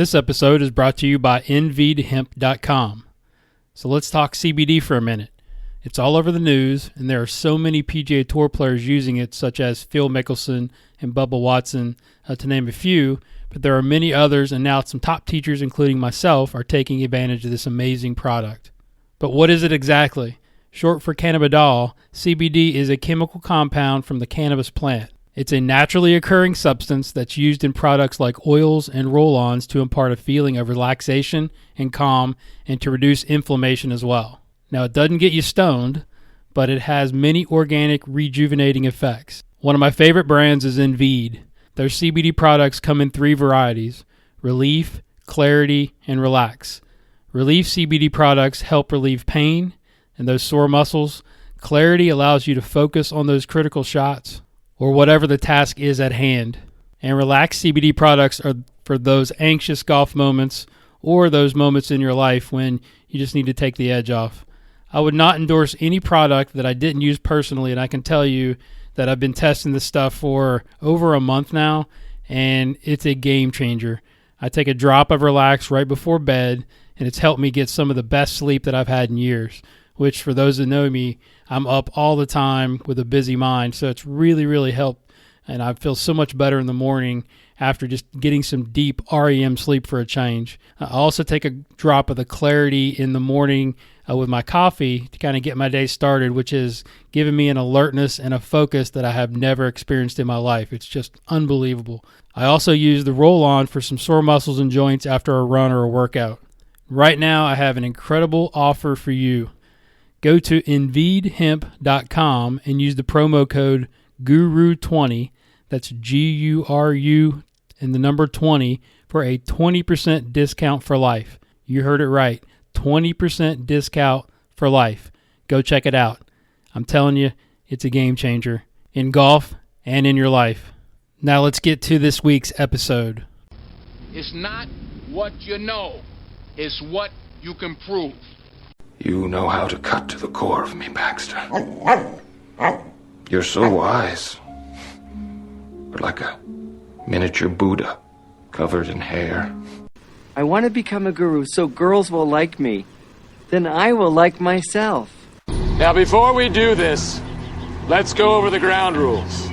This episode is brought to you by nvedhemp.com. So let's talk CBD for a minute. It's all over the news, and there are so many PGA Tour players using it, such as Phil Mickelson and Bubba Watson, to name a few, but there are many others, and now some top teachers, including myself, are taking advantage of this amazing product. But what is it exactly? Short for cannabidiol, CBD is a chemical compound from the cannabis plant. It's a naturally occurring substance that's used in products like oils and roll-ons to impart a feeling of relaxation and calm and to reduce inflammation as well. Now, it doesn't get you stoned, but it has many organic rejuvenating effects. One of my favorite brands is Enved. Their CBD products come in 3 varieties: Relief, Clarity, and Relax. Relief CBD products help relieve pain and those sore muscles. Clarity allows you to focus on those critical shots or whatever the task is at hand. And Relax CBD products are for those anxious golf moments or those moments in your life when you just need to take the edge off. I would not endorse any product that I didn't use personally, and I can tell you that I've been testing this stuff for over a month now, and it's a game changer. I take a drop of Relax right before bed, and it's helped me get some of the best sleep that I've had in years, which for those that know me, I'm up all the time with a busy mind, so it's really, really helped, and I feel so much better in the morning after just getting some deep REM sleep for a change. I also take a drop of the Clarity in the morning with my coffee to kind of get my day started, which is giving me an alertness and a focus that I have never experienced in my life. It's just unbelievable. I also use the roll-on for some sore muscles and joints after a run or a workout. Right now, I have an incredible offer for you. Go to nvedhemp.com and use the promo code GURU20, that's GURU and the number 20, for a 20% discount for life. You heard it right, 20% discount for life. Go check it out. I'm telling you, it's a game changer in golf and in your life. Now let's get to this week's episode. It's not what you know, it's what you can prove. You know how to cut to the core of me, Baxter. You're so wise. You're like a miniature Buddha, covered in hair. I want to become a guru so girls will like me. Then I will like myself. Now, before we do this, let's go over the ground rules.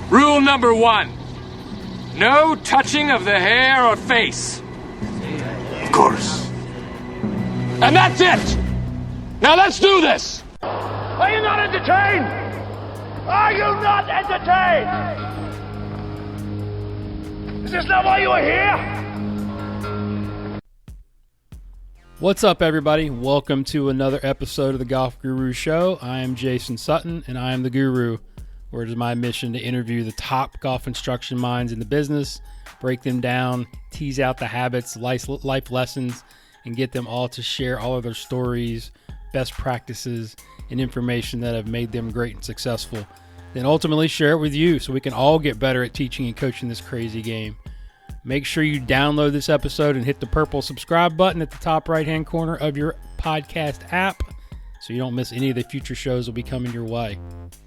Rule number 1. No touching of the hair or face. Of course. And that's it! Now let's do this! Are you not entertained? Are you not entertained? Is this not why you are here? What's up, everybody? Welcome to another episode of the Golf Guru Show. I am Jason Sutton, and I am the Guru, where it is my mission to interview the top golf instruction minds in the business, break them down, tease out the habits, life lessons, and get them all to share all of their stories, best practices, and information that have made them great and successful. Then ultimately share it with you so we can all get better at teaching and coaching this crazy game. Make sure you download this episode and hit the purple subscribe button at the top right-hand corner of your podcast app so you don't miss any of the future shows that will be coming your way.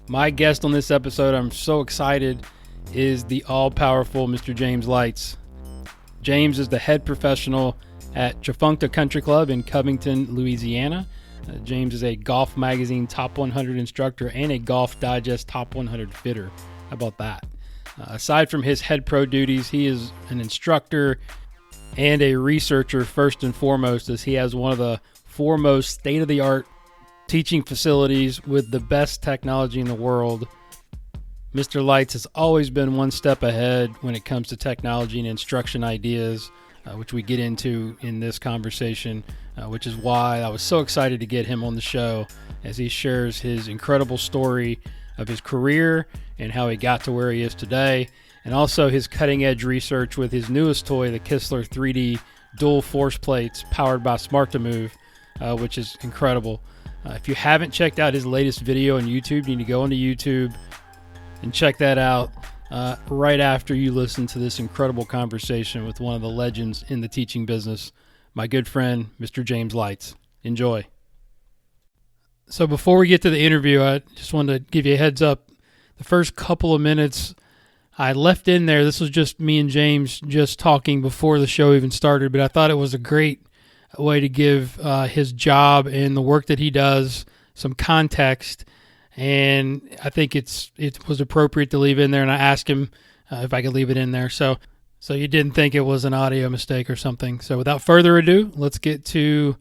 My guest on this episode, I'm so excited, is the all-powerful Mr. James Leitz. James is the head professional at Tchefuncte Country Club in Covington, Louisiana. James is a Golf Magazine Top 100 instructor and a Golf Digest Top 100 fitter. How about that? Aside from his head pro duties, he is an instructor and a researcher first and foremost, as he has one of the foremost state-of-the-art teaching facilities with the best technology in the world. Mr. Leitz has always been one step ahead when it comes to technology and instruction ideas, which we get into in this conversation, which is why I was so excited to get him on the show as he shares his incredible story of his career and how he got to where he is today, and also his cutting-edge research with his newest toy, the Kistler 3D dual force plates powered by Smart2Move, which is incredible. If you haven't checked out his latest video on YouTube, you need to go onto YouTube and check that out right after you listen to this incredible conversation with one of the legends in the teaching business, my good friend, Mr. James Leitz. Enjoy. So before we get to the interview, I just wanted to give you a heads up. The first couple of minutes, I left in there, this was just me and James just talking before the show even started, but I thought it was a great way to give his job and the work that he does some context, and I think it was appropriate to leave in there, and I asked him if I could leave it in there. So you didn't think it was an audio mistake or something. So without further ado, let's get to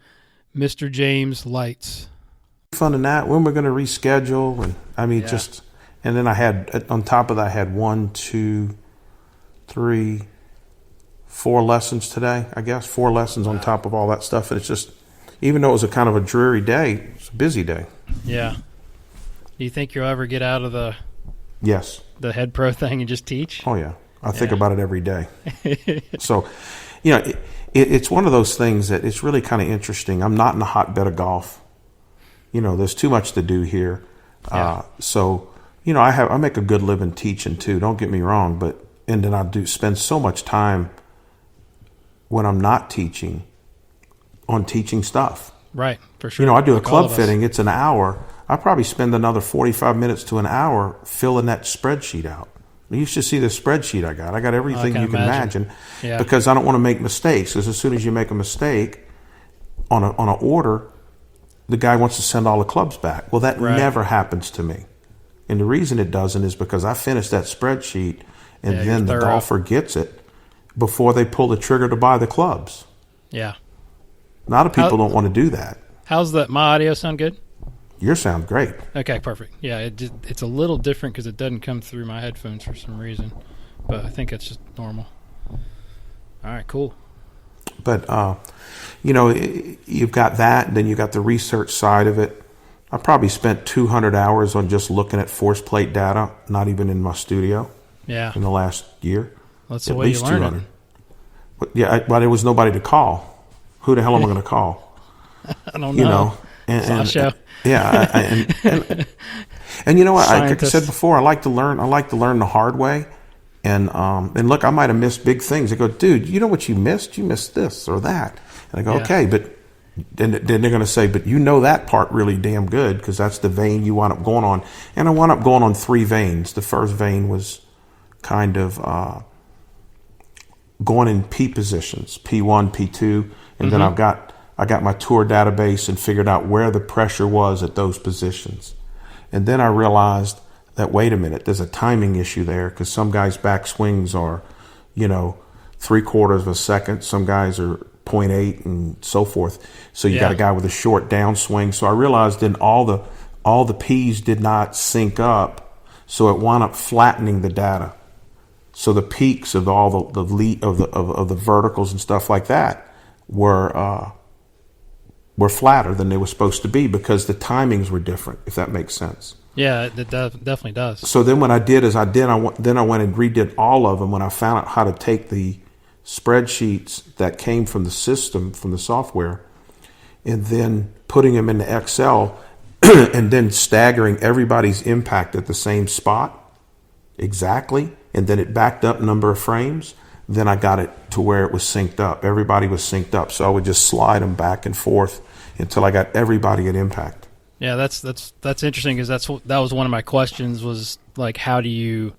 Mr. James Leitz. Fun in that, when we're going to reschedule, and I mean, and then I had, on top of that, I had 1, 2, 3, 4 lessons today, I guess. 4 lessons on top of all that stuff. And it's just, even though it was a kind of a dreary day, it's a busy day. Yeah. Do you think you'll ever get out of the head pro thing and just teach? Oh, yeah. I think about it every day. So, it's one of those things that it's really kind of interesting. I'm not in a hotbed of golf. There's too much to do here. Yeah. I make a good living teaching too. Don't get me wrong, and then I do spend so much time when I'm not teaching on teaching stuff. Right, for sure. I do a club fitting. It's an hour. I probably spend another 45 minutes to an hour filling that spreadsheet out. You should see the spreadsheet I got. I got everything you can imagine because I don't want to make mistakes. Because as soon as you make a mistake on an order, the guy wants to send all the clubs back. Well, that never happens to me. And the reason it doesn't is because I finished that spreadsheet and then the golfer gets it before they pull the trigger to buy the clubs. Yeah. A lot of people don't want to do that. How's that? My audio sound good? Yours sound great. Okay, perfect. Yeah, it's a little different because it doesn't come through my headphones for some reason. But I think it's just normal. All right, cool. But, you've got that, and then you've got the research side of it. I probably spent 200 hours on just looking at force plate data, not even in my studio. Yeah. In the last year. That's the way you learn it. But there was nobody to call. Who the hell am I going to call? I don't know. Sasha. And you know what? Like I said before, I like to learn the hard way. And look, I might have missed big things. They go, dude, you know what you missed? You missed this or that. And I go, okay, but then they're going to say, but you know that part really damn good because that's the vein you wound up going on. And I wound up going on 3 veins. The first vein was kind of going in P positions, P1, P2, and then I got my tour database and figured out where the pressure was at those positions. And then I realized that, wait a minute, there's a timing issue there because some guys' back swings are, 3/4 of a second. Some guys are 0.8 and so forth. So you got a guy with a short downswing. So I realized then all the P's did not sync up. So it wound up flattening the data. So the peaks of all the verticals and stuff like that were flatter than they were supposed to be because the timings were different, if that makes sense. Yeah, it definitely does. So then what I did is I went and redid all of them when I found out how to take the spreadsheets that came from the system, from the software, and then putting them into Excel and then staggering everybody's impact at the same spot exactly. And then it backed up number of frames. Then I got it to where it was synced up. Everybody was synced up. So I would just slide them back and forth until I got everybody at impact. Yeah, that's interesting because that was one of my questions was like, how do you,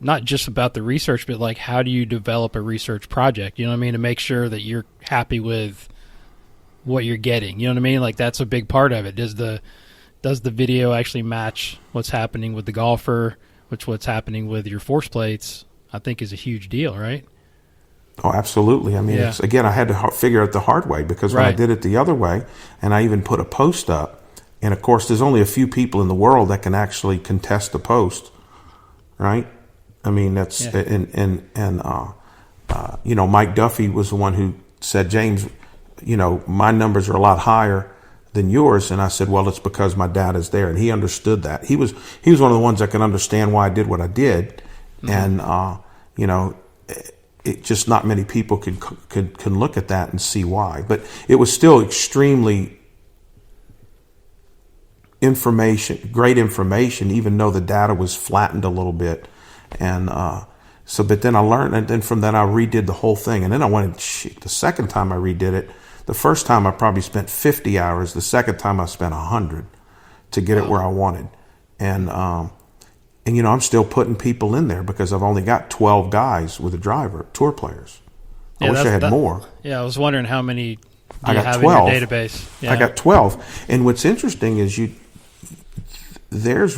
not just about the research, but like how do you develop a research project? You know what I mean? To make sure that you're happy with what you're getting. You know what I mean? Like that's a big part of it. Does the video actually match what's happening with the golfer, what's happening with your force plates? I think is a huge deal, right? Oh, absolutely. I mean, it's, again, I had to figure out the hard way because when I did it the other way, and I even put a post up, and of course, there's only a few people in the world that can actually contest a post, right? I mean, that's Mike Duffy was the one who said, James, my numbers are a lot higher than yours, and I said, well, it's because my data's there, and he understood that. He was one of the ones that can understand why I did what I did, and it just not many people can look at that and see why. But it was still extremely great information, even though the data was flattened a little bit. And but then I learned, and then from that I redid the whole thing. And then I went, the second time I redid it, the first time I probably spent 50 hours. The second time I spent 100 to get it where I wanted. And And, I'm still putting people in there because I've only got 12 guys with a driver, tour players. I wish I had more. Yeah, I was wondering how many I you got have 12. in your database. Yeah. I got 12. And what's interesting is there's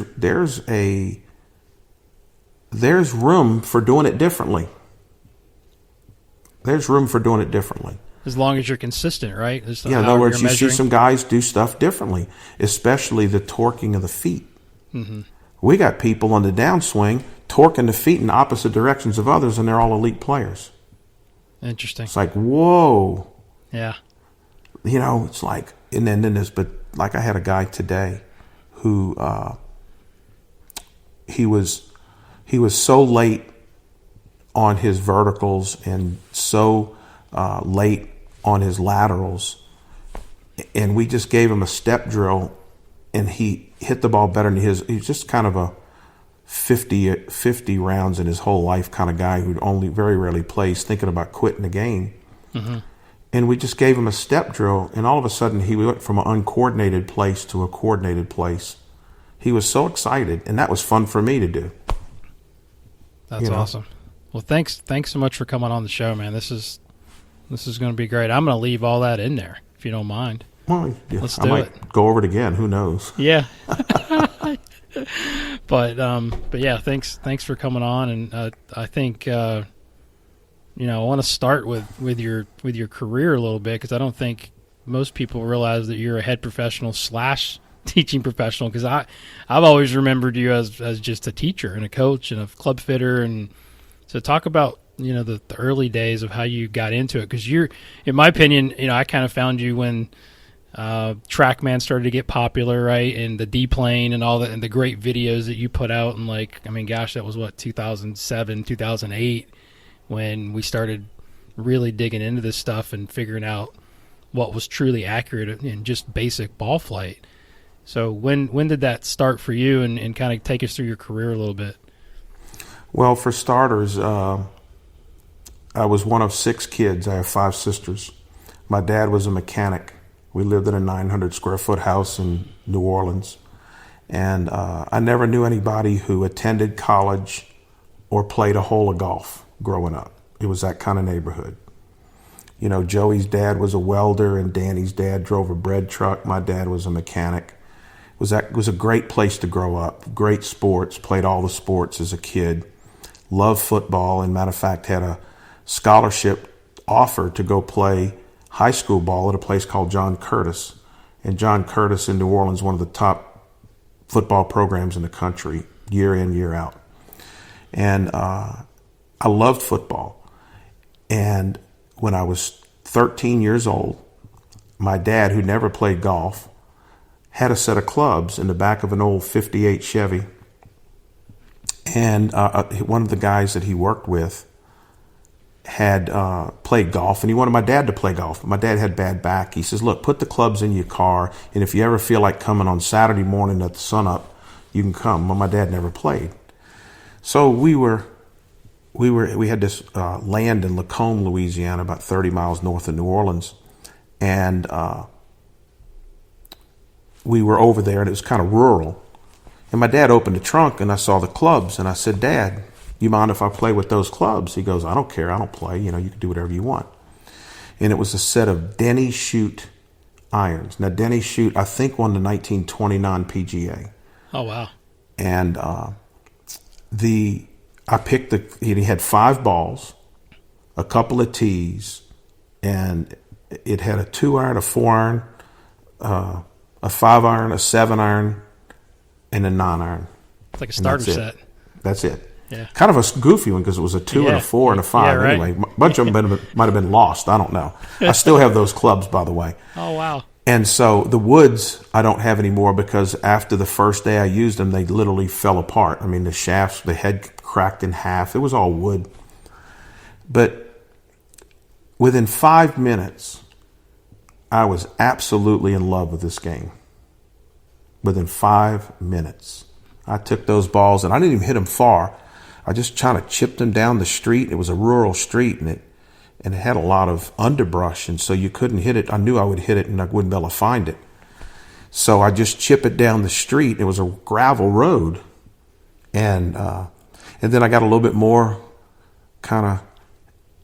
room for doing it differently. There's room for doing it differently. As long as you're consistent, right? In other words, you see some guys do stuff differently, especially the torquing of the feet. Mm-hmm. We got people on the downswing torquing the feet in opposite directions of others, and they're all elite players. Interesting. It's like, whoa. Yeah. It's like, and then there's, but like I had a guy today who he was so late on his verticals and so late on his laterals, and we just gave him a step drill, and he hit the ball better than he's just kind of a 50 rounds in his whole life kind of guy who only very rarely plays, thinking about quitting the game. Mm-hmm. And we just gave him a step drill, and all of a sudden he went from an uncoordinated place to a coordinated place. He was so excited, and that was fun for me to do. That's awesome. Well, thanks so much for coming on the show, man. This is going to be great. I'm going to leave all that in there if you don't mind. Well, yeah, Let's I do might it. go over it again. Who knows? Yeah. But yeah, thanks for coming on, and I think I want to start with your career a little bit, because I don't think most people realize that you're a head professional / teaching professional, because I've always remembered you as just a teacher and a coach and a club fitter. And so talk about the early days of how you got into it, because you're, in my opinion, I kind of found you when TrackMan started to get popular, right? And the D-Plane and all that, and the great videos that you put out. And that was what, 2007, 2008, when we started really digging into this stuff and figuring out what was truly accurate in just basic ball flight. So when did that start for you, and kind of take us through your career a little bit? Well, for starters, I was one of 6 kids. I have 5 sisters. My dad was a mechanic. We lived in a 900 square foot house in New Orleans. And I never knew anybody who attended college or played a hole of golf growing up. It was that kind of neighborhood. Joey's dad was a welder, and Danny's dad drove a bread truck. My dad was a mechanic. It was a great place to grow up. Great sports, played all the sports as a kid. Loved football, and matter of fact, had a scholarship offer to go play high school ball at a place called John Curtis. And John Curtis in New Orleans, one of the top football programs in the country, year in, year out. And I loved football. And when I was 13 years old, my dad, who never played golf, had a set of clubs in the back of an old 58 Chevy. And one of the guys that he worked with had played golf, and he wanted my dad to play golf. But my dad had bad back. He says, look, put the clubs in your car, and if you ever feel like coming on Saturday morning at the sun up, you can come. Well, my dad never played. So we had this land in Lacombe, Louisiana, about 30 miles north of New Orleans. And we were over there, and it was kind of rural. And my dad opened the trunk, and I saw the clubs, and I said, Dad, you mind if I play with those clubs? He goes, I don't care. I don't play. You can do whatever you want. And it was a set of Denny Shoot irons. Now, Denny Shoot, I think, won the 1929 PGA. Oh, wow. And he had 5 balls, a couple of tees, and it had a 2-iron, a 4-iron, a 5-iron, a 7-iron, and a 9-iron. It's like a starter set. That's it. Yeah. Kind of a goofy one because it was a 2 and a 4 and a 5. Yeah, right. Anyway, a bunch of them might have been lost. I don't know. I still have those clubs, by the way. Oh, wow. And so the woods I don't have anymore because after the first day I used them, they literally fell apart. I mean, the shafts, the head cracked in half. It was all wood. But within 5 minutes, I was absolutely in love with this game. Within 5 minutes, I took those balls, and I didn't even hit them far. I just kind of chipped them down the street. It was a rural street, and it had a lot of underbrush, and so you couldn't hit it. I knew I would hit it, and I wouldn't be able to find it. So I just chip it down the street. It was a gravel road, And then I got a little bit more kind of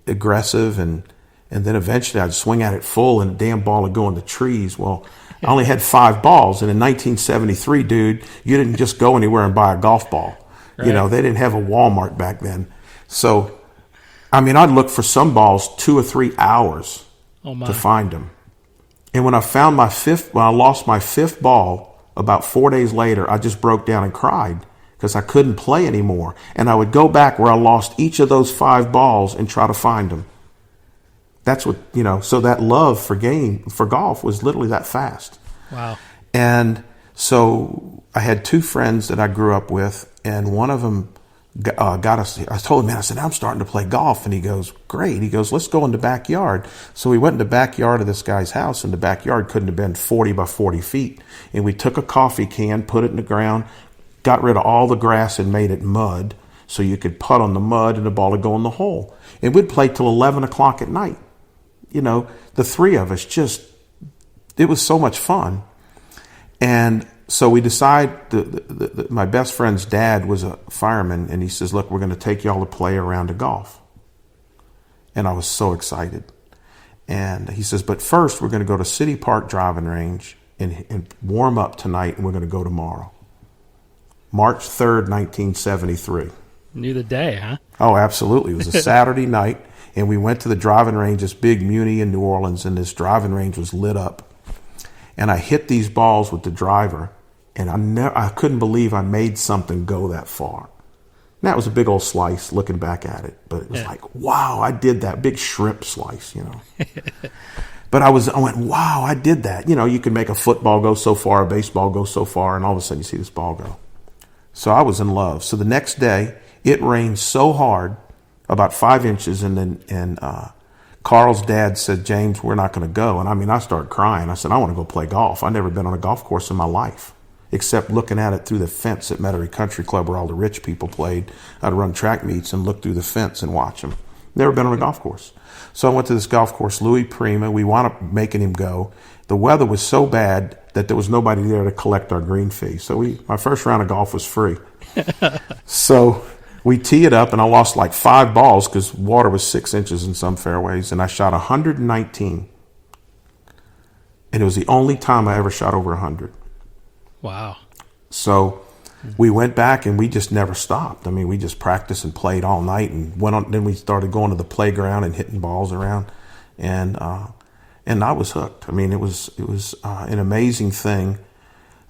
aggressive, and then eventually I'd swing at it full and the damn ball would go in the trees. Well, I only had 5 balls, and in 1973, dude, you didn't just go anywhere and buy a golf ball. Right. You know, they didn't have a Walmart back then. So, I mean, I'd look for some balls 2 or 3 hours to find them. And when I found when I lost my 5th ball, about 4 days later, I just broke down and cried because I couldn't play anymore. And I would go back where I lost each of those 5 balls and try to find them. That's what, you know, so that love for golf was literally that fast. Wow. And so I had 2 friends that I grew up with, and one of them got us. I told him, man, I said, I'm starting to play golf. And he goes, great. He goes, let's go in the backyard. So we went in the backyard of this guy's house, and the backyard couldn't have been 40 by 40 feet. And we took a coffee can, put it in the ground, got rid of all the grass and made it mud so you could putt on the mud and the ball would go in the hole. And we'd play till 11 o'clock at night. You know, the 3 of us it was so much fun. And so we decide, my best friend's dad was a fireman, and he says, look, we're going to take y'all to play a round of golf. And I was so excited. And he says, but first we're going to go to City Park driving range and warm up tonight, and we're going to go tomorrow. March 3rd, 1973. Knew the day, huh? Oh, absolutely. It was a Saturday night, and we went to the driving range, this big Muni in New Orleans, and this driving range was lit up. And I hit these balls with the driver, and I couldn't believe I made something go that far. And that was a big old slice looking back at it, but it was like, wow, I did that. Big shrimp slice, you know. But I went, wow, I did that. You know, you can make a football go so far, a baseball go so far, and all of a sudden you see this ball go. So I was in love. So the next day, it rained so hard, about 5 inches, and Carl's dad said, James, we're not going to go. And I mean, I started crying. I said, I want to go play golf. I've never been on a golf course in my life, except looking at it through the fence at Metairie Country Club where all the rich people played. I'd run track meets and look through the fence and watch them. Never been on a golf course. So I went to this golf course, Louis Prima. We wound up making him go. The weather was so bad that there was nobody there to collect our green fee. So my first round of golf was free. So we tee it up, and I lost like 5 balls because water was 6 inches in some fairways, and I shot 119. And it was the only time I ever shot over 100. Wow. So we went back, and we just never stopped. I mean, we just practiced and played all night, and went on. Then we started going to the playground and hitting balls around, and I was hooked. I mean, it was an amazing thing.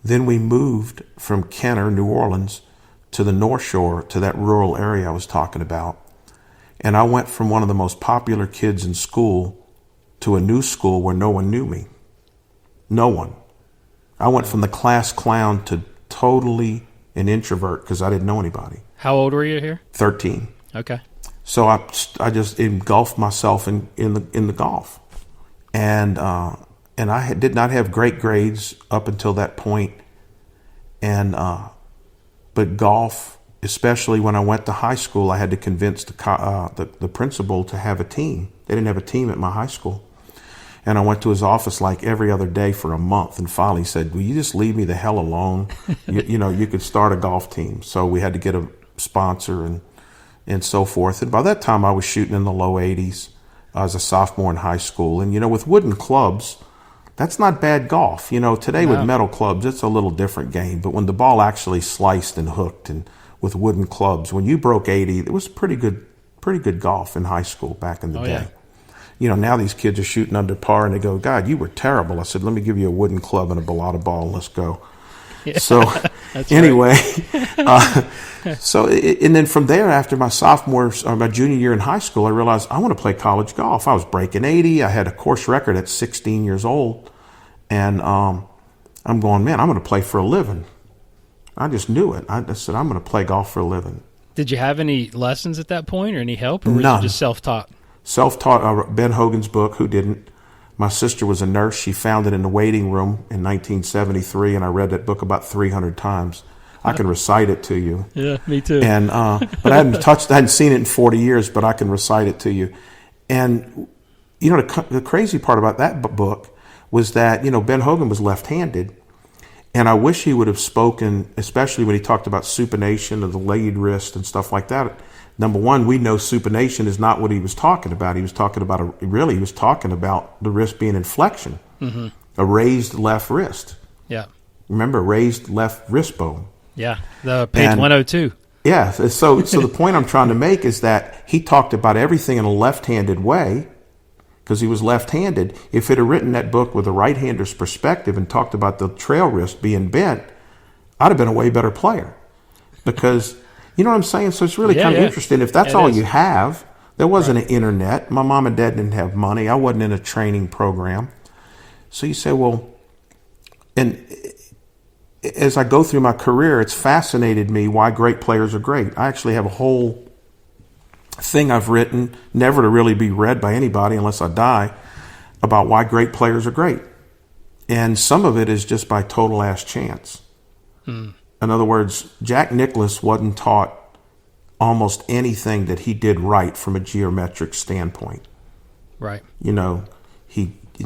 Then we moved from Kenner, New Orleans, to the North Shore, to that rural area I was talking about. And I went from one of the most popular kids in school to a new school where no one knew me. No one. I went from the class clown to totally an introvert because I didn't know anybody. How old were you here? 13. Okay. So I just engulfed myself in the golf. And I did not have great grades up until that point. But golf, especially when I went to high school, I had to convince the principal to have a team. They didn't have a team at my high school. And I went to his office like every other day for a month, and finally said, will you just leave me the hell alone? You could start a golf team. So we had to get a sponsor and so forth. And by that time, I was shooting in the low 80s. I was a sophomore in high school. And, with wooden clubs, that's not bad golf. Today with metal clubs, it's a little different game. But when the ball actually sliced and hooked, and with wooden clubs, when you broke 80, it was pretty good golf in high school back in the day. Yeah. Now these kids are shooting under par, and they go, God, you were terrible. I said, let me give you a wooden club and a balata ball, and let's go. Yeah. So anyway, and then from there, after my my junior year in high school, I realized I want to play college golf. I was breaking 80. I had a course record at 16 years old. And I'm going, man, I'm going to play for a living. I just knew it. I said, I'm going to play golf for a living. Did you have any lessons at that point or any help? Or was None. you just self-taught? Self-taught. Ben Hogan's book, Who Didn't? My sister was a nurse. She found it in the waiting room in 1973, and I read that book about 300 times. I can recite it to you. Yeah, me too. And but I hadn't seen it in 40 years, but I can recite it to you. And the crazy part about that book was that Ben Hogan was left-handed, And I wish he would have spoken, especially when he talked about supination of the laid wrist and stuff like that. Number one, we know supination is not what he was talking about. He was talking about he was talking about the wrist being in flexion, a raised left wrist. Yeah. Remember, raised left wrist bone. Yeah. The page 102. Yeah. So the point I'm trying to make is that he talked about everything in a left-handed way because he was left-handed. If it had written that book with a right-hander's perspective and talked about the trail wrist being bent, I'd have been a way better player because, you know what I'm saying? So it's really kind of interesting. If that's all you have, there wasn't an internet. My mom and dad didn't have money. I wasn't in a training program. So you say, well, and as I go through my career, it's fascinated me why great players are great. I actually have a whole thing I've written, never to really be read by anybody unless I die, about why great players are great. And some of it is just by total ass chance. In other words, Jack Nicklaus wasn't taught almost anything that he did right from a geometric standpoint. Right. You know,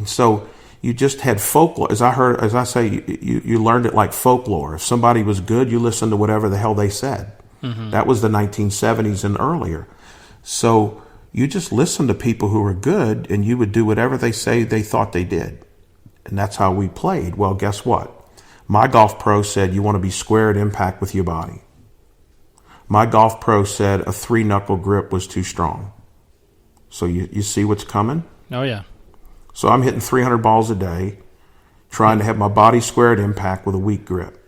so you just had folklore. As I say, you learned it like folklore. If somebody was good, you listened to whatever the hell they said. That was the 1970s and earlier. So you just listened to people who were good, and you would do whatever they say they thought they did. And that's how we played. Well, guess what? My golf pro said you want to be square at impact with your body. My golf pro said a 3-knuckle grip was too strong. So you see what's coming? Oh, yeah. So I'm hitting 300 balls a day, trying to have my body square at impact with a weak grip.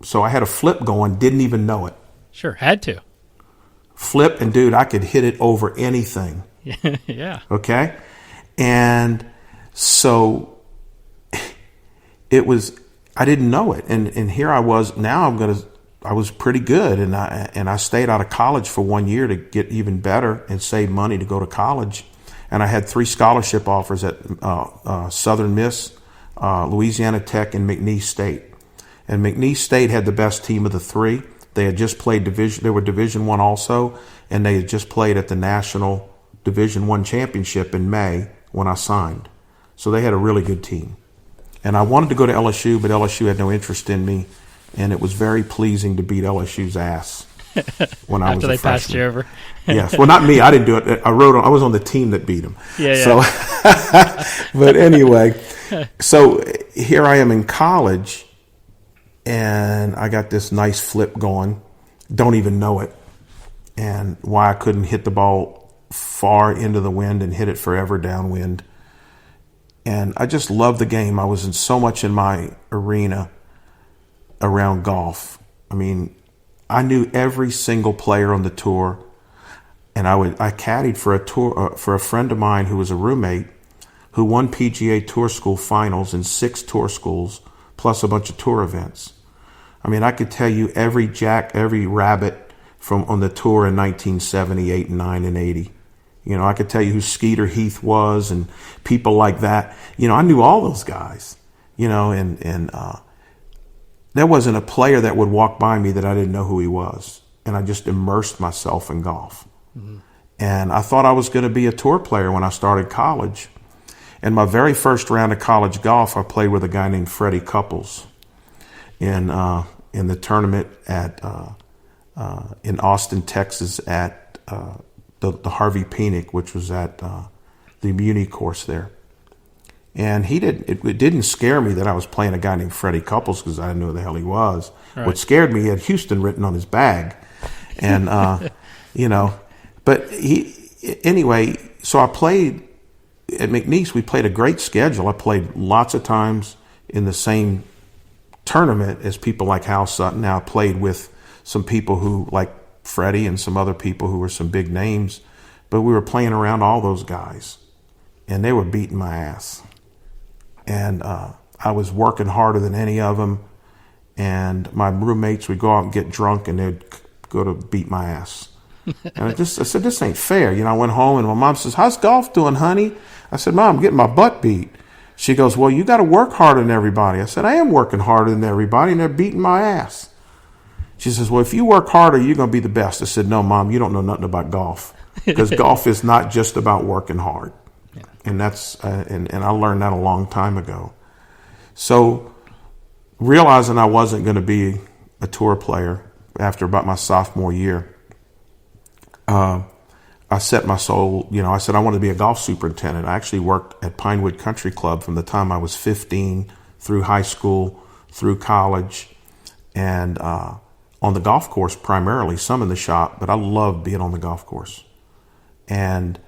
So I had a flip going, didn't even know it. Sure, had to. Flip, and dude, I could hit it over anything. Yeah. Okay? And so it was, I didn't know it. And here I was, now I was pretty good. And I stayed out of college for 1 year to get even better and save money to go to college. And I had 3 scholarship offers at Southern Miss, Louisiana Tech, and McNeese State. And McNeese State had the best team of the 3. They had just played They were Division I also, and they had just played at the National Division I Championship in May when I signed. So they had a really good team. And I wanted to go to LSU, but LSU had no interest in me, and it was very pleasing to beat LSU's ass when I was a freshman. After they passed you over. Yes. Well, not me. I didn't do it. I was on the team that beat them. Yeah. So, but anyway, so here I am in college, and I got this nice flip going. Don't even know it. And why I couldn't hit the ball far into the wind and hit it forever downwind. And I just love the game. I was in so much in my arena around golf. I mean, I knew every single player on the tour. And I caddied for a friend of mine who was a roommate who won PGA Tour School finals in 6 tour schools plus a bunch of tour events. I mean, I could tell you every rabbit from on the tour in 1978 and 9 and 80. You know, I could tell you who Skeeter Heath was and people like that. You know, I knew all those guys. You know, and there wasn't a player that would walk by me that I didn't know who he was. And I just immersed myself in golf. And I thought I was going to be a tour player when I started college. And my very first round of college golf, I played with a guy named Freddie Couples in the tournament at in Austin, Texas, at the Harvey Penick, which was at the Muni course there. And it didn't scare me that I was playing a guy named Freddie Couples because I didn't know who the hell he was. Right. What scared me, he had Houston written on his bag, and you know. But anyway, so I played at McNeese. We played a great schedule. I played lots of times in the same tournament as people like Hal Sutton. Now I played with some people who, like Freddie and some other people who were some big names, but we were playing around all those guys, and they were beating my ass. And I was working harder than any of them, and my roommates would go out and get drunk, and they'd go to beat my ass. And I said, this ain't fair. You know, I went home, and my mom says, how's golf doing, honey? I said, Mom, I'm getting my butt beat. She goes, well, you got to work harder than everybody. I said, I am working harder than everybody, and they're beating my ass. She says, well, if you work harder, you're going to be the best. I said, no, Mom, you don't know nothing about golf, because golf is not just about working hard. Yeah. And that's and I learned that a long time ago. So realizing I wasn't going to be a tour player after about my sophomore year, I set my soul, I said I wanted to be a golf superintendent. I actually worked at Pinewood Country Club from the time I was 15 through high school, through college, and on the golf course primarily, some in the shop, but I loved being on the golf course. And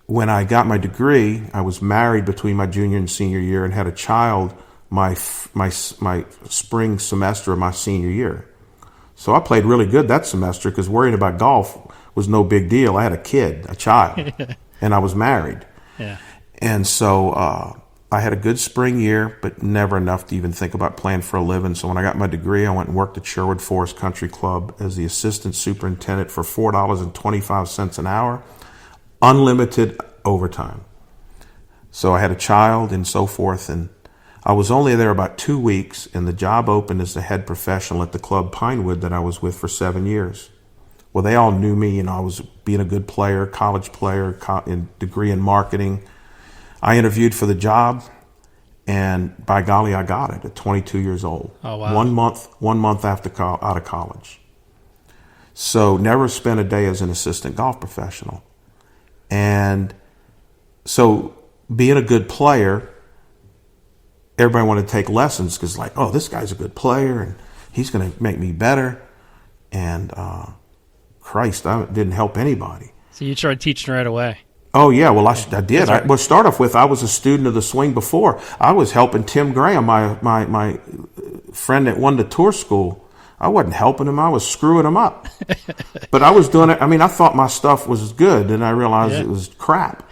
when I got my degree, I was married between my junior and senior year and had a child my spring semester of my senior year. So I played really good that semester because worrying about golf was no big deal. I had a kid, a child, and I was married. Yeah. And so I had a good spring year, but never enough to even think about playing for a living. So when I got my degree, I went and worked at Sherwood Forest Country Club as the assistant superintendent for $4.25 an hour, unlimited overtime. So I had a child and so forth, and I was only there about 2 weeks, and the job opened as the head professional at the club Pinewood that I was with for 7 years. Well, they all knew me. I was being a good player, college player, degree in marketing. I interviewed for the job, and by golly, I got it at 22 years old. Oh, wow. 1 month after out of college. So never spent a day as an assistant golf professional. And so being a good player, everybody wanted to take lessons because oh, this guy's a good player and he's going to make me better. And Christ, I didn't help anybody. So you started teaching right away. Oh, yeah. Well, I did. Well, start off with, I was a student of the swing before. I was helping Tim Graham, my friend that won the tour school. I wasn't helping him. I was screwing him up. But I was doing it. I mean, I thought my stuff was good, and I realized it was crap.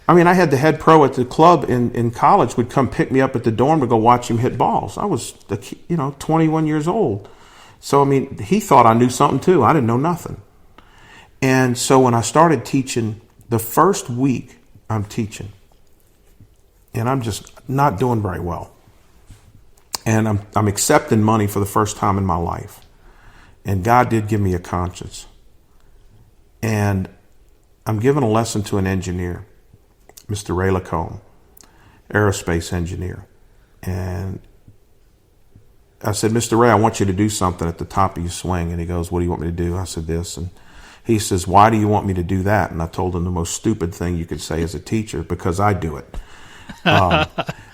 I mean, I had the head pro at the club in college would come pick me up at the dorm to go watch him hit balls. I was, 21 years old. So, I mean, he thought I knew something too. I didn't know nothing. And so when I started teaching, the first week I'm teaching, and I'm just not doing very well. And I'm accepting money for the first time in my life. And God did give me a conscience. And I'm giving a lesson to an engineer, Mr. Ray Lacombe, aerospace engineer. And I said, Mr. Ray, I want you to do something at the top of your swing. And he goes, what do you want me to do? I said, this. And he says, why do you want me to do that? And I told him the most stupid thing you could say as a teacher, because I do it.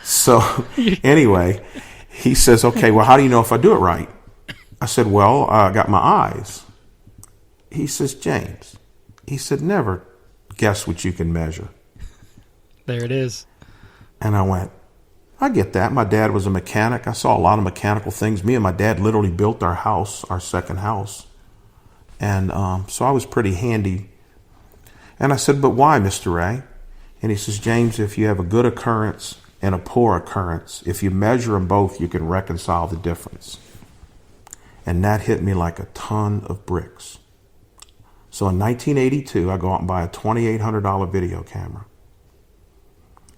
So anyway, he says, okay, well, how do you know if I do it right? I said, well, I got my eyes. He says, James, he said, never guess what you can measure. There it is. And I went, I get that. My dad was a mechanic. I saw a lot of mechanical things. Me and my dad literally built our house, our second house. And so I was pretty handy. And I said, but why, Mr. Ray? And he says, James, if you have a good occurrence and a poor occurrence, if you measure them both, you can reconcile the difference. And that hit me like a ton of bricks. So in 1982, I go out and buy a $2,800 video camera.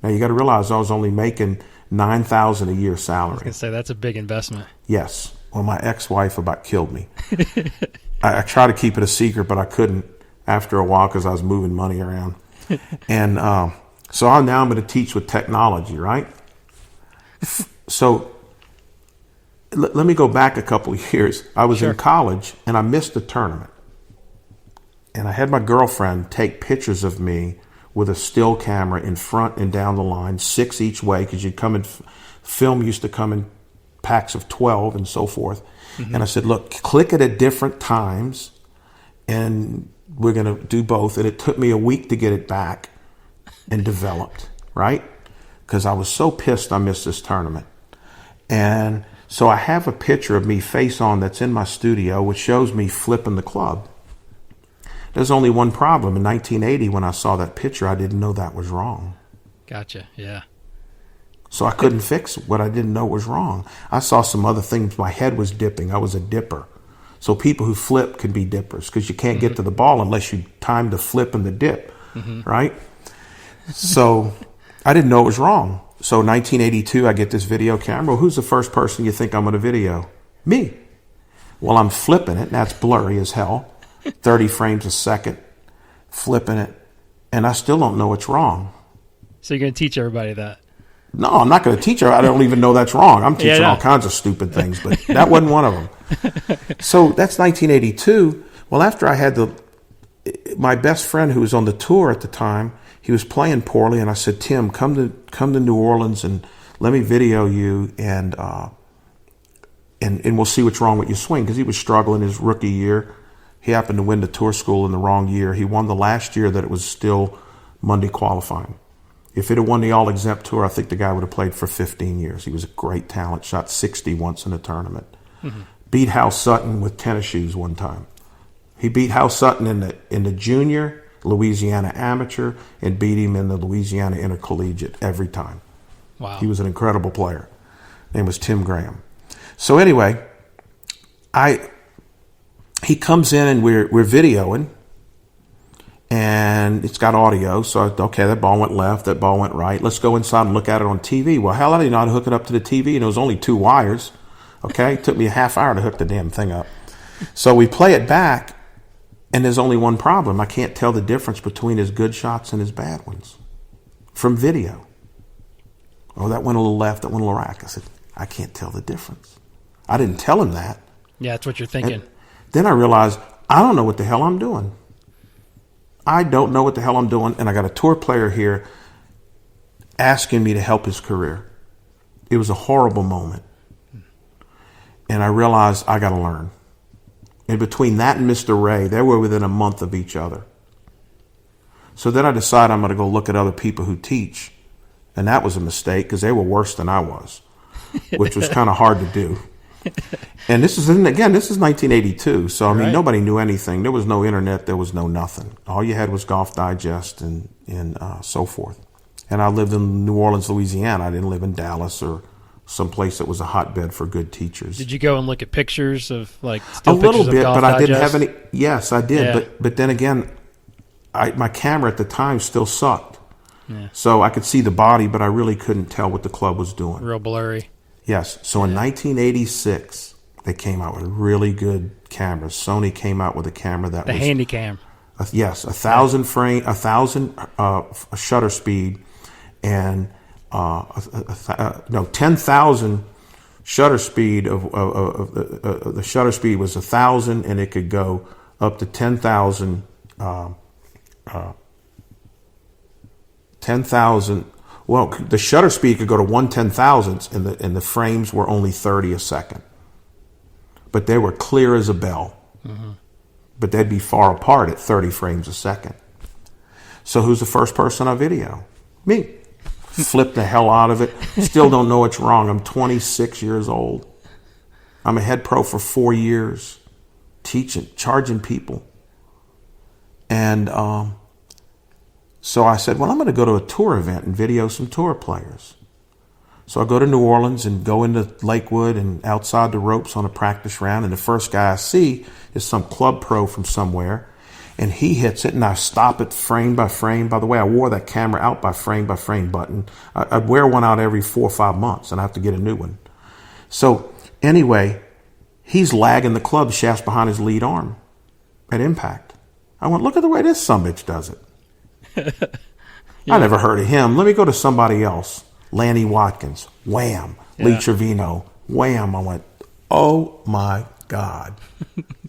Now you got to realize I was only making $9,000 a year salary. I was going to say, that's a big investment. Yes. Well, my ex-wife about killed me. I tried to keep it a secret, but I couldn't after a while because I was moving money around. And so I'm going to teach with technology, right? So let me go back a couple of years. I was in college, and I missed a tournament. And I had my girlfriend take pictures of me with a still camera in front and down the line, 6 each way, because you'd come in, film used to come in packs of 12 and so forth. Mm-hmm. And I said, look, click it at different times, and we're going to do both. And it took me a week to get it back and developed, right? Because I was so pissed I missed this tournament. And so I have a picture of me face on that's in my studio, which shows me flipping the club. There's only one problem. In 1980, when I saw that picture, I didn't know that was wrong. Gotcha, yeah. So I couldn't fix what I didn't know was wrong. I saw some other things. My head was dipping. I was a dipper. So people who flip can be dippers because you can't get to the ball unless you time the flip and the dip, right? So I didn't know it was wrong. So 1982, I get this video camera. Well, who's the first person you think I'm going to video? Me. Well, I'm flipping it, and that's blurry as hell. 30 frames a second, flipping it, and I still don't know what's wrong. So you're going to teach everybody that? No, I'm not going to teach her. I don't even know that's wrong. I'm teaching all kinds of stupid things, but that wasn't one of them. So that's 1982. Well, after I had my best friend who was on the tour at the time, he was playing poorly, and I said, Tim, come to New Orleans and let me video you, and we'll see what's wrong with your swing, because he was struggling his rookie year. He happened to win the tour school in the wrong year. He won the last year that it was still Monday qualifying. If it had won the all-exempt tour, I think the guy would have played for 15 years. He was a great talent, shot 60 once in a tournament. Mm-hmm. Beat Hal Sutton with tennis shoes one time. He beat Hal Sutton in the junior, Louisiana amateur, and beat him in the Louisiana intercollegiate every time. Wow. He was an incredible player. His name was Tim Graham. So anyway, he comes in and we're videoing, and it's got audio. So, okay, that ball went left, that ball went right. Let's go inside and look at it on TV. Well, hell, I didn't know how to hook it up to the TV, and it was only 2 wires. Okay, it took me a half hour to hook the damn thing up. So we play it back, and there's only one problem. I can't tell the difference between his good shots and his bad ones from video. Oh, that went a little left, that went a little right. I said, I can't tell the difference. I didn't tell him that. Yeah, that's what you're thinking. And then I realized, I don't know what the hell I'm doing. I don't know what the hell I'm doing, and I got a tour player here asking me to help his career. It was a horrible moment. And I realized I got to learn. And between that and Mr. Ray, they were within a month of each other. So then I decided I'm going to go look at other people who teach. And that was a mistake, because they were worse than I was, which was kind of hard to do. And this is 1982. So, I mean, nobody knew anything. There was no internet. There was no nothing. All you had was Golf Digest and so forth. And I lived in New Orleans, Louisiana. I didn't live in Dallas or someplace that was a hotbed for good teachers. Did you go and look at pictures of, like, a little bit, but I didn't have any. Digest? Yes, I did. Yeah. But then again, my camera at the time still sucked. Yeah. So I could see the body, but I really couldn't tell what the club was doing. Real blurry. Yes. So in 1986, they came out with really good cameras. Sony came out with a camera that was the Handycam. Yes, 1,000 frame, 1,000 shutter speed, and 10,000 shutter speed of the shutter speed was 1,000, and it could go up to 10,000. 10,000. Well, the shutter speed could go to 1/10,000th, and the frames were only 30 a second. But they were clear as a bell. Mm-hmm. But they'd be far apart at 30 frames a second. So who's the first person on video? Me. Flip the hell out of it. Still don't know what's wrong. I'm 26 years old. I'm a head pro for 4 years, teaching, charging people. And so I said, well, I'm going to go to a tour event and video some tour players. So I go to New Orleans and go into Lakewood and outside the ropes on a practice round. And the first guy I see is some club pro from somewhere. And he hits it, and I stop it frame by frame. By the way, I wore that camera out by frame button. I'd wear one out every 4 or 5 months, and I have to get a new one. So anyway, he's lagging the club shafts behind his lead arm at impact. I went, look at the way this sumbitch does it. Yeah. I never heard of him. Let me go to somebody else. Lanny Watkins, wham. Yeah. Lee Trevino, wham. I went, oh my God.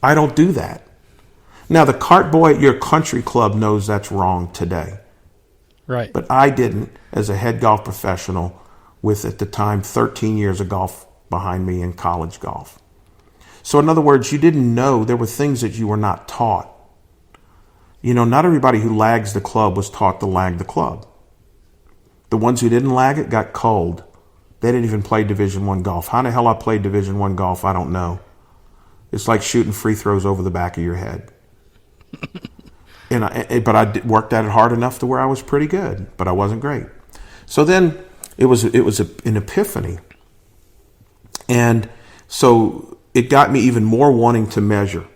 I don't do that. Now, the cart boy at your country club knows that's wrong today. Right. But I didn't, as a head golf professional with, at the time, 13 years of golf behind me in college golf. So in other words, you didn't know. There were things that you were not taught. You know, not everybody who lags the club was taught to lag the club. The ones who didn't lag it got culled. They didn't even play Division I golf. How the hell I played Division I golf, I don't know. It's like shooting free throws over the back of your head. But I worked at it hard enough to where I was pretty good, but I wasn't great. So then it was an epiphany. And so it got me even more wanting to measure.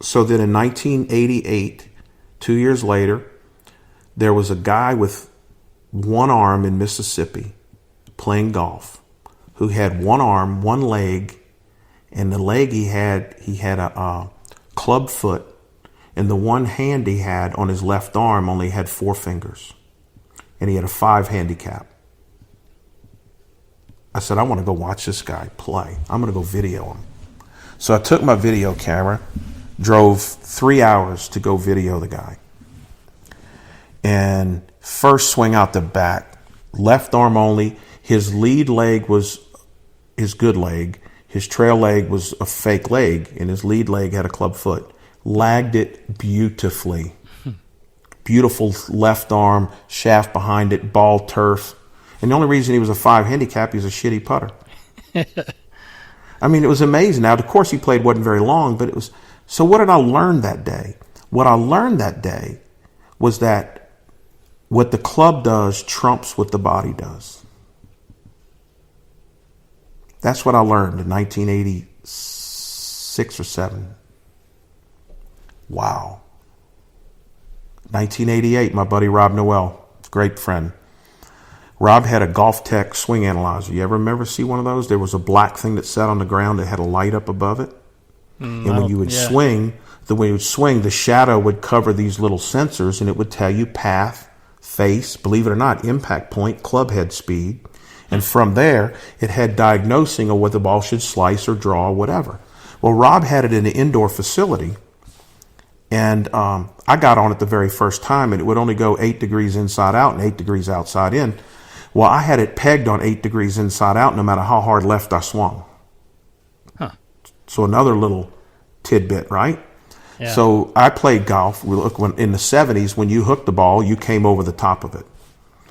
So then in 1988, 2 years later, there was a guy with one arm in Mississippi playing golf who had one arm, one leg, and the leg he had a club foot, and the one hand he had on his left arm only had 4 fingers, and he had a 5 handicap. I said, I want to go watch this guy play. I'm going to go video him. So I took my video camera, drove 3 hours to go video the guy. And first swing out the back, left arm only. His lead leg was his good leg. His trail leg was a fake leg, and his lead leg had a club foot. Lagged it beautifully. Beautiful left arm, shaft behind it, ball turf. And the only reason he was a 5 handicap, he was a shitty putter. I mean, it was amazing. Now, of course, he played wasn't very long, but it was. So what did I learn that day? What I learned that day was that what the club does trumps what the body does. That's what I learned in 1986 or 7. Wow. 1988, my buddy Rob Noel, great friend. Rob had a Golf Tech swing analyzer. You ever remember see one of those? There was a black thing that sat on the ground that had a light up above it. And when you would swing, the shadow would cover these little sensors, and it would tell you path, face, believe it or not, impact point, club head speed. And from there, it had diagnosing of what the ball should slice or draw or whatever. Well, Rob had it in an indoor facility, and I got on it the very first time, and it would only go 8 degrees inside out and 8 degrees outside in. Well, I had it pegged on 8 degrees inside out no matter how hard left I swung. Huh. So another little tidbit, right? Yeah. So I played golf. Look, in the 70s, when you hooked the ball, you came over the top of it.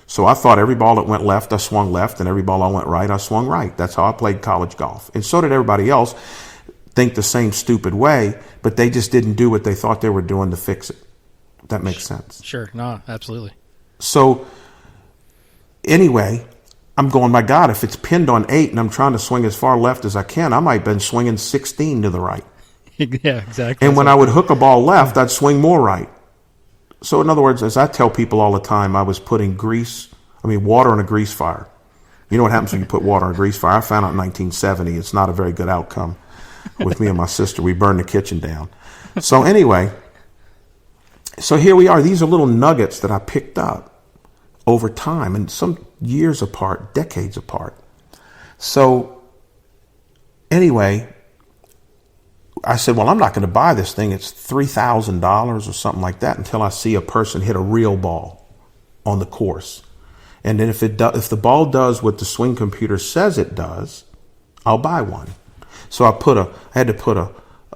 So I thought every ball that went left, I swung left, and every ball that went right, I swung right. That's how I played college golf. And so did everybody else think the same stupid way, but they just didn't do what they thought they were doing to fix it. If that makes sense. Sure. No, absolutely. So anyway, I'm going, my God, if it's pinned on 8 and I'm trying to swing as far left as I can, I might have been swinging 16 to the right. Yeah, exactly. And when I would hook a ball left, I'd swing more right. So in other words, as I tell people all the time, I was putting water on a grease fire. You know what happens when you put water on a grease fire? I found out in 1970 it's not a very good outcome. With me and my sister, we burned the kitchen down. So anyway, so here we are. These are little nuggets that I picked up over time, and some years apart, decades apart. So anyway, I said, well, I'm not going to buy this thing. It's $3,000 or something like that until I see a person hit a real ball on the course. And then if the ball does what the swing computer says it does, I'll buy one. So I had to put a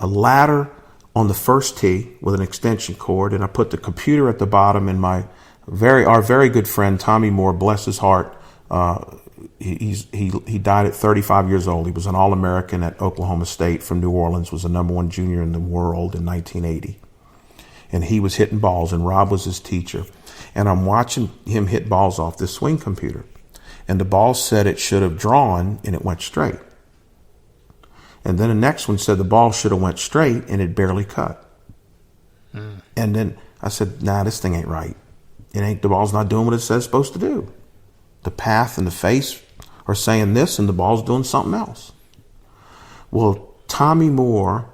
ladder on the first tee with an extension cord, and I put the computer at the bottom. And our very good friend Tommy Moore, bless his heart, he died at 35 years old. He was an All-American at Oklahoma State from New Orleans, was the #1 junior in the world in 1980. And he was hitting balls, and Rob was his teacher. And I'm watching him hit balls off this swing computer. And the ball said it should have drawn, and it went straight. And then the next one said the ball should have went straight, and it barely cut. And then I said, nah, this thing ain't right. The ball's not doing what it says it's supposed to do. The path and the face are saying this, and the ball's doing something else. Well, Tommy Moore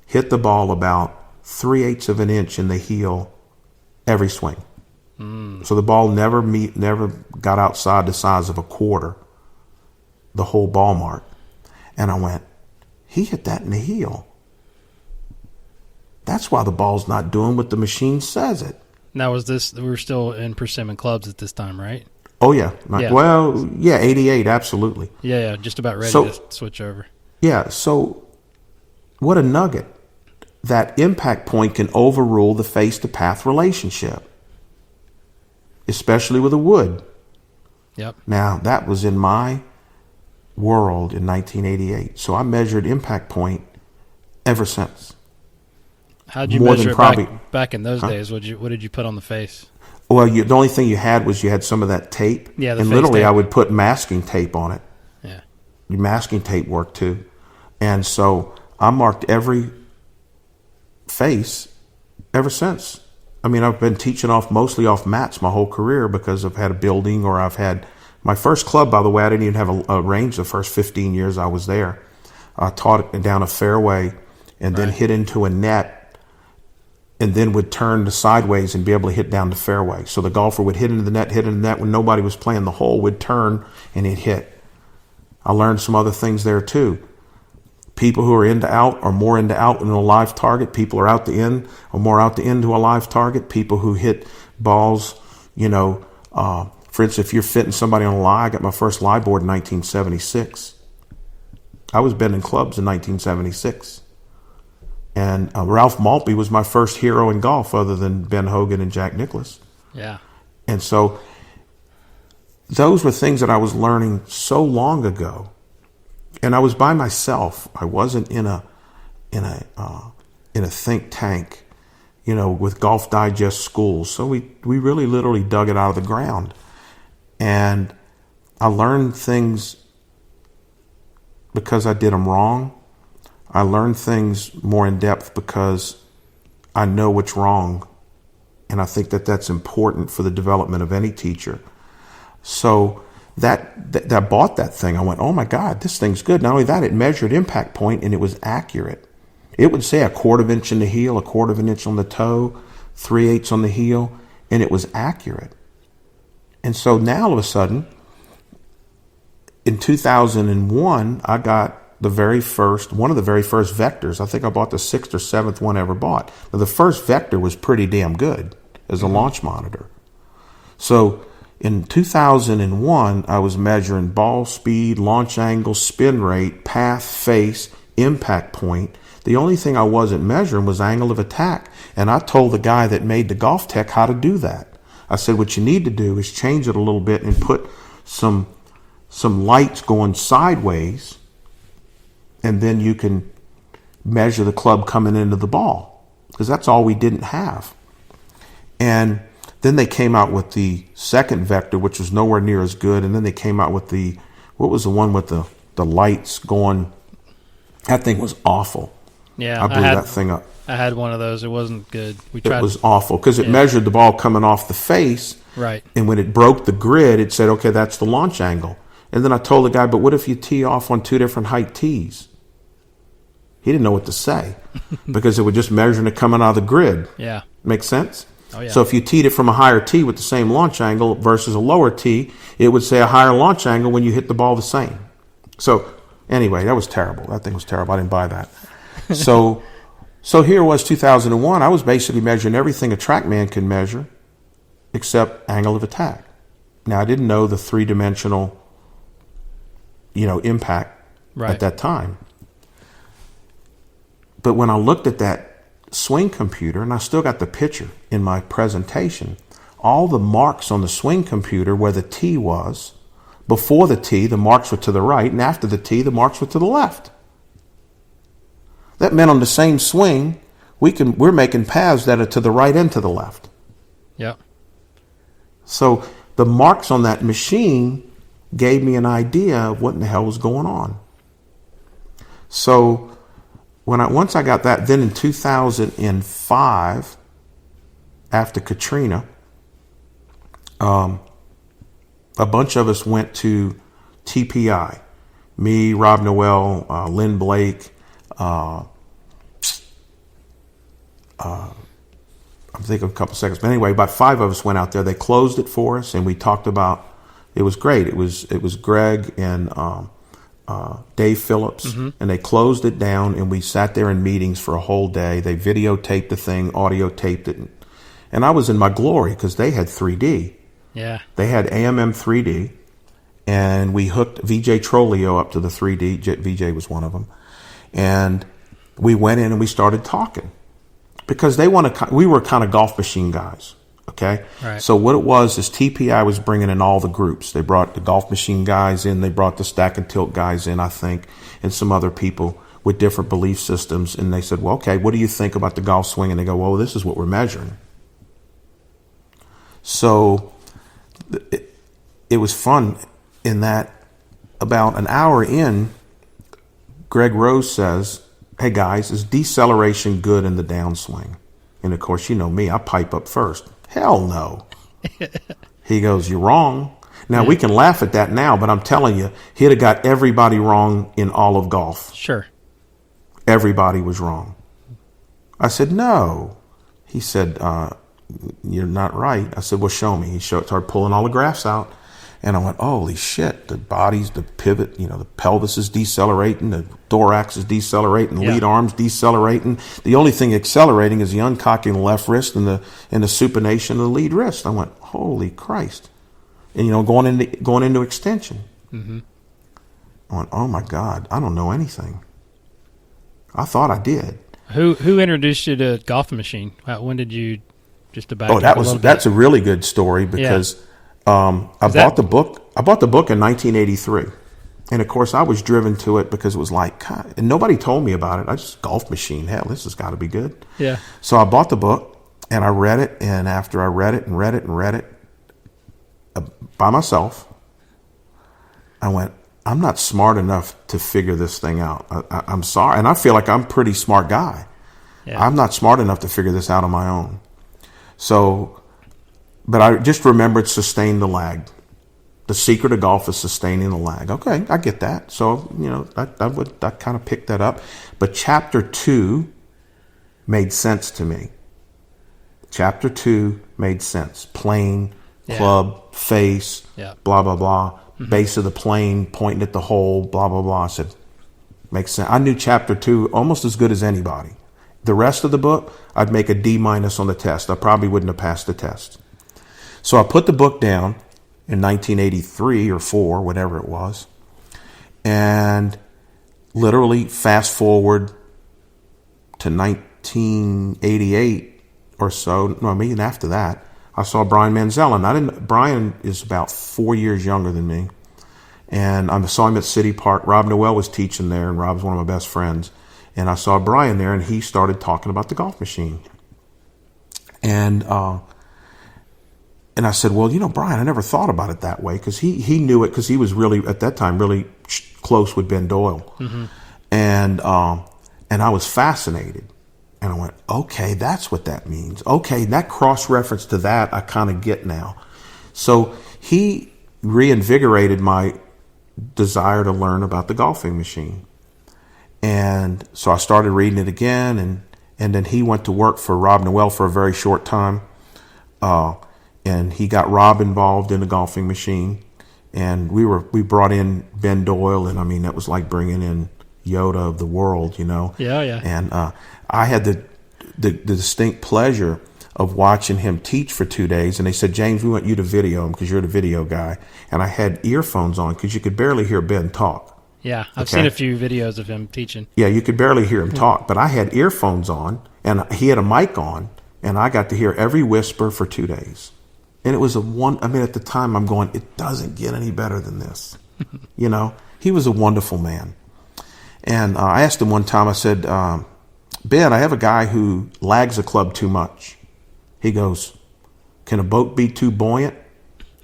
hit the ball about 3/8 of an inch in the heel every swing. So the ball never got outside the size of a quarter, the whole ball mark. And I went, he hit that in the heel. That's why the ball's not doing what the machine says it. Now, we were still in Persimmon clubs at this time, right? Oh, yeah. 88, absolutely. Yeah, just about ready to switch over. Yeah, so what a nugget. That impact point can overrule the face-to-path relationship, especially with a wood. Yep. Now, that was in my world in 1988. So I measured impact point ever since. How'd you measure it back in those days? What did you put on the face? Well, the only thing you had some of that tape. Yeah, and literally I would put masking tape on it. Yeah. Masking tape worked too. And so I marked every face ever since. I mean, I've been teaching mostly off mats my whole career because I've had a building, or I've had my first club, by the way, I didn't even have a range the first 15 years I was there. I taught it down a fairway and then hit into a net, and then would turn sideways and be able to hit down the fairway. So the golfer would hit into the net when nobody was playing the hole, would turn and he'd hit. I learned some other things there too. People who are into out are more into out than a live target. People are out the in are more out the in to a live target. People who hit balls, for instance, if you're fitting somebody on a lie, I got my first lie board in 1976. I was bending clubs in 1976. And Ralph Maltby was my first hero in golf other than Ben Hogan and Jack Nicklaus. Yeah. And so those were things that I was learning so long ago. And I was by myself. I wasn't in a think tank, with Golf Digest schools. So we really literally dug it out of the ground. And I learned things because I did them wrong. I learned things more in depth because I know what's wrong. And I think that that's important for the development of any teacher. So that I bought that thing. I went, oh my God, this thing's good. Not only that, it measured impact point and it was accurate. It would say 1/4 inch in the heel, 1/4 inch on the toe, 3/8 on the heel, and it was accurate. And so now all of a sudden, in 2001, I got one of the very first vectors. I think I bought the 6th or 7th one I ever bought. But the first vector was pretty damn good as a launch monitor. So in 2001, I was measuring ball speed, launch angle, spin rate, path, face, impact point. The only thing I wasn't measuring was angle of attack. And I told the guy that made the Golf Tech how to do that. I said, what you need to do is change it a little bit and put some lights going sideways, and then you can measure the club coming into the ball, because that's all we didn't have. And then they came out with the second vector, which was nowhere near as good. And then they came out with what was the one with the lights going? That thing was awful. Yeah, I blew that thing up. I had one of those. It wasn't good. It was awful because it measured the ball coming off the face. Right. And when it broke the grid, it said, okay, that's the launch angle. And then I told the guy, but what if you tee off on 2 different height tees? He didn't know what to say because it was just measuring it coming out of the grid. Yeah. Make sense? Oh, yeah. So if you teed it from a higher tee with the same launch angle versus a lower tee, it would say a higher launch angle when you hit the ball the same. So anyway, that was terrible. That thing was terrible. I didn't buy that. So here was 2001. I was basically measuring everything a TrackMan can measure except angle of attack. Now, I didn't know the 3-dimensional, impact at that time. But when I looked at that swing computer, and I still got the picture in my presentation, all the marks on the swing computer where the tee was, before the tee, the marks were to the right, and after the tee, the marks were to the left. That meant on the same swing, we're making paths that are to the right and to the left. Yeah. So the marks on that machine gave me an idea of what in the hell was going on. So once I got that, then in 2005, after Katrina, a bunch of us went to TPI. Me, Rob Noel, Lynn Blake. I'm thinking of a couple seconds, but anyway, about 5 of us went out there. They closed it for us, and we talked about. It was great. It was Greg and Dave Phillips, and they closed it down, and we sat there in meetings for a whole day. They videotaped the thing, audio taped it, and I was in my glory because they had 3D. Yeah, they had AMM 3D, and we hooked VJ Trolio up to the 3D. VJ was one of them, and we went in and we started talking because we were kind of golf machine guys. Okay. Right. So what it was is TPI was bringing in all the groups. They brought the golf machine guys in. They brought the stack and tilt guys in, I think, and some other people with different belief systems. And they said, well, okay, what do you think about the golf swing? And they go, well, this is what we're measuring. So it was fun in that about an hour in, Greg Rose says, hey guys, is deceleration good in the downswing? And of course, you know me, I pipe up first. Hell no. He goes, you're wrong. Now, we can laugh at that now, but I'm telling you, he'd have got everybody wrong in all of golf. Sure. Everybody was wrong. I said, no. He said, you're not right. I said, well, show me. He started pulling all the graphs out. And I went, holy shit, the body's, the pivot, the pelvis is decelerating, the thorax is decelerating, lead arm's decelerating. The only thing accelerating is the uncocking of the left wrist and the supination of the lead wrist. I went, holy Christ. And, going into extension. Mm-hmm. I went, oh my God, I don't know anything. I thought I did. Who introduced you to Golf Machine? When did you, just about? Oh, that's a really good story because I bought the book. I bought the book in 1983, and of course I was driven to it because it was like, God, and nobody told me about it. I just Golf Machine. Hell, this has got to be good. Yeah. So I bought the book and I read it, and after I read it by myself, I went, I'm not smart enough to figure this thing out. I'm sorry. And I feel like I'm a pretty smart guy. Yeah. I'm not smart enough to figure this out on my own. So, but I just remembered sustain the lag. The secret of golf is sustaining the lag. Okay, I get that. So, I kind of picked that up. But chapter 2 made sense to me. Chapter 2 made sense. Plane, club, face, blah, blah, blah. Mm-hmm. Base of the plane, pointing at the hole, blah, blah, blah. I said, makes sense. I knew chapter 2 almost as good as anybody. The rest of the book, I'd make a D- on the test. I probably wouldn't have passed the test. So I put the book down in 1983 or 4, whatever it was, and literally fast forward to 1988 or so. No, even after that, I saw Brian Manzella. Brian is about 4 years younger than me. And I saw him at City Park. Rob Noel was teaching there, and Rob's one of my best friends. And I saw Brian there, and he started talking about the Golf Machine. And I said, well, Brian, I never thought about it that way, because he knew it, because he was really, at that time, really close with Ben Doyle. Mm-hmm. And I was fascinated. And I went, okay, that's what that means. Okay, that cross-reference to that I kind of get now. So he reinvigorated my desire to learn about the golfing machine. And so I started reading it again, and then he went to work for Rob Noel for a very short time. And he got Rob involved in the golfing machine. And we brought in Ben Doyle, and I mean, that was like bringing in Yoda of the world, Yeah, yeah. And I had the distinct pleasure of watching him teach for 2 days. And they said, James, we want you to video him because you're the video guy. And I had earphones on because you could barely hear Ben talk. Yeah, I've seen a few videos of him teaching. Yeah, you could barely hear him talk. But I had earphones on, and he had a mic on, and I got to hear every whisper for 2 days. And it was at the time I'm going, it doesn't get any better than this. He was a wonderful man. And I asked him one time, I said, Ben, I have a guy who lags a club too much. He goes, can a boat be too buoyant?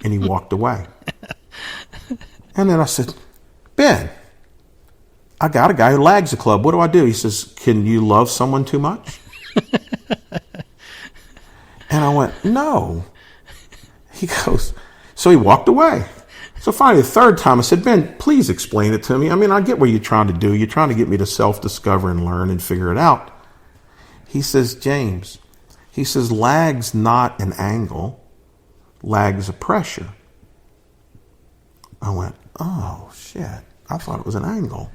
And he walked away. And then I said, Ben, I got a guy who lags a club. What do I do? He says, can you love someone too much? And I went, no. He goes, so he walked away. So finally, the third time, I said, Ben, please explain it to me. I mean, I get what you're trying to do. You're trying to get me to self-discover and learn and figure it out. He says, James, lag's not an angle. Lag's a pressure. I went, oh, shit. I thought it was an angle.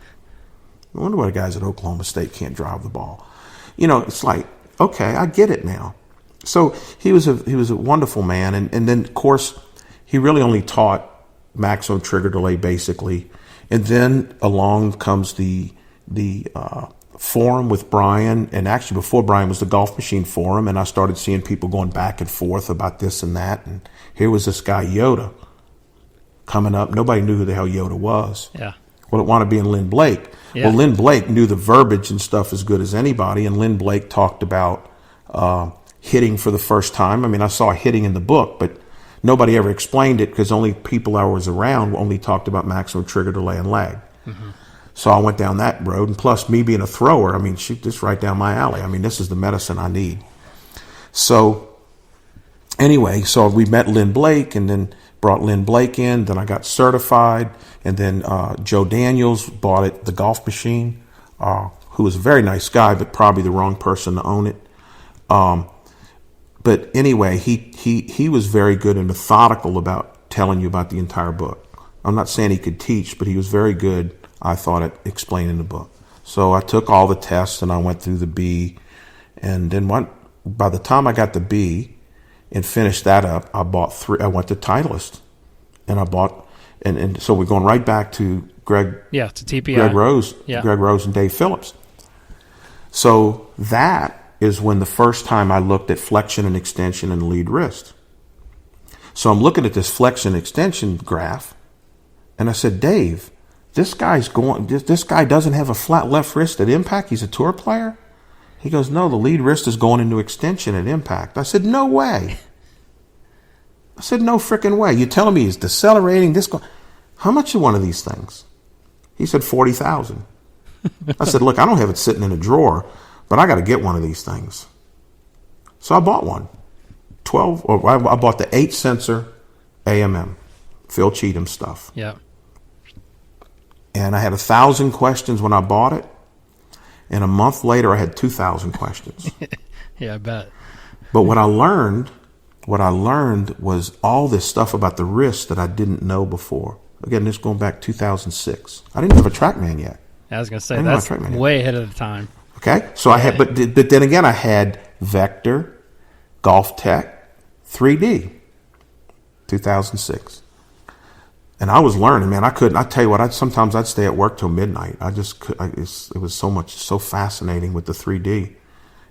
I wonder why the guys at Oklahoma State can't drive the ball. It's like, okay, I get it now. So he was a wonderful man. And then, of course, he really only taught maximum trigger delay, basically. And then along comes the forum with Brian. And actually, before Brian was the Golf Machine forum. And I started seeing people going back and forth about this and that. And here was this guy, Yoda, coming up. Nobody knew who the hell Yoda was. Yeah. Well, it wanted to be in Lynn Blake. Yeah. Well, Lynn Blake knew the verbiage and stuff as good as anybody. And Lynn Blake talked about hitting for the first time. I mean, I saw hitting in the book, but nobody ever explained it because only people I was around only talked about maximum trigger delay and lag. Mm-hmm. So I went down that road. And plus, me being a thrower, I mean, shoot, this right down my alley. I mean, this is the medicine I need. So anyway, so we met Lynn Blake and then brought Lynn Blake in. Then I got certified. And then Joe Daniels bought it, the Golf Machine, who was a very nice guy, but probably the wrong person to own it. But anyway, he was very good and methodical about telling you about the entire book. I'm not saying he could teach, but he was very good, I thought, at explaining the book. So I took all the tests and I went through the B. And then by the time I got the B and finished that up, I bought 3. I went to Titleist and I bought, and so we're going right back to Greg. Yeah, to TPI. Greg Rose, Yeah. Greg Rose and Dave Phillips. So that is when the first time I looked at flexion and extension and lead wrist. So I'm looking at this flexion extension graph, and I said, Dave, this guy doesn't have a flat left wrist at impact. He's a tour player. He goes, no, the lead wrist is going into extension at impact. I said, no way. I said, no freaking way. You're telling me he's decelerating? How much is one of these things? He said, $40,000. I said, look, I don't have it sitting in a drawer, but I got to get one of these things. So I bought one. I bought the 8 sensor AMM, Phil Cheatham stuff. Yeah. And I had 1,000 questions when I bought it. And a month later, I had 2,000 questions. Yeah, I bet. But what I learned was all this stuff about the wrist that I didn't know before. Again, this going back 2006. I didn't have a TrackMan yet. I was going to say, that's way ahead of the time. Okay, so I had, but then again, I had Vector, Golf Tech, 3D, 2006. And I was learning, man. I tell you what, sometimes I'd stay at work till midnight. It was so fascinating with the 3D.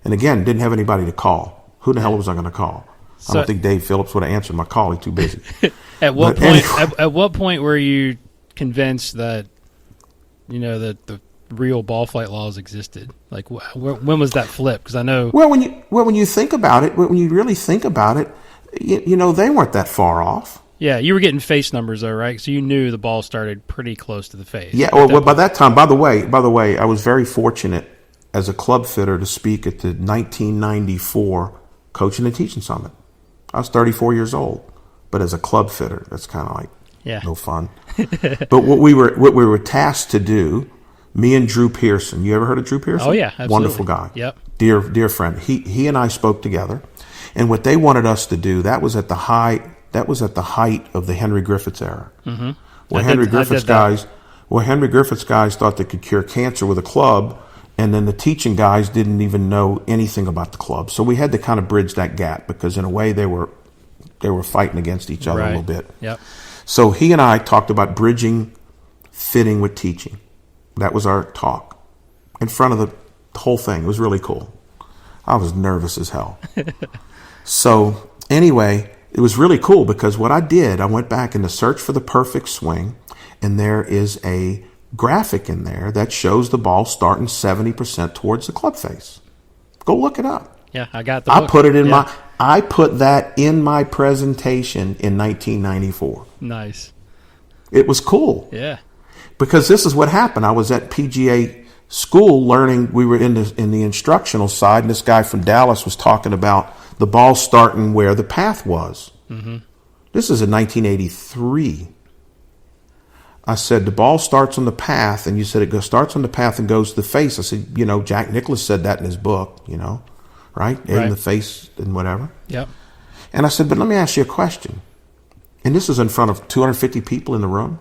And again, didn't have anybody to call. Who the hell was I going to call? I don't think Dave Phillips would have answered my call. He's too busy. At what point were you convinced that, that the real ball flight laws existed? Like, when was that flip? Because I know. Well, when you think about it, when you really think about it, they weren't that far off. Yeah, you were getting face numbers though, right? So you knew the ball started pretty close to the face. Yeah. Well, by that time, by the way, I was very fortunate as a club fitter to speak at the 1994 Coaching and Teaching Summit. I was 34 years old, but as a club fitter, that's kind of like no fun. But what we were tasked to do, me and Drew Pearson. You ever heard of Drew Pearson? Oh yeah, absolutely. Wonderful guy. Yep. Dear friend. He and I spoke together, and what they wanted us to do, that was at the height of the Henry Griffiths era. Mm-hmm. Where Henry Griffiths guys thought they could cure cancer with a club, and then the teaching guys didn't even know anything about the club. So we had to kind of bridge that gap, because in a way they were fighting against each other a little bit. Yep. So he and I talked about bridging fitting with teaching. That was our talk in front of the whole thing. It was really cool. I was nervous as hell. So anyway, it was really cool, because what I did, I went back in the search for the perfect swing, and there is a graphic in there that shows the ball starting 70% towards the club face. Go look it up. Yeah, I got the book. I put that in my presentation in 1994. Nice. It was cool. Yeah. Because this is what happened. I was at PGA school learning. We were in the instructional side, and this guy from Dallas was talking about the ball starting where the path was. Mm-hmm. This is in 1983. I said, the ball starts on the path, and you said it starts on the path and goes to the face. I said, Jack Nicklaus said that in his book, right? In the face and whatever. Yep. And I said, but let me ask you a question. And this is in front of 250 people in the room.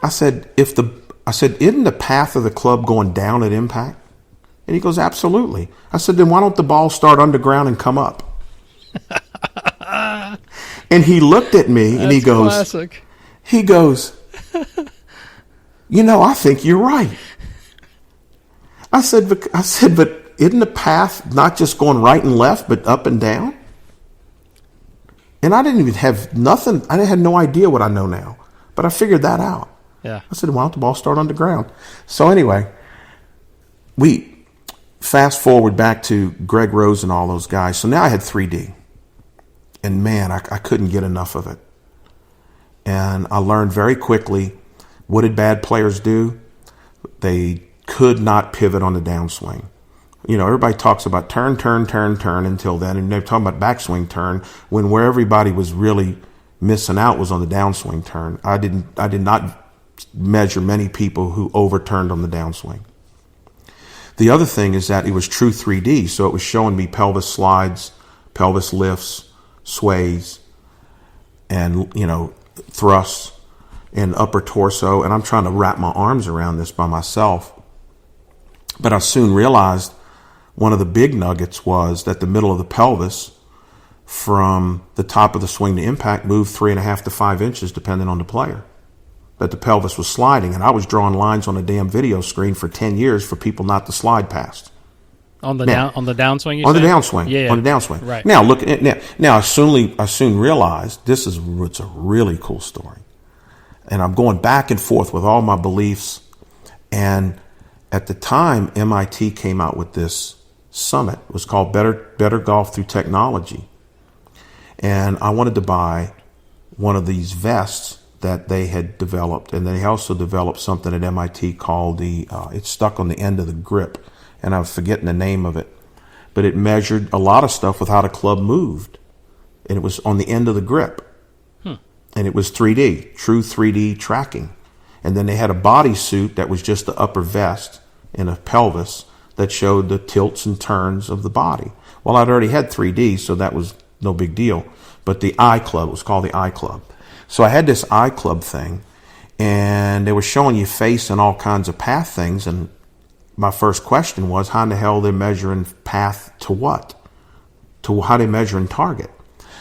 I said, isn't the path of the club going down at impact? And he goes, absolutely. I said, then why don't the ball start underground and come up? And he looked at me and he goes, classic. I think you're right. I said, but isn't the path not just going right and left, but up and down? And I didn't even have nothing. I had no idea what I know now, but I figured that out. Yeah. I said, why don't the ball start underground? So anyway, we fast forward back to Greg Rose and all those guys. So now I had 3D. And man, I couldn't get enough of it. And I learned very quickly, what did bad players do? They could not pivot on the downswing. Everybody talks about turn until then, and they're talking about backswing turn, when where everybody was really missing out was on the downswing turn. I did not measure many people who overturned on the downswing. The other thing is that it was true 3D, so it was showing me pelvis slides, pelvis lifts, sways. and, thrusts and upper torso. And I'm trying to wrap my arms around this by myself. But I soon realized one of the big nuggets was that the middle of the pelvis from the top of the swing to impact moved 3.5 to 5 inches, depending on the player. That the pelvis was sliding, and I was drawing lines on a damn video screen for 10 years for people not to slide past. On the Now, downswing, on the downswing. Yeah. On the downswing. Right. Now look at now I soon realized it's a really cool story. And I'm going back and forth with all my beliefs. And at the time, MIT came out with this summit. It was called Better Golf Through Technology. And I wanted to buy one of these vests that they had developed. And they also developed something at MIT called it's stuck on the end of the grip. And I'm forgetting the name of it. But it measured a lot of stuff with how the club moved. And it was on the end of the grip. And it was 3D, true 3D tracking. And then they had a bodysuit that was just the upper vest and a pelvis that showed the tilts and turns of the body. Well, I'd already had 3D, so that was no big deal. But the eye club, it was called the eye club. So I had this eye club thing, and they were showing you face and all kinds of path things. And my first question was, how in the hell they're measuring path to what? To how they measure and target.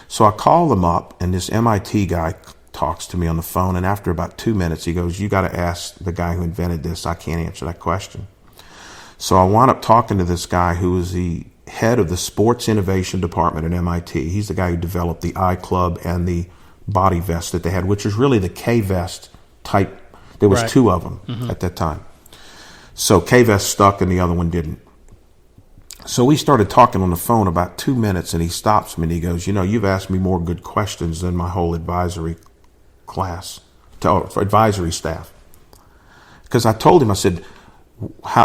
So I call them up, and this MIT guy talks to me on the phone. And after about 2 minutes, he goes, "You got to ask the guy who invented this. I can't answer that question." So I wound up talking to this guy who was the head of the sports innovation department at MIT. He's the guy who developed the eye club and the body vest that they had, which is really the K-vest type. There was two of them at that time. So K-vest stuck and the other one didn't. So we started talking on the phone about 2 minutes, and he stops me and he goes, "You've asked me more good questions than my whole advisory class, for advisory staff." Because I told him, I said,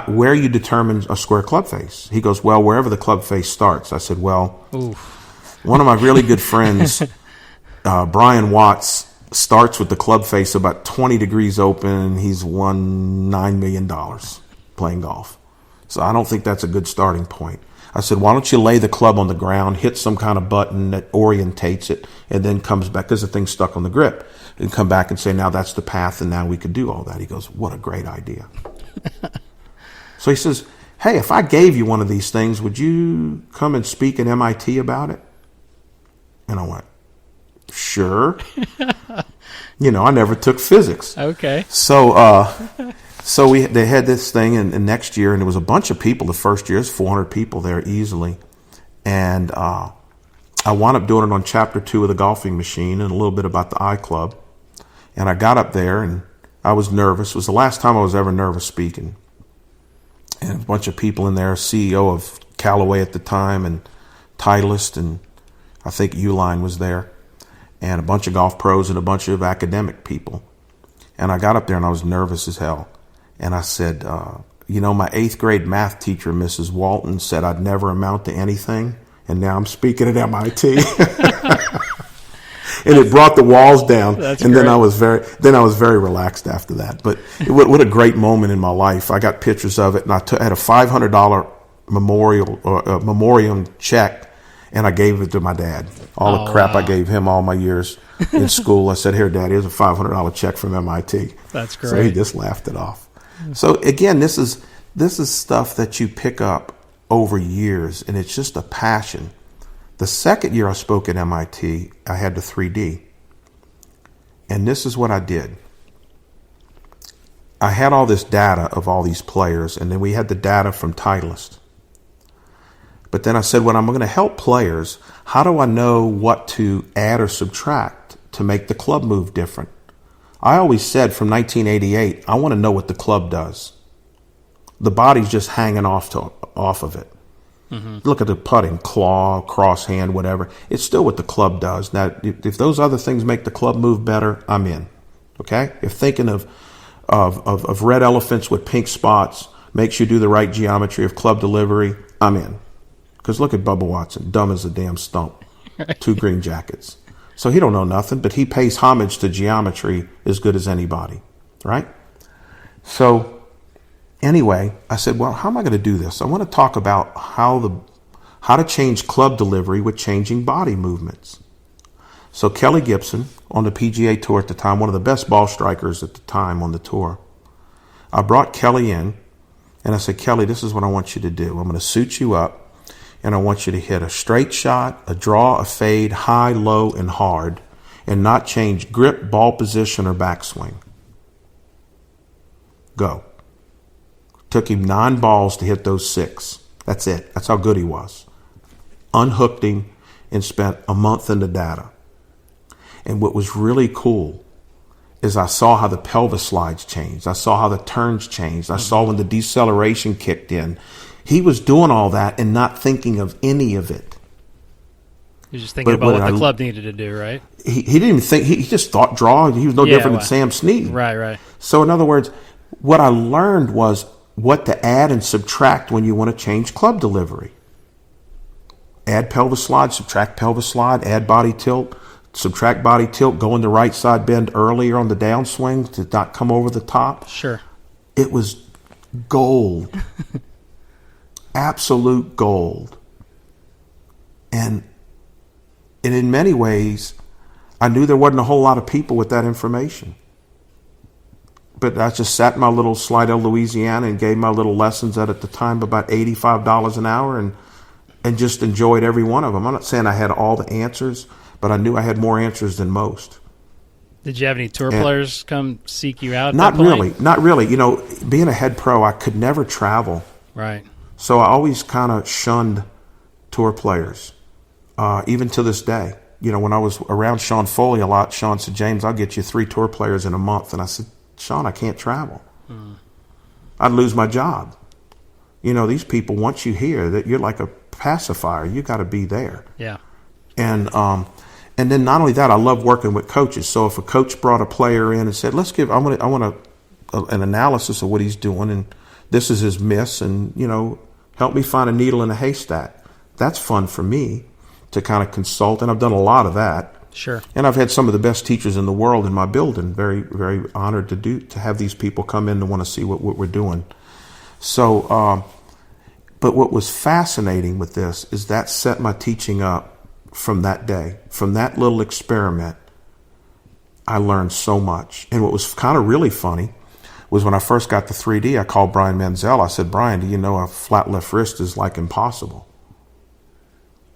where you determine a square club face? He goes, "Well, wherever the club face starts." I said, "Well, one of my really good friends, Brian Watts, starts with the club face about 20 degrees open. He's won $9 million playing golf. So I don't think that's a good starting point." I said, "Why don't you lay the club on the ground, hit some kind of button that orientates it, and then comes back," because the thing's stuck on the grip, "and come back and say, now that's the path, and now we could do all that." He goes, "What a great idea." So he says, "Hey, if I gave you one of these things, would you come and speak at MIT about it?" And I went, "Sure." I never took physics. Okay. So they had this thing, and next year, and there was a bunch of people. The first year, there's 400 people there easily. And I wound up doing it on chapter 2 of the golfing machine and a little bit about the eye club. And I got up there, and I was nervous. It was the last time I was ever nervous speaking. And a bunch of people in there, CEO of Callaway at the time, and Titleist, and I think Uline was there, and a bunch of golf pros and a bunch of academic people. And I got up there, and I was nervous as hell. And I said, my 8th grade math teacher, Mrs. Walton, said I'd never amount to anything, and now I'm speaking at MIT. And it brought the walls down. That's and great. then I was very relaxed after that. But what a great moment in my life. I got pictures of it, and I had a $500 memoriam check, and I gave it to my dad. All the crap I gave him all my years in school. I said, "Here, Dad, here's a $500 check from MIT." That's great. So he just laughed it off. So again, this is stuff that you pick up over years, and it's just a passion. The second year I spoke at MIT, I had the 3D. And this is what I did. I had all this data of all these players, and then we had the data from Titleist. But then I said, when I'm going to help players, how do I know what to add or subtract to make the club move different? I always said from 1988, I want to know what the club does. The body's just hanging off of it. Mm-hmm. Look at the putting, claw, cross hand, whatever. It's still what the club does. Now, if those other things make the club move better, I'm in. Okay? If thinking of red elephants with pink spots makes you do the right geometry of club delivery, I'm in. Because look at Bubba Watson, dumb as a damn stump. 2 green jackets. So he don't know nothing, but he pays homage to geometry as good as anybody, right? So anyway, I said, well, how am I going to do this? I want to talk about how to change club delivery with changing body movements. So Kelly Gibson on the PGA Tour at the time, one of the best ball strikers at the time on the tour. I brought Kelly in, and I said, Kelly, this is what I want you to do. I'm going to suit you up, and I want you to hit a straight shot, a draw, a fade, high, low, and hard, and not change grip, ball position, or backswing. Go. Took him 9 balls to hit those 6. That's it. That's how good he was. Unhooked him and spent a month in the data. And what was really cool is I saw how the pelvis slides changed. I saw how the turns changed. I saw when the deceleration kicked in. He was doing all that and not thinking of any of it. He was just thinking about what the club needed to do, right? He didn't even think. He just thought draw. He was no different than Sam Snead. Right. So in other words, what I learned was what to add and subtract when you want to change club delivery. Add pelvis slide, subtract pelvis slide, add body tilt, subtract body tilt, go in the right side bend earlier on the downswing to not come over the top. Sure. It was gold. Absolute gold. And in many ways, I knew there wasn't a whole lot of people with that information. But I just sat in my little Slidell, Louisiana, and gave my little lessons at the time about $85 an hour and just enjoyed every one of them. I'm not saying I had all the answers, but I knew I had more answers than most. Did you have any tour players come seek you out? Not really. You know, being a head pro, I could never travel. Right. So I always kind of shunned tour players, even to this day. You know, when I was around Sean Foley a lot, Sean said, James, I'll get you 3 tour players in a month. And I said, Sean, I can't travel. I'd lose my job. You know, these people want you here. That you're like a pacifier. You got to be there. Yeah. And then not only that, I love working with coaches. So if a coach brought a player in and said, I want an analysis of what he's doing, and this is his miss, and you know, help me find a needle in a haystack. That's fun for me to kind of consult, and I've done a lot of that. Sure. And I've had some of the best teachers in the world in my building. Very, very honored to have these people come in to want to see what we're doing. So, but what was fascinating with this is that set my teaching up from that day. From that little experiment, I learned so much. And what was kind of really funny was when I first got the 3D, I called Brian Menzel. I said, Brian, do you know a flat left wrist is like impossible?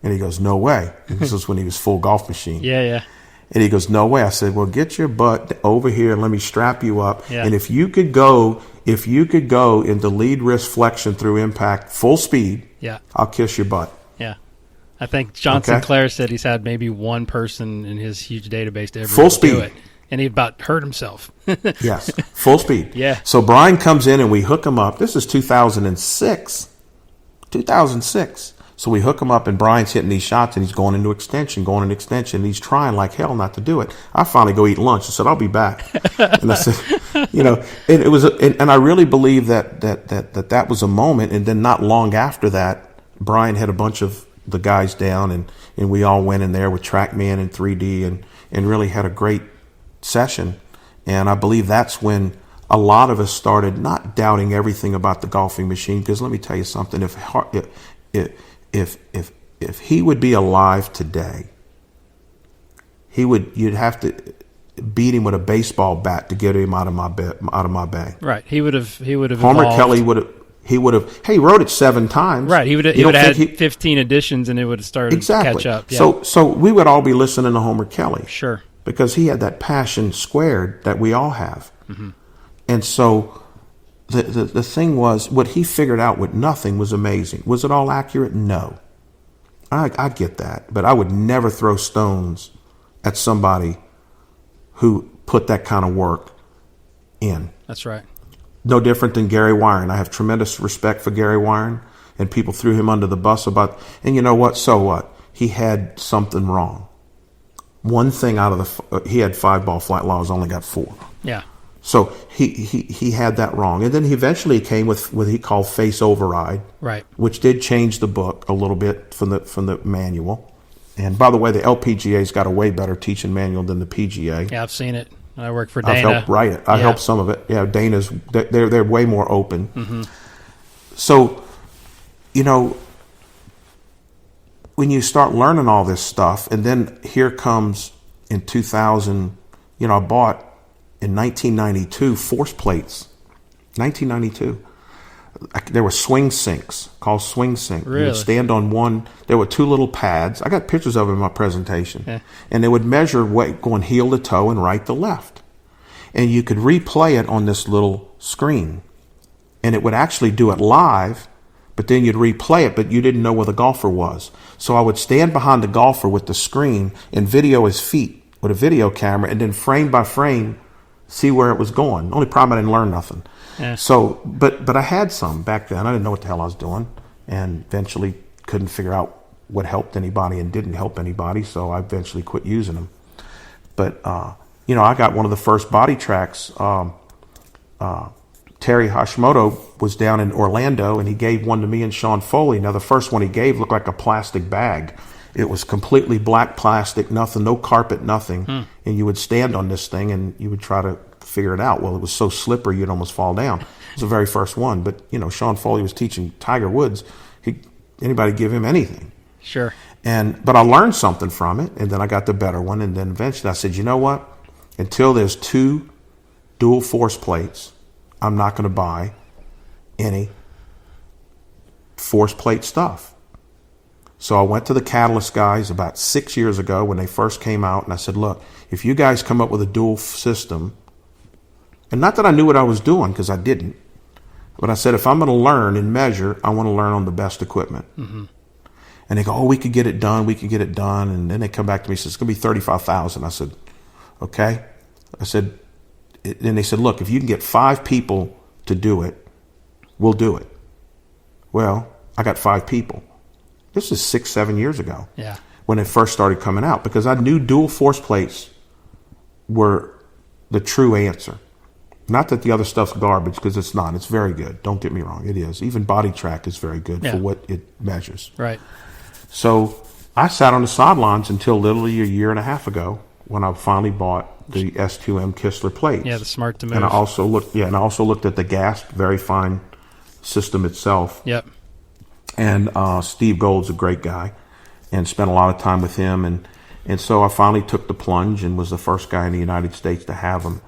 And he goes, no way. And this was when he was full golf machine. Yeah. And he goes, no way. I said, well, get your butt over here and let me strap you up. Yeah. And if you could go into lead wrist flexion through impact full speed, I'll kiss your butt. Yeah. I think John Sinclair said he's had maybe one person in his huge database to ever full speed. Do it. And he about hurt himself. Yes, full speed. Yeah. So Brian comes in and we hook him up. This is 2006. So we hook him up, and Brian's hitting these shots, and he's going into extension, and he's trying like hell not to do it. I finally go eat lunch. I said, I'll be back. And I said, you know, and it was, and I really believe that was a moment. And then not long after that, Brian had a bunch of the guys down, and we all went in there with TrackMan and 3D, and really had a great session. And I believe that's when a lot of us started not doubting everything about the golfing machine. Because let me tell you something: if he would be alive today, you'd have to beat him with a baseball bat to get him out of my bag. Right. He would have. Homer evolved. Kelly would have. He wrote it 7 times. Right. He would have had 15 editions, and it would have started to catch up. Yeah. So we would all be listening to Homer Kelly. Sure. Because he had that passion squared that we all have. Mm-hmm. And so the thing was, what he figured out with nothing was amazing. Was it all accurate? No. I get that. But I would never throw stones at somebody who put that kind of work in. That's right. No different than Gary Warren. I have tremendous respect for Gary Warren, and people threw him under the bus and you know what? So what? He had something wrong. One thing out of he had 5-ball flight laws, only got 4. Yeah. So he had that wrong. And then he eventually came with what he called face override. Right. Which did change the book a little bit from the manual. And by the way, the LPGA's got a way better teaching manual than the PGA. Yeah, I've seen it. I work for Dana. I've helped write it. I helped some of it. Yeah, Dana's they're way more open. Mm-hmm. So, you know, when you start learning all this stuff, and then here comes in 2000, I bought in 1992 force plates. 1992. There were swing sinks called swing sink. Really? You would stand on one. There were two little pads. I got pictures of them in my presentation. Yeah. And they would measure weight going heel to toe and right to left. And you could replay it on this little screen. And it would actually do it live, but then you'd replay it, but you didn't know where the golfer was. So I would stand behind the golfer with the screen and video his feet with a video camera, and then frame by frame see where it was going. Only problem, I didn't learn nothing. Yeah. So, but I had some back then. I didn't know what the hell I was doing, and eventually couldn't figure out what helped anybody and didn't help anybody. So I eventually quit using them. But I got one of the first body tracks. Terry Hashimoto was down in Orlando, and he gave one to me and Sean Foley. Now, the first one he gave looked like a plastic bag. It was completely black plastic, nothing, no carpet, nothing. And you would stand on this thing, and you would try to figure it out. Well, it was so slippery you'd almost fall down. It was the very first one. But, Sean Foley was teaching Tiger Woods. Anybody give him anything. Sure. But I learned something from it, and then I got the better one. And then eventually I said, you know what? Until there's 2 dual force plates, I'm not going to buy any force plate stuff. So I went to the Catalyst guys about 6 years ago when they first came out, and I said, look, if you guys come up with a dual system, and not that I knew what I was doing, because I didn't, but I said, if I'm going to learn and measure, I want to learn on the best equipment. Mm-hmm. And they go, we could get it done. And then they come back to me and say, it's going to be $35,000. I said, okay. And they said, look, if you can get 5 people to do it, we'll do it. Well, I got 5 people. This is 6-7 years ago. Yeah. When it first started coming out, because I knew dual force plates were the true answer. Not that the other stuff's garbage, because it's not. It's very good. Don't get me wrong. It is. Even Body Track is very good for what it measures. Right. So I sat on the sidelines until literally a year and a half ago when I finally bought the S2M Kistler plates. Yeah, the Smart to Move. And I also looked at the GASP, very fine system itself. Yep. And Steve Gold's a great guy, and spent a lot of time with him. And so I finally took the plunge and was the first guy in the United States to have them,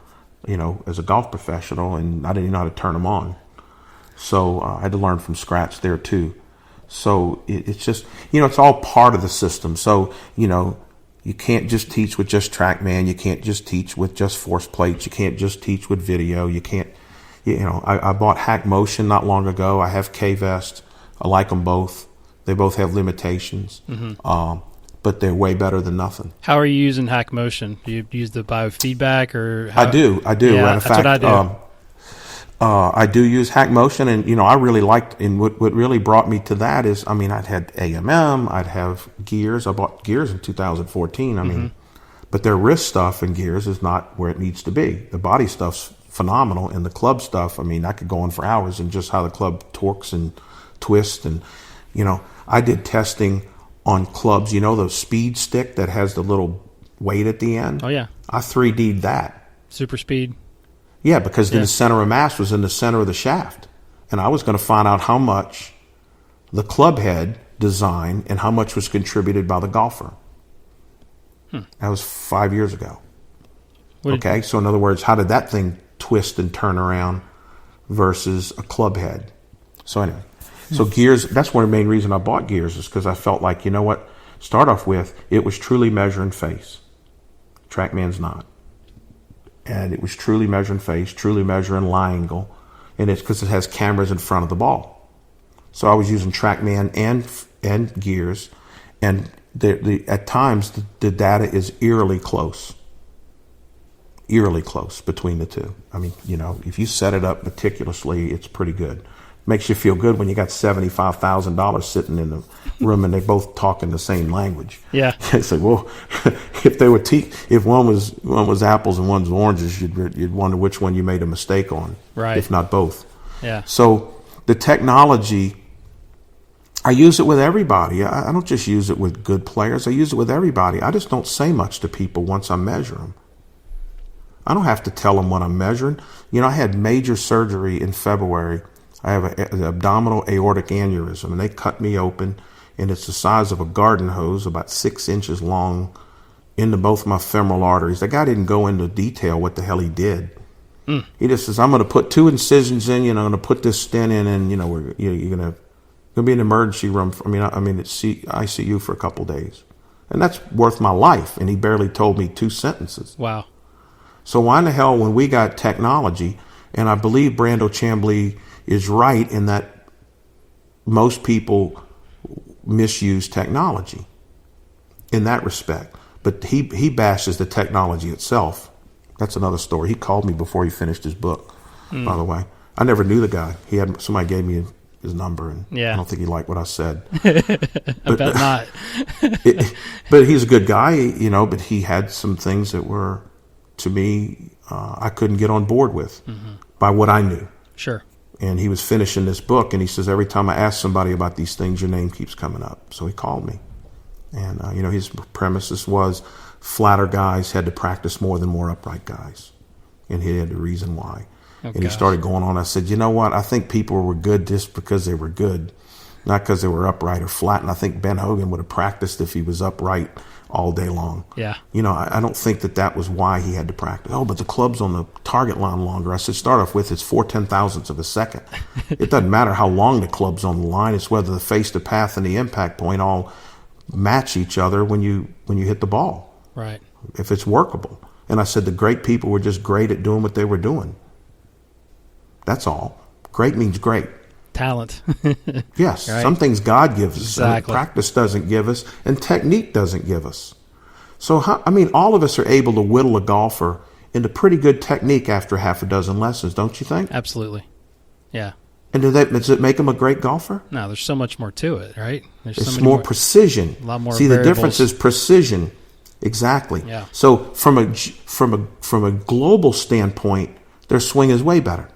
as a golf professional, and I didn't even know how to turn them on. So I had to learn from scratch there too. So it's just, it's all part of the system. So, you can't just teach with just TrackMan. You can't just teach with just force plates. You can't just teach with video. You can't, I bought Hack Motion not long ago. I have K-Vest. I like them both. They both have limitations, but they're way better than nothing. How are you using Hack Motion? Do you use the biofeedback or? I do. Yeah, Matter of fact, what I do. I do use Hack Motion, and I really liked. And what really brought me to that is, I'd had AMM, I'd have Gears. I bought Gears in 2014. But their wrist stuff in Gears is not where it needs to be. The body stuff's phenomenal, and the club stuff. I could go on for hours and just how the club torques and twists, and I did testing on clubs. The speed stick that has the little weight at the end. Oh yeah. I 3D'd that. Super speed. Yeah, because the center of mass was in the center of the shaft. And I was going to find out how much the club head design and how much was contributed by the golfer. That was 5 years ago. Okay, so in other words, how did that thing twist and turn around versus a club head? So anyway, so Gears, that's one of the main reasons I bought Gears, is because I felt like, start off with, it was truly measuring face. TrackMan's not. And it was truly measuring face, truly measuring lie angle, and it's because it has cameras in front of the ball. So I was using TrackMan and Gears, and at times the data is eerily close between the two. If you set it up meticulously, it's pretty good. Makes you feel good when you got $75,000 sitting in the room and they both talking the same language. Yeah. It's like, well, if they were if one was apples and one's oranges, you'd wonder which one you made a mistake on. Right. If not both. Yeah. So the technology, I use it with everybody. I don't just use it with good players. I use it with everybody. I just don't say much to people once I measure them. I don't have to tell them what I'm measuring. I had major surgery in February. I have an abdominal aortic aneurysm, and they cut me open, and it's the size of a garden hose, about 6 inches long, into both my femoral arteries. The guy didn't go into detail what the hell he did. He just says, I'm going to put 2 incisions in, I'm going to put this stent in, and, you're going to be in the emergency room. It's ICU for a couple days. And that's worth my life. And he barely told me 2 sentences. Wow. So why in the hell, when we got technology, and I believe Brando Chambly is right in that most people misuse technology in that respect. But he bashes the technology itself. That's another story. He called me before he finished his book, by the way. I never knew the guy. Somebody gave me his number, and I don't think he liked what I said. I bet not. But he's a good guy, but he had some things that were, to me, I couldn't get on board with by what I knew. Sure. And he was finishing this book, and he says, every time I ask somebody about these things, your name keeps coming up. So he called me. And, his premises was flatter guys had to practice more than more upright guys. And he had the reason why. Oh, and he started going on. I said, you know what? I think people were good just because they were good, not because they were upright or flat. And I think Ben Hogan would have practiced if he was upright all day long. Yeah. I don't think that was why he had to practice. Oh, but the club's on the target line longer. I said, start off with, it's 4/10,000ths of a second. It doesn't matter how long the club's on the line. It's whether the face, the path, and the impact point all match each other when you hit the ball. Right. If it's workable. And I said the great people were just great at doing what they were doing. That's all. Great means great. Talent. Yes. Right. Some things God gives us. Exactly. And practice doesn't give us, and technique doesn't give us. So, all of us are able to whittle a golfer into pretty good technique after half a dozen lessons, don't you think? Absolutely. Yeah. And does it make them a great golfer? No, there's so much more to it, right? There's It's so many more precision. A lot more See, variables. the difference is precision. Exactly. Yeah. So from a global standpoint, their swing is way better.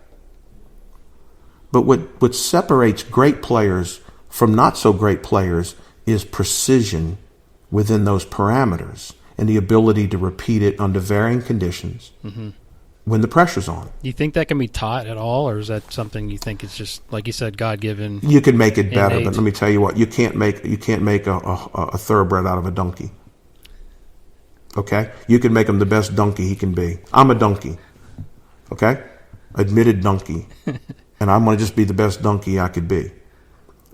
But what separates great players from not so great players is precision within those parameters and the ability to repeat it under varying conditions when the pressure's on. Do you think that can be taught at all, or is that something you think is just, like you said, God-given? You can make it better, innate? but let me tell you what, you can't make a thoroughbred out of a donkey. Okay? You can make him the best donkey he can be. I'm a donkey. Okay? Admitted donkey. And I'm going to just be the best donkey I could be.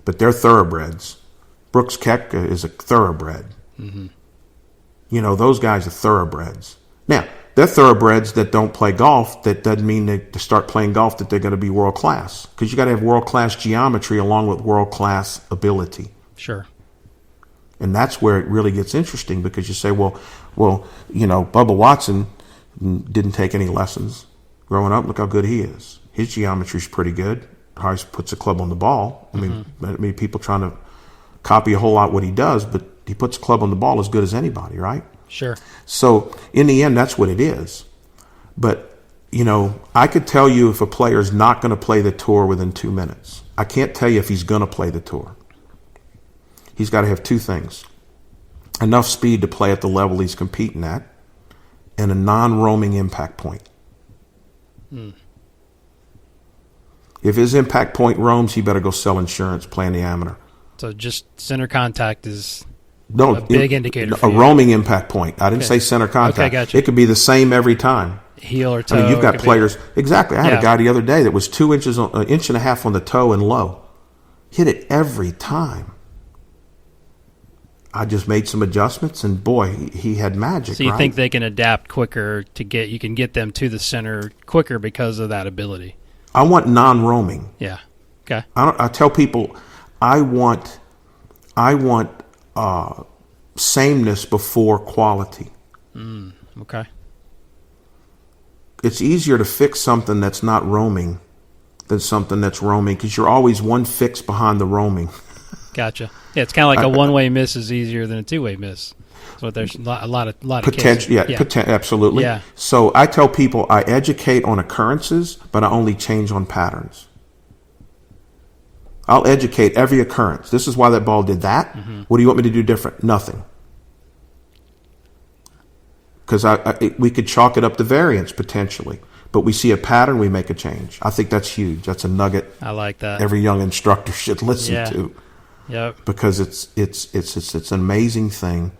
But they're thoroughbreds. Brooks Koepka is a thoroughbred. Those guys are thoroughbreds. Now, they're thoroughbreds that don't play golf. That doesn't mean to start playing golf that they're going to be world class. Because you got to have world class geometry along with world class ability. Sure. And that's where it really gets interesting, because you say, well, Bubba Watson didn't take any lessons growing up. Look how good he is. His geometry's pretty good. How he puts a club on the ball. I mean, people trying to copy a whole lot what he does, but he puts a club on the ball as good as anybody, right? Sure. So in the end, that's what it is. But, I could tell you if a player's not going to play the tour within 2 minutes. I can't tell you if he's going to play the tour. He's got to have 2 things. Enough speed to play at the level he's competing at, and a non-roaming impact point. If his impact point roams, he better go sell insurance, play in the amateur. So just center contact is No, a big indicator for a you. roaming impact point. I didn't say center contact. Okay, gotcha. It could be the same every time. Heel or toe. You've got it could players. Exactly. I had Yeah. a guy the other day that was 2 inches, an inch and a half on the toe and low. Hit it every time. I just made some adjustments, and boy, he had magic. So you right? think they can adapt quicker you can get them to the center quicker because of that ability? I want non-roaming. Yeah. Okay. I tell people, I want sameness before quality. Okay. It's easier to fix something that's not roaming than something that's roaming, because you're always one fix behind the roaming. Gotcha. Yeah, it's kind of like a one-way miss is easier than a two-way miss. So there's a lot of Potential, cases. Absolutely. Yeah. So I tell people I educate on occurrences, but I only change on patterns. I'll educate every occurrence. This is why that ball did that. What do you want me to do different? Nothing. Because we could chalk it up to variance potentially, but we see a pattern, we make a change. I think that's huge. That's a nugget I like that. every young instructor should listen to. Yep. Because it's an amazing thing.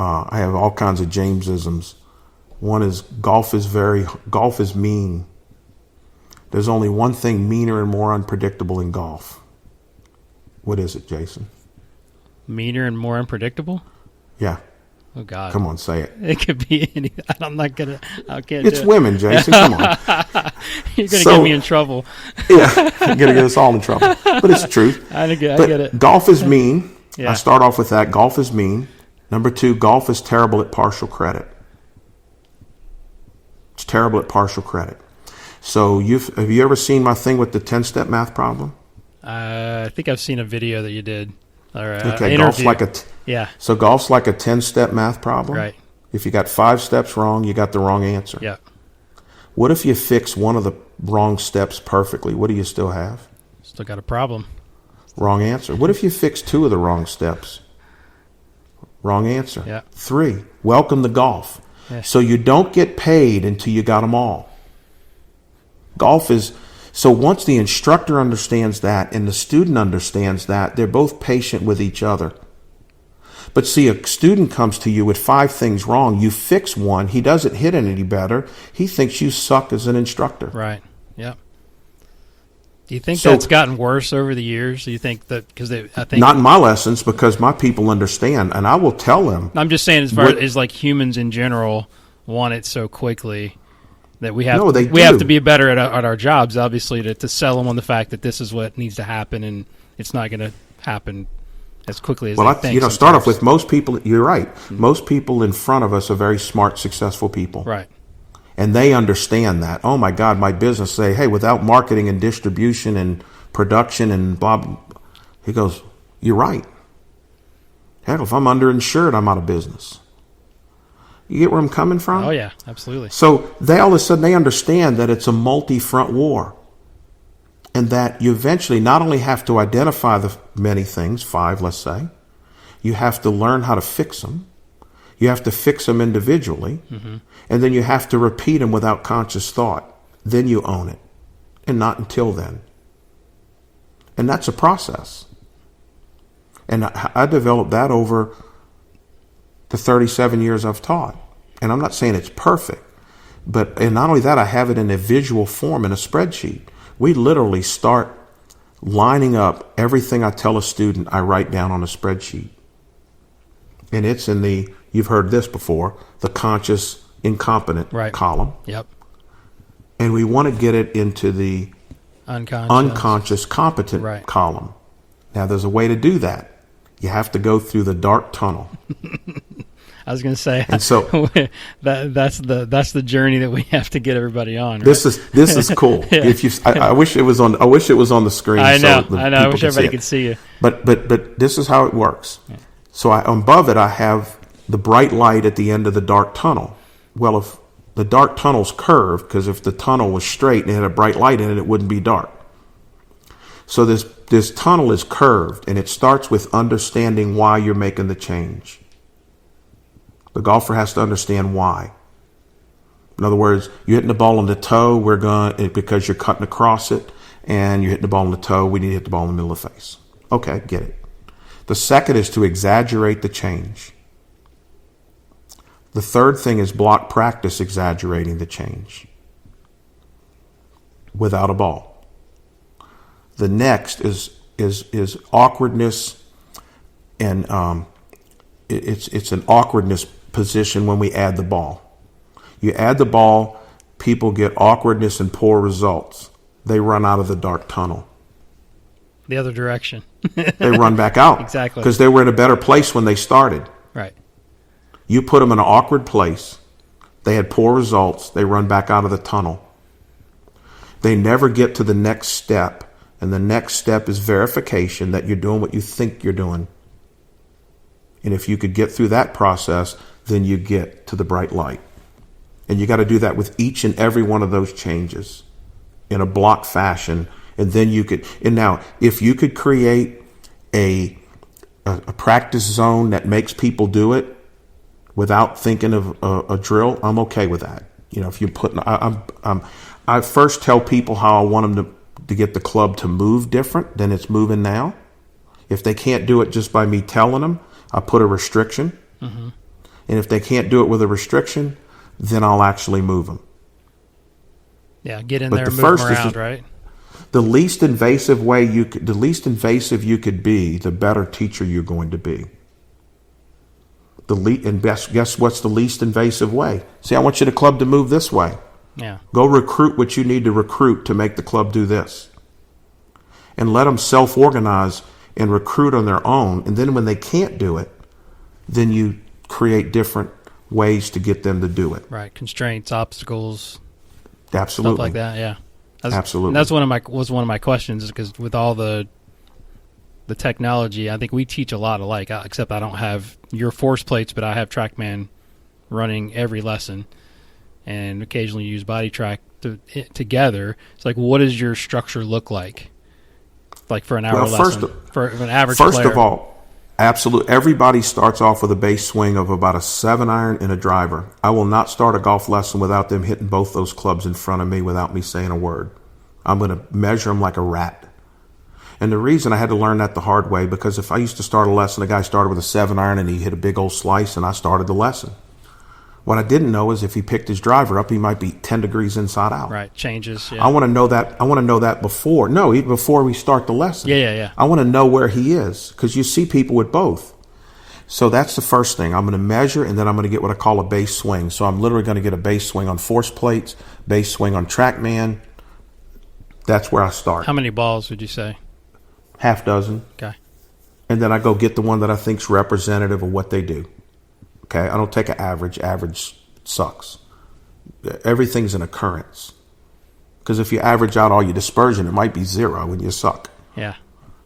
I have all kinds of Jamesisms. One is golf is mean. There's only one thing meaner and more unpredictable in golf. What is it, Jason? Meaner and more unpredictable? Yeah. Oh, God. Come on, say it. It could be anything. I'm not going to. I can't It's do it. women, Jason. Come on. You're going to get me in trouble. Yeah, you're going to get us all in trouble. But it's true. I get it. Golf is mean. Yeah. I start off with that. Golf is mean. Number 2, golf is terrible at partial credit. It's terrible at partial credit. So have you ever seen my thing with the 10-step math problem? I think I've seen a video that you did. Or Okay, golf's like So golf's like a 10-step math problem. Right. If you got 5 steps wrong, you got the wrong answer. Yeah. What if you fix one of the wrong steps perfectly? What do you still have? Still got a problem. Wrong answer. What if you fix 2 of the wrong steps? Wrong answer. Yeah. 3. Welcome to golf. Yeah. So you don't get paid until you got them all. Golf is, so once the instructor understands that and the student understands that, they're both patient with each other. But see, a student comes to you with 5 things wrong. You fix one. He doesn't hit it any better. He thinks you suck as an instructor. Right. Yeah. Do you think that's gotten worse over the years? Do you think that I think not in my lessons, because my people understand, and I will tell them. I'm just saying, as far as like humans in general want it so quickly that we have to be better at our jobs, obviously, to sell them on the fact that this is what needs to happen, and it's not going to happen as quickly as they think. Start off with most people. You're right. Mm-hmm. Most people in front of us are very smart, successful people. Right. And they understand that. Oh, my God, my business say, hey, without marketing and distribution and production and blah, blah. He goes, you're right. Heck, if I'm underinsured, I'm out of business. You get where I'm coming from? Oh, yeah, absolutely. So they all of a sudden, they understand that it's a multi-front war. And that you eventually not only have to identify the many things, 5, let's say, you have to learn how to fix them. You have to fix them individually, mm-hmm. and then you have to repeat them without conscious thought. Then you own it, and not until then. And that's a process. And I developed that over the 37 years I've taught. And I'm not saying it's perfect, and not only that, I have it in a visual form in a spreadsheet. We literally start lining up everything I tell a student, I write down on a spreadsheet. And it's in you've heard this before, the conscious incompetent column. Yep. And we want to get it into the unconscious competent column. Now, there's a way to do that. You have to go through the dark tunnel. I was going to say, and so that's the journey that we have to get everybody on. Right? This is cool. Yeah. I wish it was on the screen. I know. I wish everybody could see you. But this is how it works. Yeah. So above it, I have the bright light at the end of the dark tunnel. Well, if the dark tunnel's curved, because if the tunnel was straight and it had a bright light in it, it wouldn't be dark. So this tunnel is curved, and it starts with understanding why you're making the change. The golfer has to understand why. In other words, you're hitting the ball on the toe, because you're cutting across it, and you're hitting the ball on the toe, we need to hit the ball in the middle of the face. Okay, get it. The second is to exaggerate the change. The third thing is block practice exaggerating the change without a ball. The next is awkwardness, and it's an awkwardness position when we add the ball. You add the ball, people get awkwardness and poor results. They run out of the dark tunnel. The other direction. They run back out. Exactly. Because they were in a better place when they started. Right. You put them in an awkward place. They had poor results. They run back out of the tunnel. They never get to the next step. And the next step is verification that you're doing what you think you're doing. And if you could get through that process, then you get to the bright light. And you got to do that with each and every one of those changes in a block fashion. And then you could, and now if you could create a practice zone that makes people do it without thinking of a drill, I'm okay with that. You know, if you put, I first tell people how I want them to get the club to move different than it's moving now. If they can't do it just by me telling them, I put a restriction. Mm-hmm. And if they can't do it with a restriction, then I'll actually move them. Yeah, get in But there the and move first them is around, the- right? The least invasive you could be, the better teacher you're going to be. Guess what's the least invasive way? See, I want you to club to move this way. Yeah. Go recruit what you need to recruit to make the club do this. And let them self-organize and recruit on their own. And then when they can't do it, then you create different ways to get them to do it. Right. Constraints, obstacles, Absolutely. stuff like that. Yeah. Absolutely. That's one of my questions, because with all the technology, I think we teach a lot alike, except I don't have your force plates, but I have TrackMan running every lesson, and occasionally use body track together. It's like, what does your structure look like for an hour lesson for an average player? First of all, absolutely. Everybody starts off with a base swing of about a 7-iron and a driver. I will not start a golf lesson without them hitting both those clubs in front of me without me saying a word. I'm going to measure them like a rat. And the reason I had to learn that the hard way, because if I used to start a lesson, the guy started with a 7-iron and he hit a big old slice, and I started the lesson. What I didn't know is if he picked his driver up, he might be 10 degrees inside out. Right, changes. Yeah. I want to know that. I want to know that even before we start the lesson. Yeah. I want to know where he is, because you see people with both. So that's the first thing. I'm going to measure, and then I'm going to get what I call a base swing. So I'm literally going to get a base swing on force plates, base swing on TrackMan. That's where I start. How many balls would you say? Half dozen. Okay. And then I go get the one that I think's representative of what they do. Okay, I don't take an average. Average sucks. Everything's an occurrence. Because if you average out all your dispersion, it might be 0 when you suck. Yeah.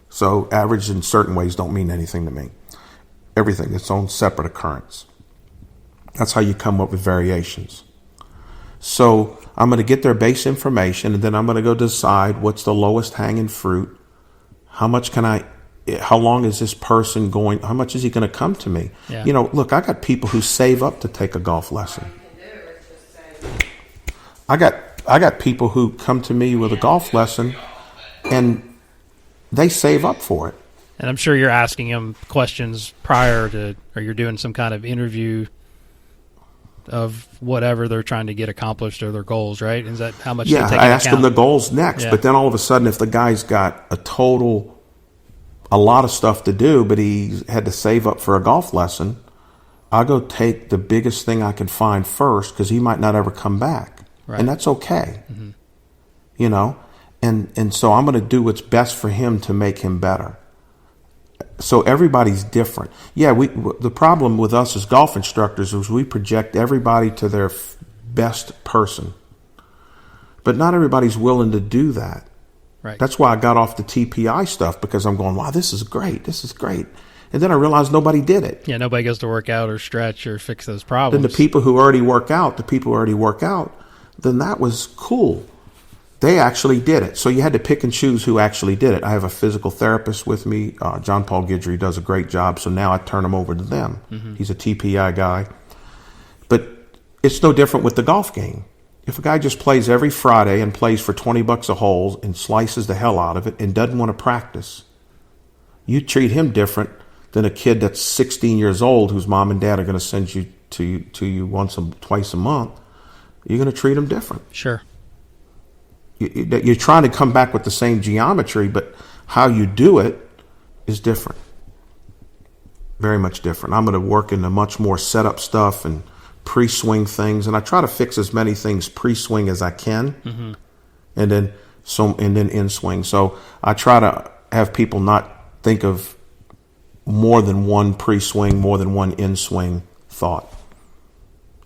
So average in certain ways don't mean anything to me. Everything, its own separate occurrence. That's how you come up with variations. So I'm going to get their base information, and then I'm going to go decide what's the lowest hanging fruit. How long is this person going? How much is he going to come to me? Yeah. Look, I got people who save up to take a golf lesson. I got people who come to me with a golf lesson, and they save up for it. And I'm sure you're asking them questions prior to, or you're doing some kind of interview of whatever they're trying to get accomplished or their goals, right? Is that how much? Yeah, they take I into ask them account? the goals next, Yeah. but then all of a sudden, if the guy's got a lot of stuff to do, but he had to save up for a golf lesson, I go take the biggest thing I can find first, because he might not ever come back, Right. and that's okay. Mm-hmm. And so I'm going to do what's best for him to make him better. So everybody's different. Yeah, the problem with us as golf instructors is we project everybody to their best person. But not everybody's willing to do that. Right. That's why I got off the TPI stuff, because I'm going, wow, this is great. And then I realized nobody did it. Yeah, nobody goes to work out or stretch or fix those problems. Then the people who already work out, then that was cool. They actually did it. So you had to pick and choose who actually did it. I have a physical therapist with me. John Paul Guidry does a great job. So now I turn him over to them. Mm-hmm. He's a TPI guy. But it's no different with the golf game. If a guy just plays every Friday and plays for $20 a hole and slices the hell out of it and doesn't want to practice, you treat him different than a kid that's 16 years old whose mom and dad are going to send you to you twice a month. You're going to treat him different. Sure. You're trying to come back with the same geometry, but how you do it is different. Very much different. I'm going to work into much more setup stuff and pre-swing things, and I try to fix as many things pre-swing as I can, mm-hmm. and then in swing. So I try to have people not think of more than one pre-swing, more than one in-swing thought,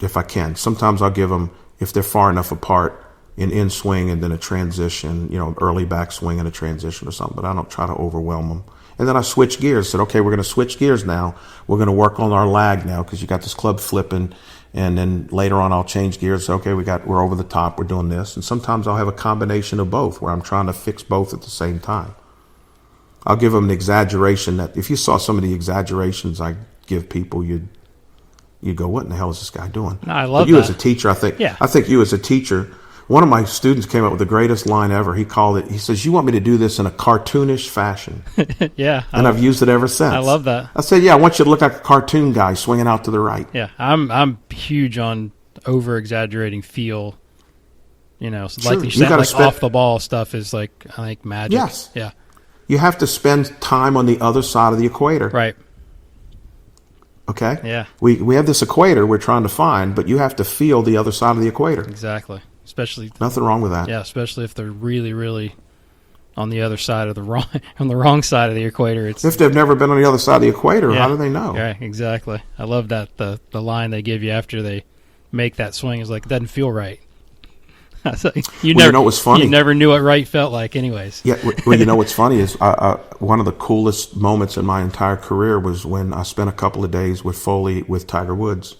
if I can. Sometimes I'll give them, if they're far enough apart, an in-swing and then a transition, early backswing and a transition or something, but I don't try to overwhelm them. And then I switch gears, said, okay, we're going to switch gears now. We're going to work on our lag now, because you got this club flipping. And then later on, I'll change gears. Say, okay, we're over the top. We're doing this. And sometimes I'll have a combination of both, where I'm trying to fix both at the same time. I'll give them an exaggeration that, if you saw some of the exaggerations I give people, you'd go, what in the hell is this guy doing? No, I love but you that. As a teacher, I think Yeah. you as a teacher One of my students came up with the greatest line ever. He called it, he says, "You want me to do this in a cartoonish fashion." Yeah. And I've used it ever since. I love that. I said, yeah, I want you to look like a cartoon guy swinging out to the right. Yeah. I'm huge on over exaggerating feel. You know, so like you said, like off the ball stuff is like, I think, magic. Yes. Yeah. You have to spend time on the other side of the equator. Right. Okay? Yeah. We have this equator we're trying to find, but you have to feel the other side of the equator. Exactly. Especially nothing wrong with that. Yeah, especially if they're really, really on the other side of the wrong side of the equator. It's if they've never been on the other side of the equator, how do they know? Yeah, exactly. I love that the line they give you after they make that swing is like, it doesn't feel right. You know what's funny? You never knew what right felt like, anyways. Yeah. Well, you know what's funny is one of the coolest moments in my entire career was when I spent a couple of days with Foley with Tiger Woods.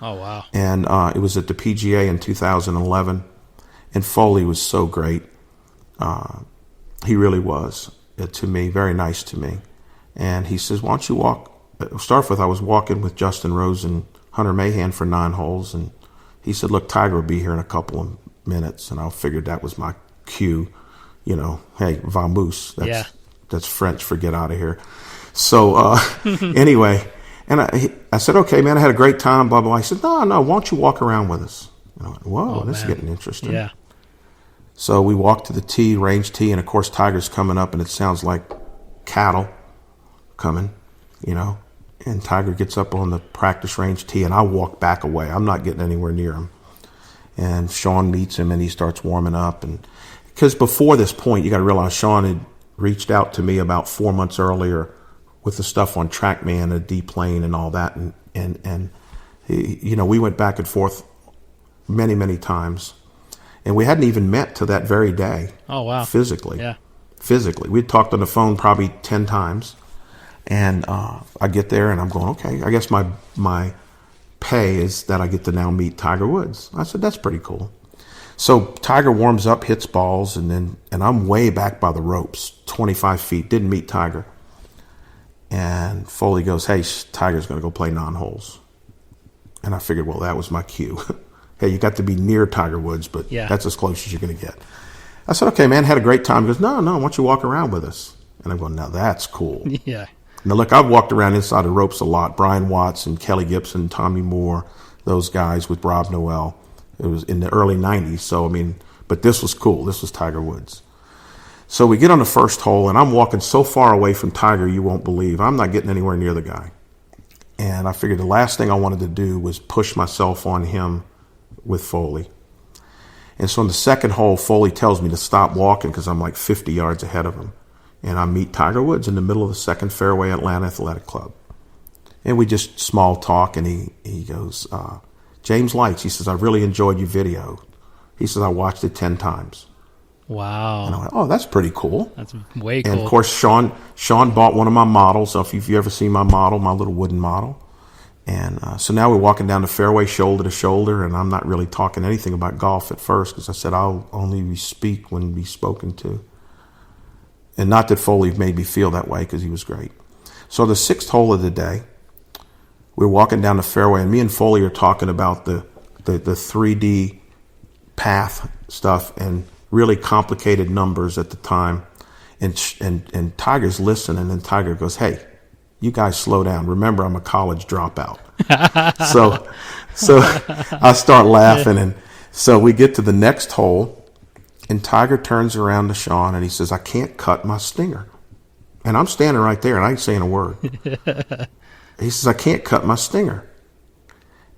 Oh wow! And it was at the PGA in 2011, and Foley was so great. He really was to me, very nice to me. And he says, "Why don't you walk?" Start with, I was walking with Justin Rose and Hunter Mahan for 9 holes, and he said, "Look, Tiger will be here in a couple of minutes," and I figured that was my cue. You know, hey, vamoose. That's French for get out of here. So anyway. And I said, "Okay, man, I had a great time, blah, blah, blah." He said, no, why don't you walk around with us? And I went, whoa, this is getting interesting. Yeah. So we walked to the tee, range tee, and of course Tiger's coming up, and it sounds like cattle coming, you know. And Tiger gets up on the practice range tee, and I walk back away. I'm not getting anywhere near him. And Sean meets him, and he starts warming up. And because before this point, you got to realize Sean had reached out to me about 4 months earlier with the stuff on TrackMan, a D-plane and all that. And he, you know, we went back and forth many, many times. And we hadn't even met till that very day. Oh, wow. Physically. Yeah. Physically. We'd talked on the phone probably 10 times. And I get there and I'm going, okay, I guess my pay is that I get to now meet Tiger Woods. I said, that's pretty cool. So Tiger warms up, hits balls, and I'm way back by the ropes, 25 feet, didn't meet Tiger. And Foley goes, "Hey, Tiger's going to go play 9 holes." And I figured, well, that was my cue. Hey, you got to be near Tiger Woods, but that's as close as you're going to get. I said, "Okay, man, had a great time." He goes, no, why don't you walk around with us? And I'm going, now that's cool. Yeah. Now, look, I've walked around inside the ropes a lot. Brian Watts and Kelly Gibson, Tommy Moore, those guys with Rob Noel. It was in the early 90s. So, I mean, but this was cool. This was Tiger Woods. So we get on the first hole, and I'm walking so far away from Tiger, you won't believe. I'm not getting anywhere near the guy. And I figured the last thing I wanted to do was push myself on him with Foley. And so on the second hole, Foley tells me to stop walking because I'm like 50 yards ahead of him. And I meet Tiger Woods in the middle of the second fairway at Atlanta Athletic Club. And we just small talk, and he goes, "James Leitz," he says, "I really enjoyed your video." He says, "I watched it 10 times. Wow. And I went, oh, that's pretty cool. That's way cool. And, of course, Sean bought one of my models. So if you've ever seen my model, my little wooden model. And so now we're walking down the fairway shoulder to shoulder, and I'm not really talking anything about golf at first because I said I'll only speak when be spoken to. And not that Foley made me feel that way because he was great. So the 6th hole of the day, we're walking down the fairway, and me and Foley are talking about the 3D path stuff and really complicated numbers at the time. And Tiger's listening, and Tiger goes, "Hey, you guys slow down. Remember, I'm a college dropout." so I start laughing, and so we get to the next hole, and Tiger turns around to Sean, and he says, "I can't cut my stinger." And I'm standing right there, and I ain't saying a word. He says, "I can't cut my stinger."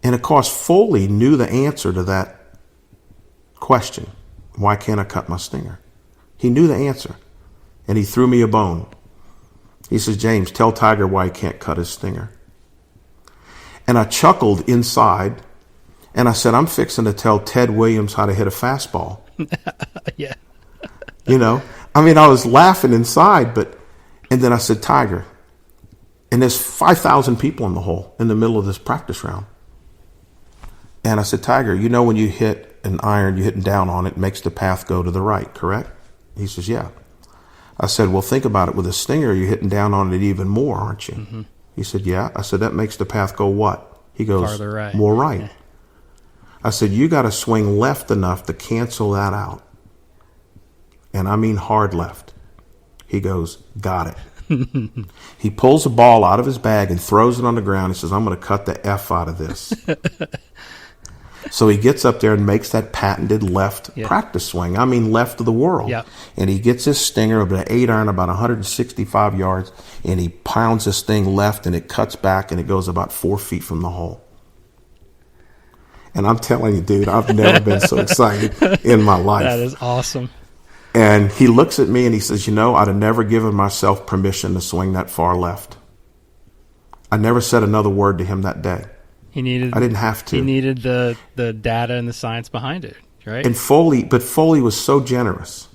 And, of course, Foley knew the answer to that question. Why can't I cut my stinger? He knew the answer, and he threw me a bone. He says, "James, tell Tiger why he can't cut his stinger." And I chuckled inside, and I said, "I'm fixing to tell Ted Williams how to hit a fastball." Yeah. You know, I mean, I was laughing inside, and then I said, "Tiger," and there's 5,000 people in the hole in the middle of this practice round. And I said, "Tiger, you know when you hit an iron, you're hitting down on it, makes the path go to the right, correct?" He says, "Yeah." I said, "Well, think about it. With a stinger, you're hitting down on it even more, aren't you?" Mm-hmm. He said, "Yeah." I said, "That makes the path go what?" He goes, farther right. "More right." Yeah. I said, you got to swing left enough to cancel that out. And I mean hard left. He goes, got it. He pulls a ball out of his bag and throws it on the ground. He says, I'm going to cut the F out of this. So he gets up there and makes that patented left practice swing. I mean, left of the world. Yep. And he gets his stinger of an 8-iron about 165 yards, and he pounds this thing left, and it cuts back, and it goes about 4 feet from the hole. And I'm telling you, dude, I've never been so excited in my life. That is awesome. And he looks at me and he says, I'd have never given myself permission to swing that far left. I never said another word to him that day. I didn't have to. He needed the data and the science behind it, right? And Foley was so generous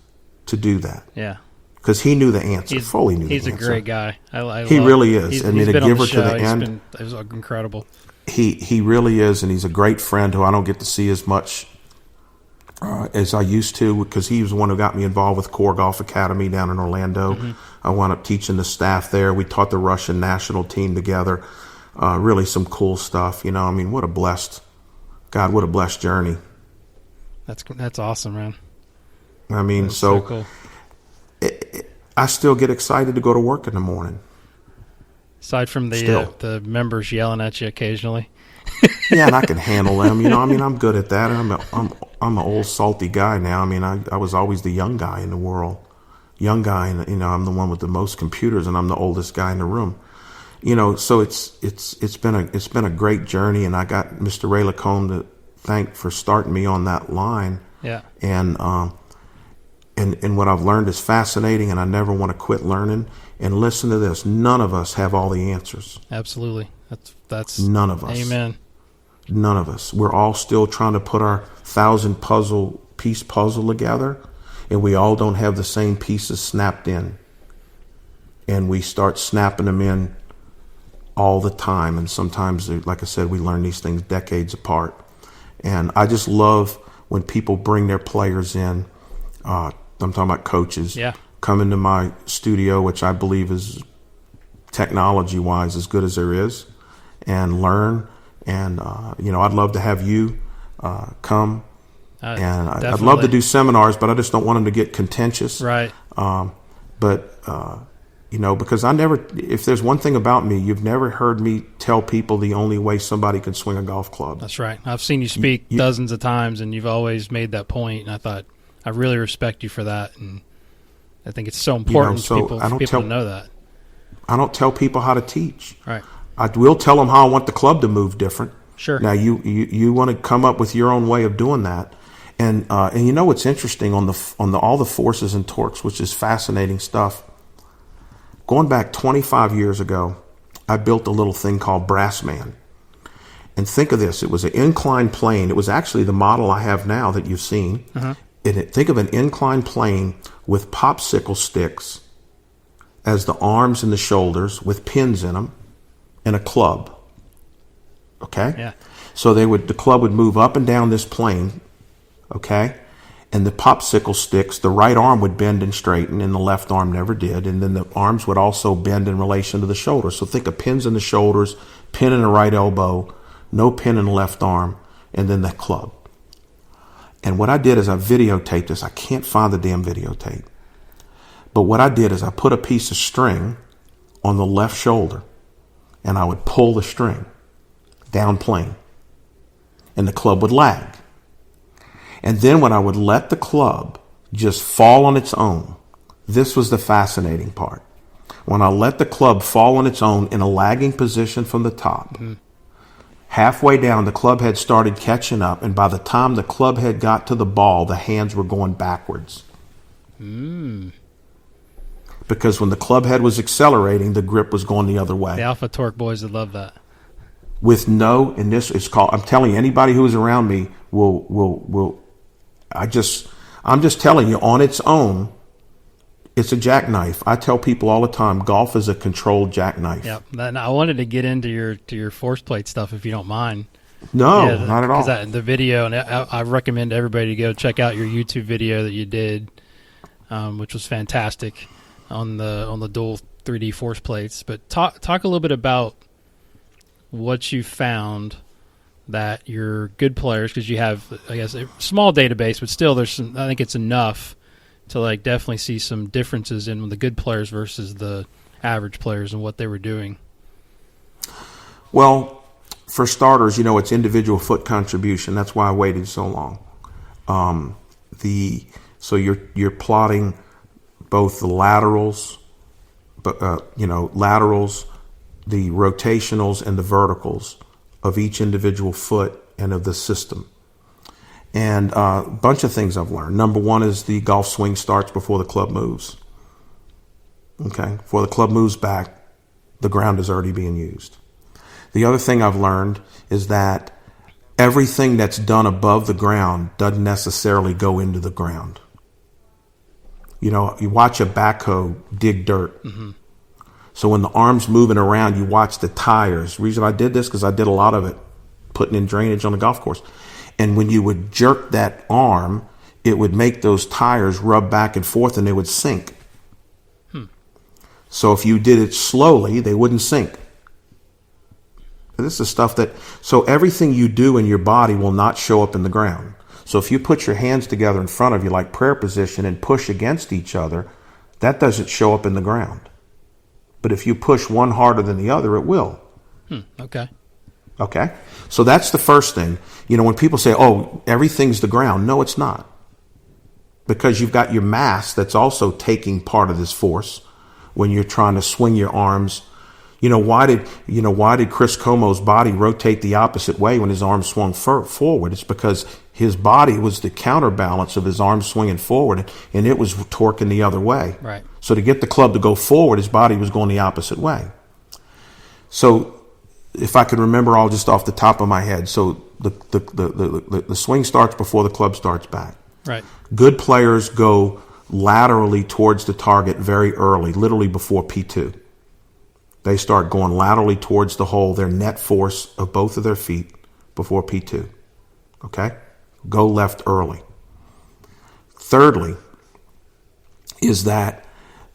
to do that. Yeah. Because he knew the answer. Foley knew the answer. He's a great guy. He really is. I mean, to give her to the end. It was incredible. He really is, and he's a great friend who I don't get to see as much as I used to, because he was the one who got me involved with Core Golf Academy down in Orlando. Mm-hmm. I wound up teaching the staff there. We taught the Russian national team together. Really some cool stuff. I mean, what a blessed journey. That's awesome, man. I mean, That's so cool. I still get excited to go to work in the morning. Aside from the members yelling at you occasionally. Yeah, and I can handle them. I mean, I'm good at that. I'm an old salty guy now. I mean, I was always the young guy in the world. Young guy, and I'm the one with the most computers, and I'm the oldest guy in the room. So it's been a great journey, and I got Mr. Ray Lacombe to thank for starting me on that line. Yeah. And what I've learned is fascinating, and I never want to quit learning. And listen to this: none of us have all the answers. Absolutely. That's none of us. Amen. None of us. We're all still trying to put our 1,000-piece puzzle together, and we all don't have the same pieces snapped in. And we start snapping them in all the time, and sometimes, like I said, we learn these things decades apart. And I just love when people bring their players in. I'm talking about coaches. Yeah. Come into my studio, which I believe is technology-wise as good as there is, and learn. And I'd love to have you come. And I'd love to do seminars, but I just don't want them to get contentious. Right. Because if there's one thing about me, you've never heard me tell people the only way somebody can swing a golf club. That's right. I've seen you speak dozens of times, and you've always made that point, and I thought, I really respect you for that, and I think it's so important for people to know that. I don't tell people how to teach. Right. I will tell them how I want the club to move different. Sure. Now, you want to come up with your own way of doing that. And what's interesting on all the forces and torques, which is fascinating stuff. Going back 25 years ago, I built a little thing called Brassman. And think of this. It was an inclined plane. It was actually the model I have now that you've seen. Uh-huh. Think of an inclined plane with popsicle sticks as the arms and the shoulders with pins in them and a club. Okay? Yeah. So the club would move up and down this plane, okay? And the popsicle sticks, the right arm would bend and straighten, and the left arm never did. And then the arms would also bend in relation to the shoulders. So think of pins in the shoulders, pin in the right elbow, no pin in the left arm, and then the club. And what I did is I videotaped this. I can't find the damn videotape. But what I did is I put a piece of string on the left shoulder, and I would pull the string down plane, and the club would lag. And then when I would let the club just fall on its own, this was the fascinating part. When I let the club fall on its own in a lagging position from the top, halfway down, the club head started catching up, and by the time the club head got to the ball, the hands were going backwards. Because when the club head was accelerating, the grip was going the other way. The Alpha Torque boys would love that. And this is called, I'm telling you, anybody who is around me I'm just telling you, on its own, it's a jackknife. I tell people all the time, golf is a controlled jackknife. Yep. And I wanted to get into your force plate stuff, if you don't mind. No, not at all. The video, and I recommend everybody to go check out your YouTube video that you did, which was fantastic on the dual 3D force plates. But talk a little bit about what you found that your good players, because you have, I guess, a small database, but still, I think it's enough to like definitely see some differences in the good players versus the average players and what they were doing. Well, for starters, it's individual foot contribution. That's why I waited so long. So you're plotting both the laterals, laterals, the rotationals, and the verticals of each individual foot and of the system. And a bunch of things I've learned. Number one is the golf swing starts before the club moves. Okay, before the club moves back, the ground is already being used. The other thing I've learned is that everything that's done above the ground doesn't necessarily go into the ground. You watch a backhoe dig dirt. Mm-hmm. So when the arm's moving around, you watch the tires. The reason I did this because I did a lot of it, putting in drainage on the golf course. And when you would jerk that arm, it would make those tires rub back and forth and they would sink. So if you did it slowly, they wouldn't sink. This is stuff so everything you do in your body will not show up in the ground. So if you put your hands together in front of you like prayer position and push against each other, that doesn't show up in the ground. But if you push one harder than the other, it will. Okay. Okay. So that's the first thing. When people say, oh, everything's the ground. No, it's not. Because you've got your mass that's also taking part of this force when you're trying to swing your arms. Why did Chris Como's body rotate the opposite way when his arms swung forward? It's because his body was the counterbalance of his arms swinging forward, and it was torquing the other way. Right. So to get the club to go forward, his body was going the opposite way. So if I can remember all just off the top of my head, so the swing starts before the club starts back. Right. Good players go laterally towards the target very early, literally before P2. They start going laterally towards the hole, their net force of both of their feet before P2. Okay? Go left early. Thirdly, is that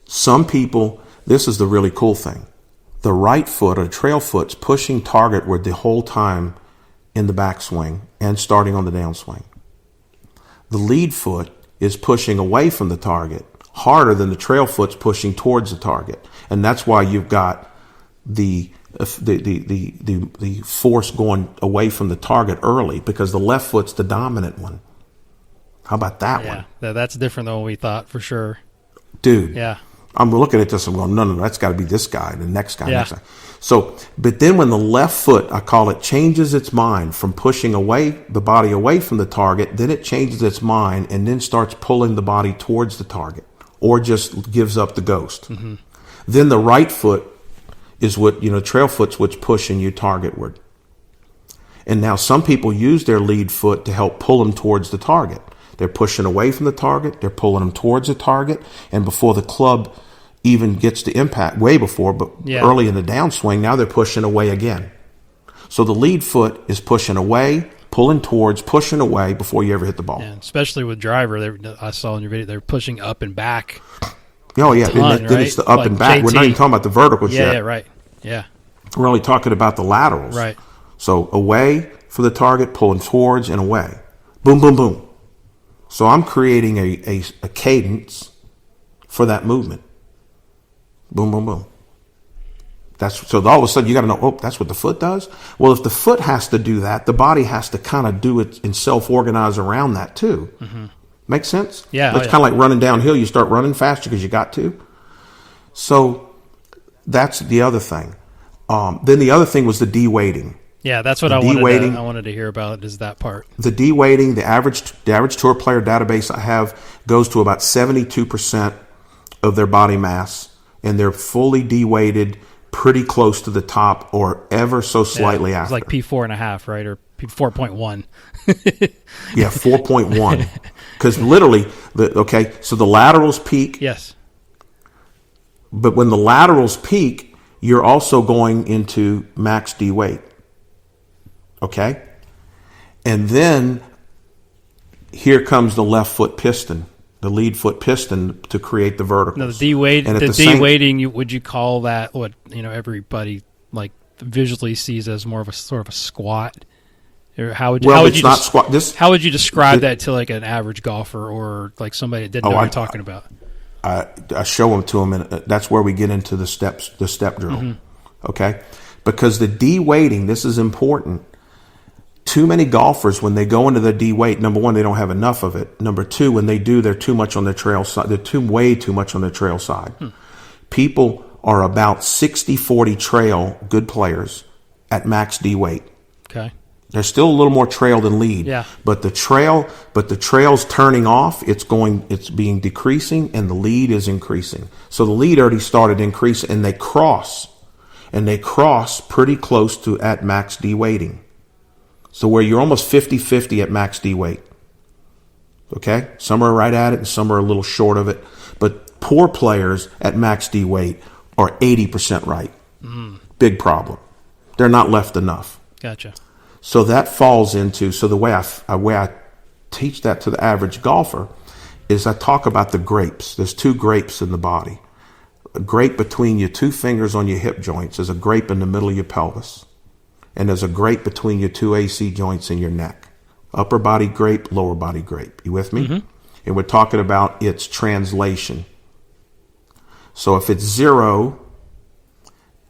some people, this is the really cool thing. The right foot or trail foot's pushing targetward the whole time in the backswing and starting on the downswing. The lead foot is pushing away from the target harder than the trail foot's pushing towards the target. And that's why you've got the force going away from the target early, because the left foot's the dominant one. How about that one? Yeah, that's different than what we thought for sure. Dude. Yeah. I'm looking at this, I'm going, no, that's got to be this guy, the next guy, next guy. So, but then when the left foot, I call it, changes its mind from pushing away the body away from the target, then it changes its mind and then starts pulling the body towards the target, or just gives up the ghost. Mm-hmm. Then the right foot is what, trail foot's what's pushing you targetward. And now some people use their lead foot to help pull them towards the target. They're pushing away from the target, they're pulling them towards the target, and before the club even gets to impact, way before, but early in the downswing, now they're pushing away again. So the lead foot is pushing away, pulling towards, pushing away before you ever hit the ball. Yeah, especially with driver, I saw in your video, they're pushing up and back. Oh, yeah. Then it's the up and back. JT. We're not even talking about the verticals yet. Yeah, right. Yeah. We're only talking about the laterals. Right. So away for the target, pulling towards and away. Boom, boom, boom. So I'm creating a cadence for that movement. Boom, boom, boom. So all of a sudden you got to know, oh, that's what the foot does? Well, if the foot has to do that, the body has to kind of do it and self-organize around that too. Mm-hmm. Make sense? Yeah. It's kind of like running downhill. You start running faster because you got to. So that's the other thing. Then the other thing was the de-weighting. Yeah, that's what I wanted to hear about, is that part. The de-weighting, the average tour player database I have goes to about 72% of their body mass, and they're fully de-weighted pretty close to the top or ever so slightly after. It's like P4.5, right? Or P4.1. Yeah, 4.1. Because literally, so the laterals peak. Yes. But when the laterals peak, you're also going into max de-weight. Okay? And then here comes the left foot piston, the lead foot piston, to create the verticals. No, the de-weighting, would you call that what everybody like visually sees as more of a sort of a squat? Or how would Well, how it's would you not squat. how would you describe that to like an average golfer or like somebody that didn't know what you're talking about? I show them to them, and that's where we get into the steps, the step drill. Okay, because the de-weighting, this is important. Too many golfers, when they go into the de-weight, number one, they don't have enough of it. Number two, when they do, they're too much on the trail side. They're way too much on the trail side. People are about 60-40 trail good players at max de-weight. Okay. There's still a little more trail than lead. Yeah. But the trail's turning off, it's being decreasing, and the lead is increasing. So the lead already started increasing, and they cross pretty close to at max de-weighting. So where you're almost 50-50 at max D-weight. Okay? Some are right at it and some are a little short of it. But poor players at max D-weight are 80% right. Big problem. They're not left enough. Gotcha. So that falls into, so the way I teach that to the average golfer is I talk about the grapes. There's two grapes in the body. A grape between your two fingers on your hip joints is a grape in the middle of your pelvis. And there's a grape between your two AC joints in your neck. Upper body grape, lower body grape. You with me? And we're talking about its translation. So if it's 0,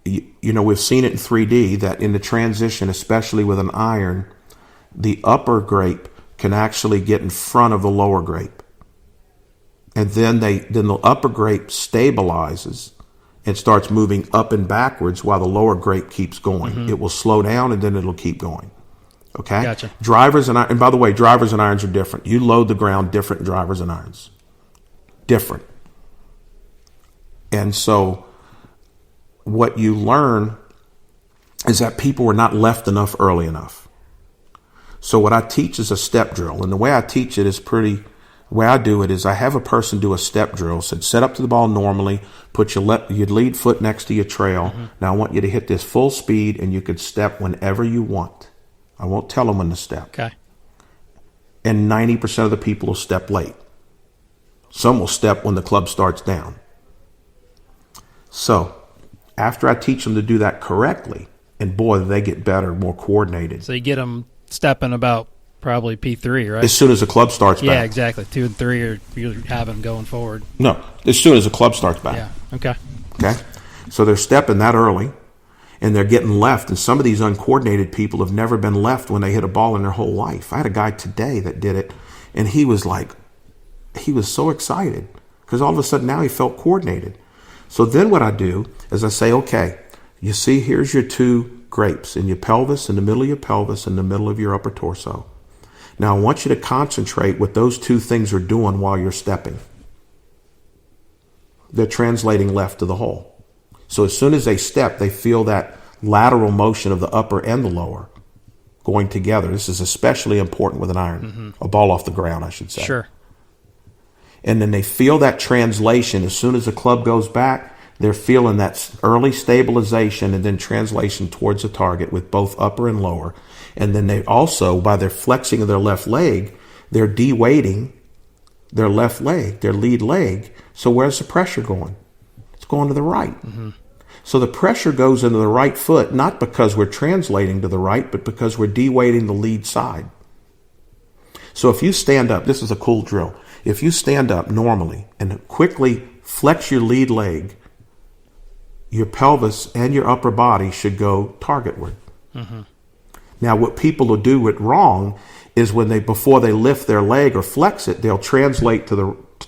you know, we've seen it in 3D that in the transition, especially with an iron, the upper grape can actually get in front of the lower grape. And then the upper grape stabilizes and starts moving up and backwards while the lower grape keeps going. It will slow down and then it'll keep going. Okay? Gotcha. Drivers and by the way, drivers and irons are different. You load the ground different drivers and irons. Different. And so what you learn is that people were not left enough early enough. So what I teach is a step drill. And the way I teach it is the way I do it is I have a person do a step drill. So set up to the ball normally, put your lead foot next to your trail. Now I want you to hit this full speed and you could step whenever you want. I won't tell them when to step. Okay. And 90% of the people will step late. Some will step when the club starts down. So after I teach them to do that correctly, and boy, they get better, more coordinated. So you get them stepping about probably P3, right? As soon as the club starts back. Yeah, exactly. 2 and 3 are you have them going forward. No, as soon as the club starts back. Yeah. Okay. Okay. So they're stepping that early, and they're getting left. And some of these uncoordinated people have never been left when they hit a ball in their whole life. I had a guy today that did it, and he was so excited because all of a sudden now he felt coordinated. So then what I do is I say, okay, you see, here's your two grapes in your pelvis, in the middle of your pelvis, in the middle of your upper torso. Now I want you to concentrate what those two things are doing while you're stepping. They're translating left to the hole. So as soon as they step, they feel that lateral motion of the upper and the lower going together. This is especially important with an iron, a ball off the ground, I should say. Sure. And then they feel that translation. As soon as the club goes back, they're feeling that early stabilization and then translation towards the target with both upper and lower. And then they also, by their flexing of their left leg, they're de-weighting their left leg, their lead leg. So where's the pressure going? It's going to the right. So the pressure goes into the right foot, not because we're translating to the right, but because we're de-weighting the lead side. So if you stand up, this is a cool drill. If you stand up normally and quickly flex your lead leg, your pelvis and your upper body should go targetward. Now, what people will do it wrong is before they lift their leg or flex it, they'll translate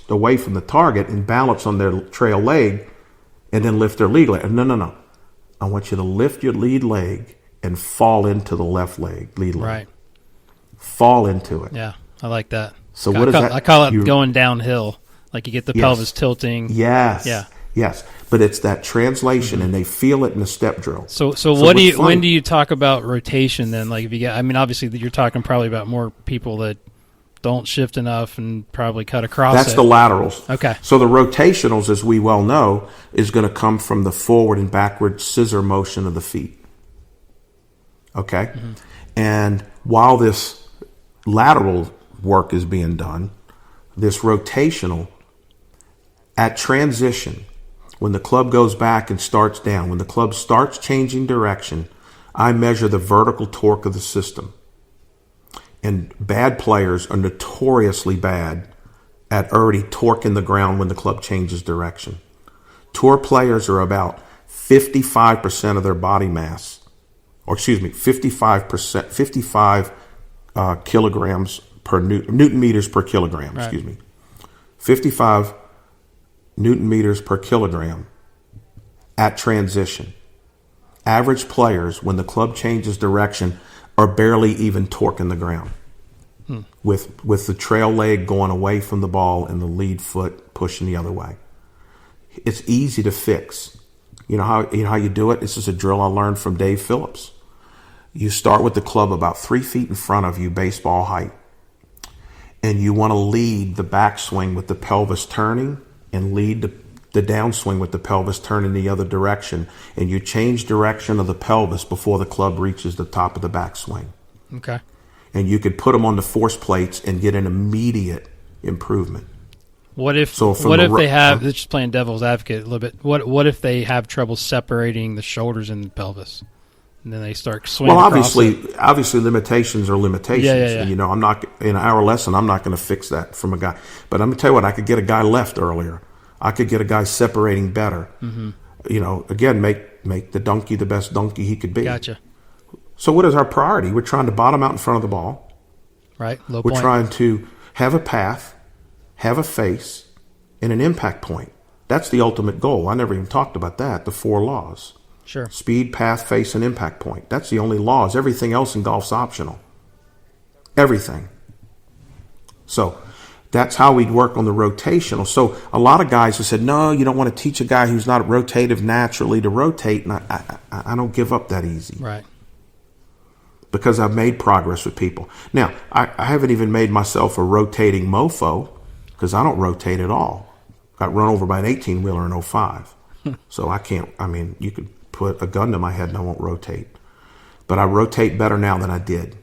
away from the target and balance on their trail leg and then lift their lead leg. No. I want you to lift your lead leg and fall into the left lead leg. Right. Fall into it. Yeah, I like that. So what is that? I call it going downhill. Like you get the pelvis tilting. Yes. Yeah. Yes. But it's that translation, and they feel it in the step drill. So when do you talk about rotation then? Like if you get, I mean, obviously you're talking probably about more people that don't shift enough and probably cut across. That's the laterals. Okay. So the rotationals, as we well know, is going to come from the forward and backward scissor motion of the feet. Okay. And while this lateral work is being done, this rotational at transition, when the club goes back and starts down, when the club starts changing direction, I measure the vertical torque of the system. And bad players are notoriously bad at already torquing the ground when the club changes direction. Tour players are about 55% of their body mass, or excuse me, 55 kilograms per Newton meters per kilogram, Right. excuse me. 55 Newton meters per kilogram at transition. Average players, when the club changes direction, are barely even torquing the ground. With the trail leg going away from the ball and the lead foot pushing the other way. It's easy to fix. You know how you do it? This is a drill I learned from Dave Phillips. You start with the club about 3 feet in front of you, baseball height. And you want to lead the backswing with the pelvis turning and lead the downswing with the pelvis turning the other direction. And you change direction of the pelvis before the club reaches the top of the backswing. Okay. And you could put them on the force plates and get an immediate improvement. What if So from what the if ro- they have, just playing devil's advocate a little bit, what if they have trouble separating the shoulders and the pelvis? And then they start swinging Well, across it? obviously limitations are limitations. Yeah. And, I'm not, in our lesson, I'm not going to fix that from a guy. But I'm going to tell you what, I could get a guy left earlier. I could get a guy separating better. Mm-hmm. Again, make the donkey the best donkey he could be. Gotcha. So what is our priority? We're trying to bottom out in front of the ball. Right. Low We're point. trying to have a path, have a face, and an impact point. That's the ultimate goal. I never even talked about that, the 4 laws. Sure. Speed, path, face, and impact point. That's the only laws. Everything else in golf's optional. Everything. So that's how we'd work on the rotational. So a lot of guys have said, no, you don't want to teach a guy who's not rotative naturally to rotate. And I don't give up that easy. Right. Because I've made progress with people. Now, I haven't even made myself a rotating mofo because I don't rotate at all. Got run over by an 18-wheeler in 05. So I can't, you could put a gun to my head and I won't rotate. But I rotate better now than I did.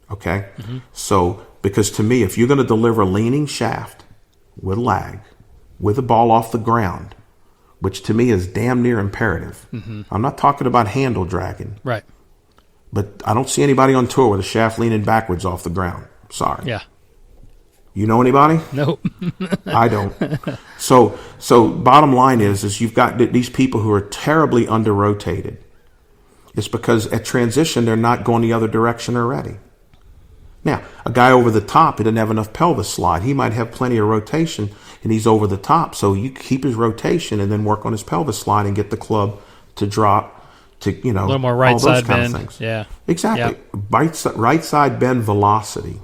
Okay? Mm-hmm. So, because to me, if you're going to deliver a leaning shaft with lag, with the ball off the ground, which to me is damn near imperative. Mm-hmm. I'm not talking about handle dragging. Right. But I don't see anybody on tour with a shaft leaning backwards off the ground. Sorry. Yeah. You know anybody? Nope. I don't. So bottom line is you've got these people who are terribly under-rotated. It's because at transition, they're not going the other direction already. Now, a guy over the top, he doesn't have enough pelvis slide. He might have plenty of rotation, and he's over the top. So you keep his rotation and then work on his pelvis slide and get the club to drop to, a little more right all those side kind bend. of things. Yeah. Exactly. Yep. Right side bend velocity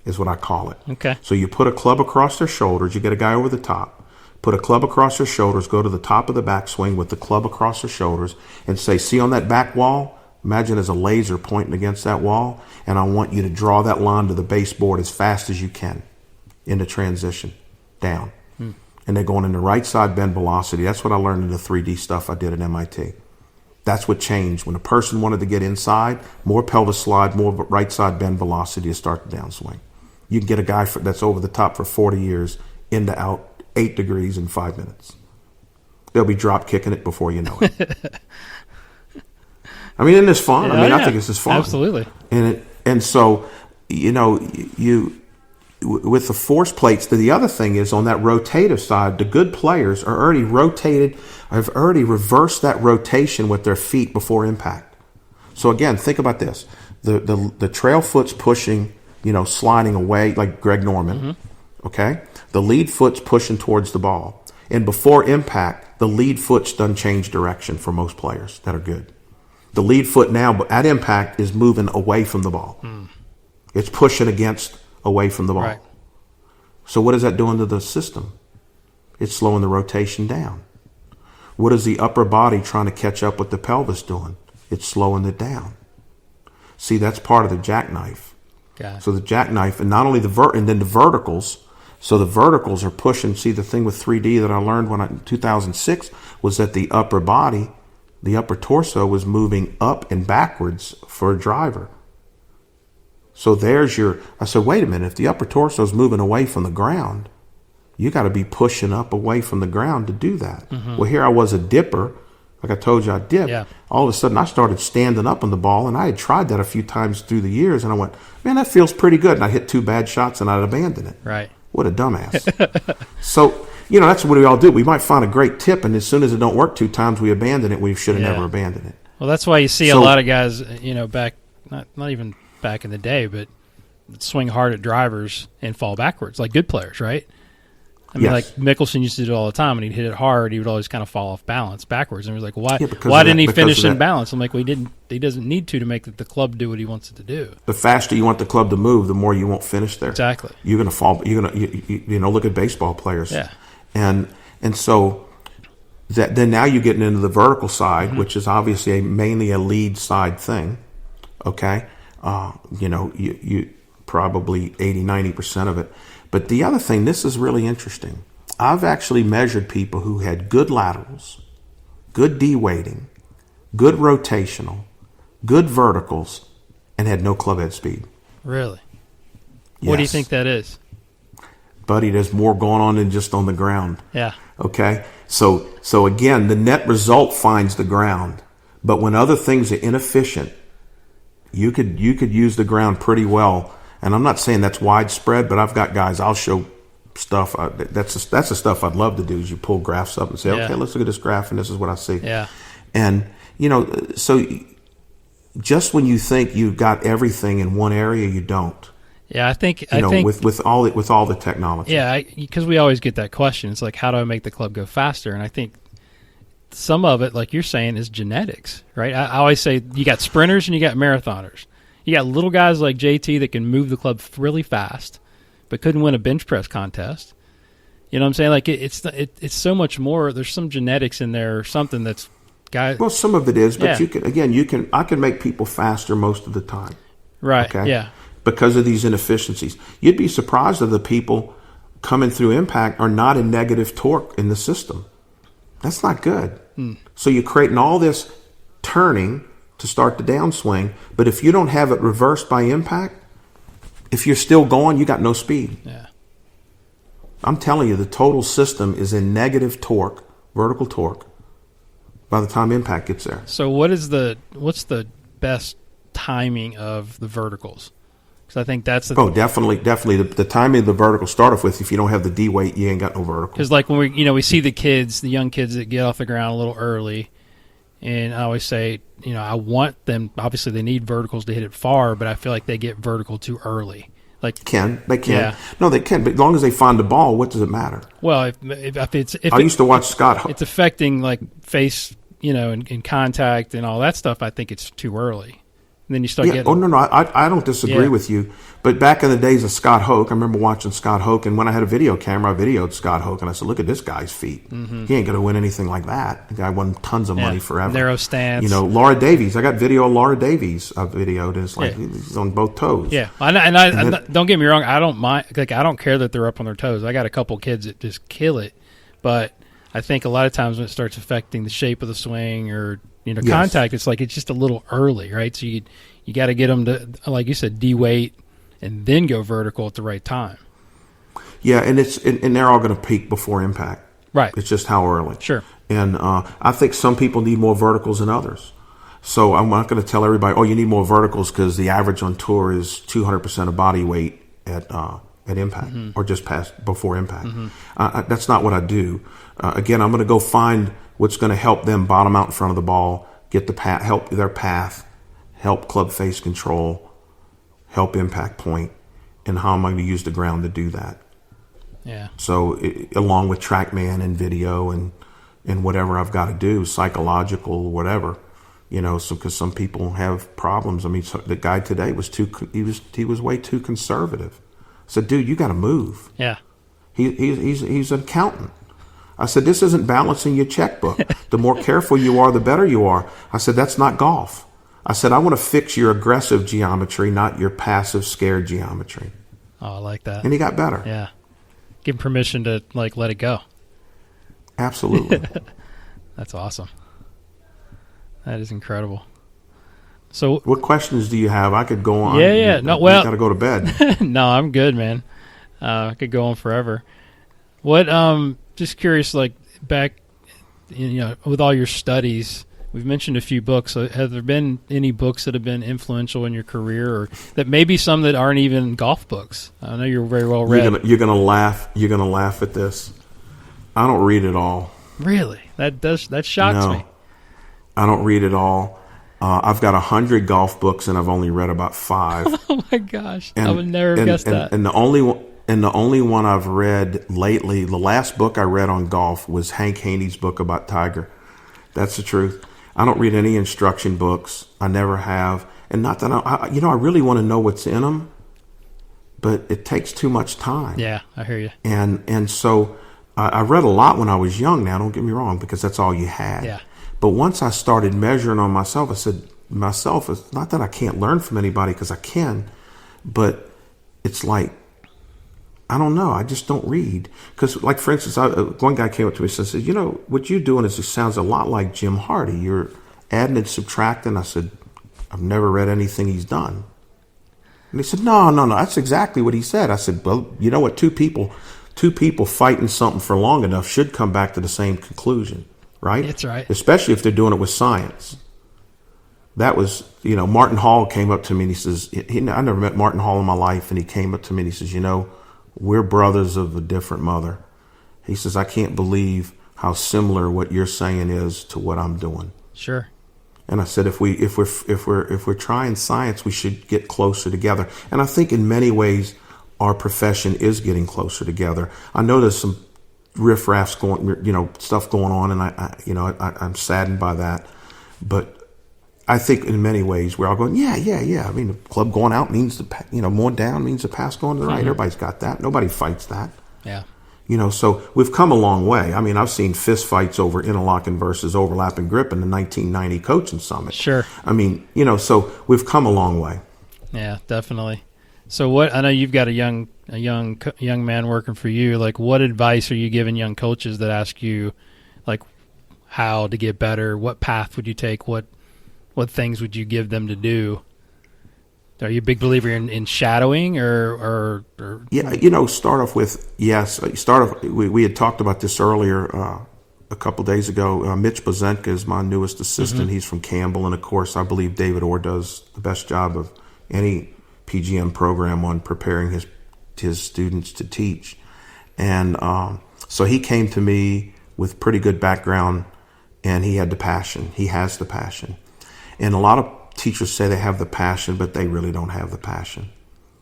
is what I call it. Okay. So you put a club across their shoulders. You get a guy over the top. Put a club across their shoulders. Go to the top of the backswing with the club across their shoulders and say, see on that back wall? Imagine there's a laser pointing against that wall, and I want you to draw that line to the baseboard as fast as you can into transition, down. And they're going into right side bend velocity. That's what I learned in the 3D stuff I did at MIT. That's what changed. When a person wanted to get inside, more pelvis slide, more right side bend velocity to start the downswing. You can get a guy that's over the top for 40 years into out 8 degrees in 5 minutes. They'll be drop kicking it before you know it. Isn't this fun? I think this is fun. Absolutely. And so, you with the force plates, the other thing is on that rotative side, the good players are already rotated, have already reversed that rotation with their feet before impact. So again, think about this. The trail foot's pushing, sliding away like Greg Norman. Mm-hmm. Okay? The lead foot's pushing towards the ball. And before impact, the lead foot's done change direction for most players that are good. The lead foot now, at impact, is moving away from the ball. It's pushing away from the ball. Right. So what is that doing to the system? It's slowing the rotation down. What is the upper body trying to catch up with the pelvis doing? It's slowing it down. See, that's part of the jackknife. So the jackknife, and not only and then the verticals. So the verticals are pushing. See, the thing with 3D that I learned in 2006 was that the upper body, the upper torso was moving up and backwards for a driver. So I said, wait a minute, if the upper torso is moving away from the ground, you got to be pushing up away from the ground to do that. Mm-hmm. Well, here I was a dipper Like I told you, I did. Yeah. All of a sudden, I started standing up on the ball, and I had tried that a few times through the years, and I went, man, that feels pretty good. And I hit 2 bad shots, and I'd abandon it. Right. What a dumbass. So, that's what we all do. We might find a great tip, and as soon as it don't work 2 times, we abandon it. We should have never abandoned it. Well, that's why you see a lot of guys, back, not even back in the day, but swing hard at drivers and fall backwards, like good players, right? I mean, like Mickelson used to do it all the time, and he'd hit it hard. He would always kind of fall off balance backwards. And he was like, why didn't he finish in balance? I'm like, well, he doesn't need to make the club do what he wants it to do. The faster you want the club to move, the more you won't finish there. Exactly. You're going to fall. You're going to, look at baseball players. Yeah. And so then now you're getting into the vertical side, which is obviously mainly a lead side thing. Okay. You probably 80-90% of it. But the other thing, this is really interesting. I've actually measured people who had good laterals, good de-weighting, good rotational, good verticals, and had no club head speed. Really? Yes. What do you think that is? Buddy, there's more going on than just on the ground. Yeah. Okay? So again, the net result finds the ground. But when other things are inefficient, you could use the ground pretty well. And I'm not saying that's widespread, but I've got guys, I'll show stuff. That's the stuff I'd love to do is you pull graphs up and say, okay, let's look at this graph, and this is what I see. Yeah. And, so just when you think you've got everything in one area, you don't. Yeah, I think with all the technology. Yeah, because we always get that question. It's like, how do I make the club go faster? And I think some of it, like you're saying, is genetics, right? I always say you got sprinters and you got marathoners. You got little guys like JT that can move the club really fast, but couldn't win a bench press contest. You know what I'm saying? Like it's so much more. There's some genetics in there or something that's guys. Well, some of it is, but I can make people faster most of the time. Right. Okay? Yeah. Because of these inefficiencies. You'd be surprised that the people coming through impact are not in negative torque in the system. That's not good. So you're creating all this turning to start the downswing, but if you don't have it reversed by impact, if you're still going, you got no speed. Yeah. I'm telling you, the total system is in negative torque, vertical torque, by the time impact gets there. So what's the best timing of the verticals? Because I think that's definitely the timing of the vertical. Start off with, if you don't have the D weight, you ain't got no vertical. Because like when we see the young kids that get off the ground a little early, and I always say, I want them. Obviously, they need verticals to hit it far, but I feel like they get vertical too early. Like they can. Yeah. No, they can. But as long as they find the ball, what does it matter? Well, I used to watch Scott. It's affecting like face, and contact and all that stuff. I think it's too early. And then you start getting. Oh no, I don't disagree with you. But back in the days of Scott Hoke, I remember watching Scott Hoke, and when I had a video camera, I videoed Scott Hoke, and I said, "Look at this guy's feet. Mm-hmm. He ain't going to win anything like that. The guy won tons of money forever. Narrow stance. Laura Davies. I got video of Laura Davies. I videoed, and it's like he's on both toes. Yeah, I don't get me wrong. I don't mind. Like I don't care that they're up on their toes. I got a couple kids that just kill it, but I think a lot of times when it starts affecting the shape of the swing or contact, it's like it's just a little early, right? So you got to get them to, like you said, de-weight and then go vertical at the right time. Yeah, and they're all going to peak before impact. Right. It's just how early. Sure. And I think some people need more verticals than others. So I'm not going to tell everybody, you need more verticals because the average on tour is 200% of body weight at impact or just past before impact. That's not what I do. Again, I'm going to go find what's going to help them bottom out in front of the ball, get the path, help their path, help club face control, help impact point, and how am I going to use the ground to do that? Yeah. So along with TrackMan and video and whatever I've got to do, psychological, whatever, so because some people have problems. I mean, the guy today was he was way too conservative. I said, dude, you got to move. Yeah. He's an accountant. I said, this isn't balancing your checkbook. The more careful you are, the better you are. I said, that's not golf. I said, I want to fix your aggressive geometry, not your passive, scared geometry. Oh, I like that. And he got better. Yeah. Give him permission to, let it go. Absolutely. That's awesome. That is incredible. So, what questions do you have? I could go on. Yeah. No, well, you got to go to bed. No, I'm good, man. I could go on forever. What? Just curious, back with all your studies, we've mentioned a few books. Have there been any books that have been influential in your career, or that maybe some that aren't even golf books? I know you're very well read. You're gonna laugh. You're gonna laugh at this. I don't read it all. Really? That shocks me. I don't read it all. I've got 100 golf books, and I've only read about 5. Oh my gosh! I would never have guessed that. And the only one I've read lately, the last book I read on golf was Hank Haney's book about Tiger. That's the truth. I don't read any instruction books. I never have, and not that I really want to know what's in them, but it takes too much time. Yeah, I hear you. And so I read a lot when I was young. Now, don't get me wrong, because that's all you had. Yeah. But once I started measuring on myself, I said, it's not that I can't learn from anybody, because I can, but it's like, I don't know. I just don't read. Because, like, for instance, one guy came up to me and said, what you're doing it sounds a lot like Jim Hardy. You're adding and subtracting. I said, I've never read anything he's done. And he said, no, that's exactly what he said. I said, well, you know what? Two people fighting something for long enough should come back to the same conclusion, right? That's right. Especially if they're doing it with science. That was, Martin Hall came up to me and he says, I never met Martin Hall in my life. And he came up to me and he says, we're brothers of a different mother. He says, I can't believe how similar what you're saying is to what I'm doing. Sure. And I said, if we're trying science, we should get closer together. And I think in many ways, our profession is getting closer together. I know there's some riffraffs stuff going on, and I'm saddened by that. But I think in many ways we're all going, yeah. I mean, the club going out means more down means the pass going to the right. Mm-hmm. Everybody's got that. Nobody fights that. Yeah. So we've come a long way. I mean, I've seen fist fights over interlocking versus overlapping grip in the 1990 coaching summit. Sure. I mean, so we've come a long way. Yeah, definitely. So I know you've got a young man working for you. Like, what advice are you giving young coaches that ask you, like, how to get better? What path would you take? What things would you give them to do? Are you a big believer in shadowing or? Yeah, start off with, yes. We had talked about this earlier a couple days ago. Mitch Bozenka is my newest assistant. Mm-hmm. He's from Campbell. And, of course, I believe David Orr does the best job of any PGM program on preparing his students to teach. And so he came to me with pretty good background, and he had the passion. He has the passion. And a lot of teachers say they have the passion, but they really don't have the passion.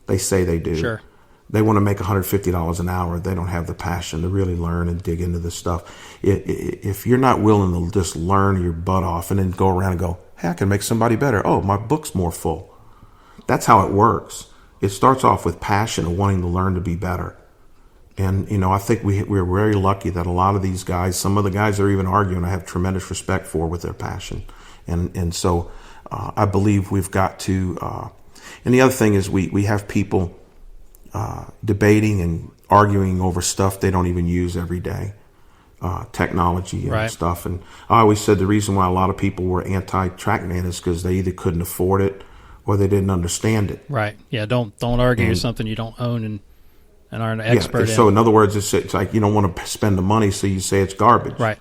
They say they do. Sure. They want to make $150 an hour. They don't have the passion to really learn and dig into this stuff. If you're not willing to just learn your butt off and then go around and go, hey, I can make somebody better. Oh, my book's more full. That's how it works. It starts off with passion and wanting to learn to be better. And, I think we're very lucky that a lot of these guys, some of the guys that are even arguing, I have tremendous respect for with their passion. And so I believe we've got to, and the other thing is we have people debating and arguing over stuff they don't even use every day, technology and right. stuff. And I always said the reason why a lot of people were anti-TrackMan is because they either couldn't afford it or they didn't understand it. Right. Yeah. Don't argue with something you don't own and aren't an expert in. So in other words, it's like you don't want to spend the money, so you say it's garbage. Right.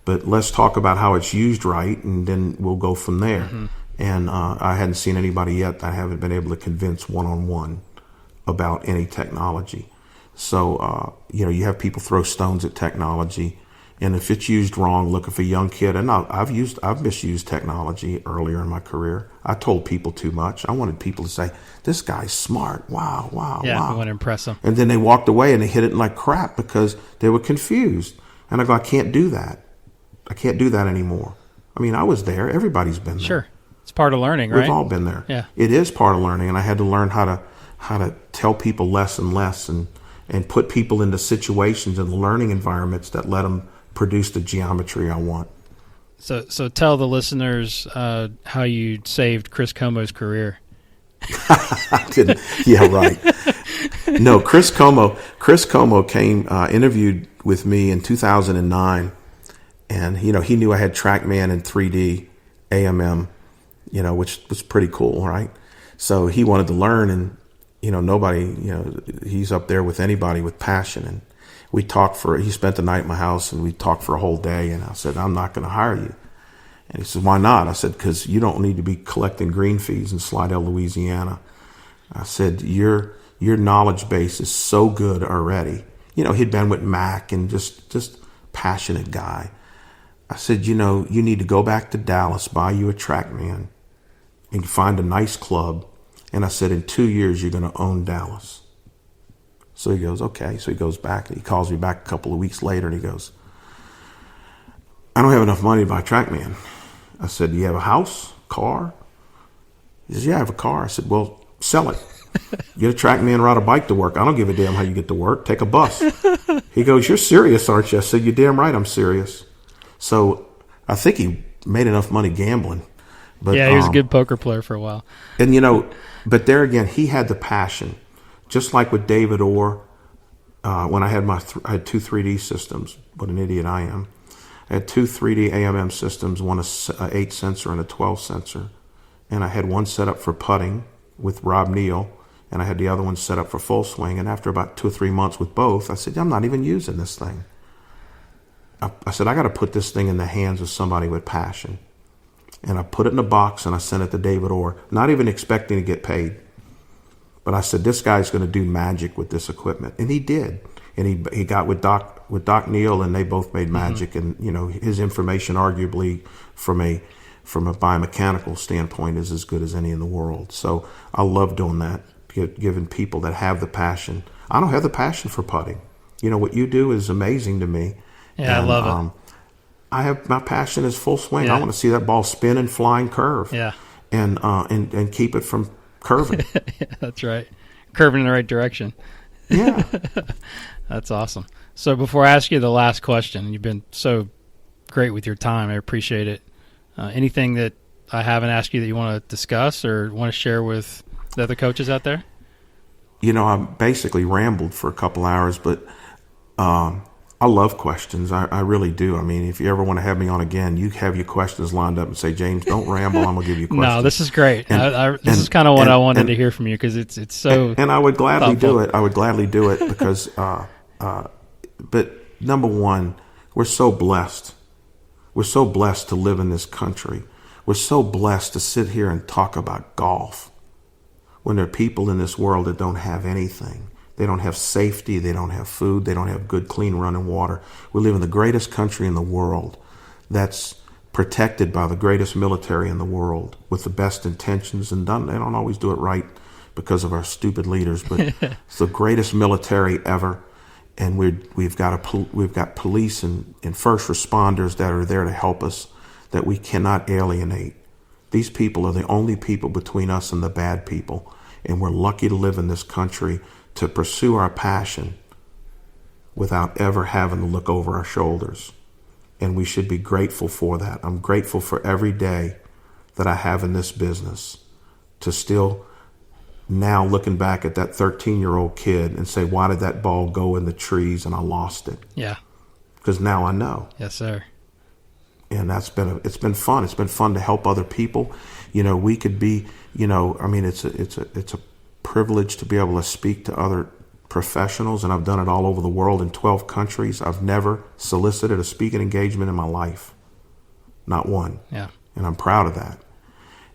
But let's talk about how it's used right, and then we'll go from there. Mm-hmm. And I hadn't seen anybody yet that I haven't been able to convince one-on-one about any technology. So, you have people throw stones at technology. And if it's used wrong, look, if a young kid, and I've misused technology earlier in my career. I told people too much. I wanted people to say, this guy's smart. Wow. Yeah, I want to impress them. And then they walked away and they hit it like crap because they were confused. And I go, I can't do that. I can't do that anymore. I mean, I was there. Everybody's been there. Sure. It's part of learning, right? We've all been there. Yeah. It is part of learning, and I had to learn how to tell people less and less and put people into situations and learning environments that let them produce the geometry I want. So tell the listeners how you saved Chris Como's career. I didn't. Yeah, right. No, Chris Como came, interviewed with me in 2009. And, he knew I had TrackMan and 3D AMM, which was pretty cool, right? So he wanted to learn, and, nobody, he's up there with anybody with passion. And he spent the night at my house, and we talked for a whole day. And I said, I'm not going to hire you. And he said, why not? I said, because you don't need to be collecting green fees in Slidell, Louisiana. I said, your knowledge base is so good already. He'd been with Mac and just passionate guy. I said, you need to go back to Dallas, buy you a TrackMan, and find a nice club. And I said, in 2 years, you're going to own Dallas. So he goes, okay. So he goes back. He calls me back a couple of weeks later, and he goes, I don't have enough money to buy a TrackMan. I said, do you have a house, car? He says, yeah, I have a car. I said, well, sell it. Get a TrackMan, ride a bike to work. I don't give a damn how you get to work. Take a bus. He goes, you're serious, aren't you? I said, you're damn right I'm serious. So I think he made enough money gambling. But, yeah, he was a good poker player for a while. And, but there again, he had the passion. Just like with David Orr, when I had I had two 3D systems. What an idiot I am. I had two 3D AMM systems, one a 8 sensor and a 12 sensor. And I had one set up for putting with Rob Neal, and I had the other one set up for full swing. And after about 2 or 3 months with both, I said, I'm not even using this thing. I said, I got to put this thing in the hands of somebody with passion. And I put it in a box, and I sent it to David Orr, not even expecting to get paid. But I said, this guy's going to do magic with this equipment. And he did. And he got with Doc Neal, and they both made magic. Mm-hmm. And, his information arguably from a biomechanical standpoint is as good as any in the world. So I love doing that, giving people that have the passion. I don't have the passion for putting. What you do is amazing to me. Yeah, and I love it. My passion is full swing. Yeah. I want to see that ball spin and fly and curve. Yeah. And keep it from curving. Yeah, that's right. Curving in the right direction. Yeah. That's awesome. So before I ask you the last question, you've been so great with your time. I appreciate it. Anything that I haven't asked you that you want to discuss or want to share with the other coaches out there? I basically rambled for a couple hours, but I love questions. I really do. I mean, if you ever want to have me on again, you have your questions lined up and say, James, don't ramble. I'm going to give you questions. No, this is great. This is kind of what I wanted to hear from you, because it's so And I would gladly thoughtful. do it. I would gladly do it because, but number one, we're so blessed. We're so blessed to live in this country. We're so blessed to sit here and talk about golf when there are people in this world that don't have anything. They don't have safety. They don't have food. They don't have good, clean running water. We live in the greatest country in the world that's protected by the greatest military in the world with the best intentions, and they don't always do it right because of our stupid leaders, but it's the greatest military ever. And we've got police and first responders that are there to help us that we cannot alienate. These people are the only people between us and the bad people. And we're lucky to live in this country to pursue our passion without ever having to look over our shoulders. And we should be grateful for that. I'm grateful for every day that I have in this business to still now looking back at that 13-year-old kid and say, why did that ball go in the trees and I lost it? Yeah. Because now I know. Yes, sir. And it's been fun. It's been fun to help other people. We could be, it's a privilege to be able to speak to other professionals, and I've done it all over the world in 12 countries. I've never solicited a speaking engagement in my life. Not one. Yeah. And I'm proud of that.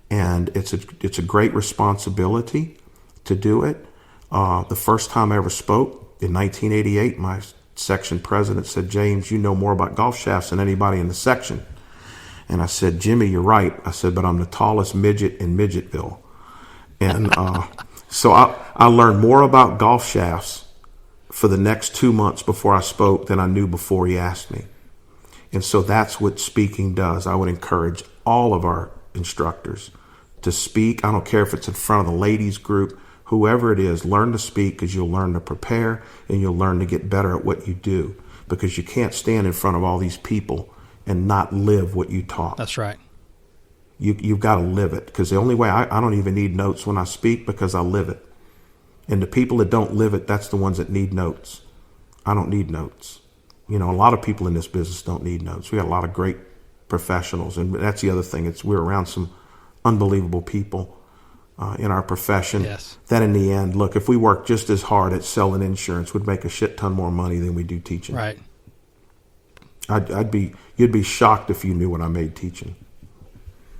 And it's a great responsibility to do it. The first time I ever spoke in 1988, my section president said, James, you know more about golf shafts than anybody in the section. And I said, Jimmy, you're right. I said, but I'm the tallest midget in Midgetville. And so I learned more about golf shafts for the next 2 months before I spoke than I knew before he asked me. And so that's what speaking does. I would encourage all of our instructors to speak. I don't care if it's in front of the ladies group, whoever it is, learn to speak, because you'll learn to prepare and you'll learn to get better at what you do, because you can't stand in front of all these people and not live what you taught. That's right. You've got to live it, because the only way I don't even need notes when I speak, because I live it. And the people that don't live it, that's the ones that need notes. I don't need notes. A lot of people in this business don't need notes. We got a lot of great professionals, and that's the other thing. We're around some unbelievable people in our profession. Yes. Then in the end, look, if we work just as hard at selling insurance, we'd make a shit ton more money than we do teaching. Right. You'd be shocked if you knew what I made teaching.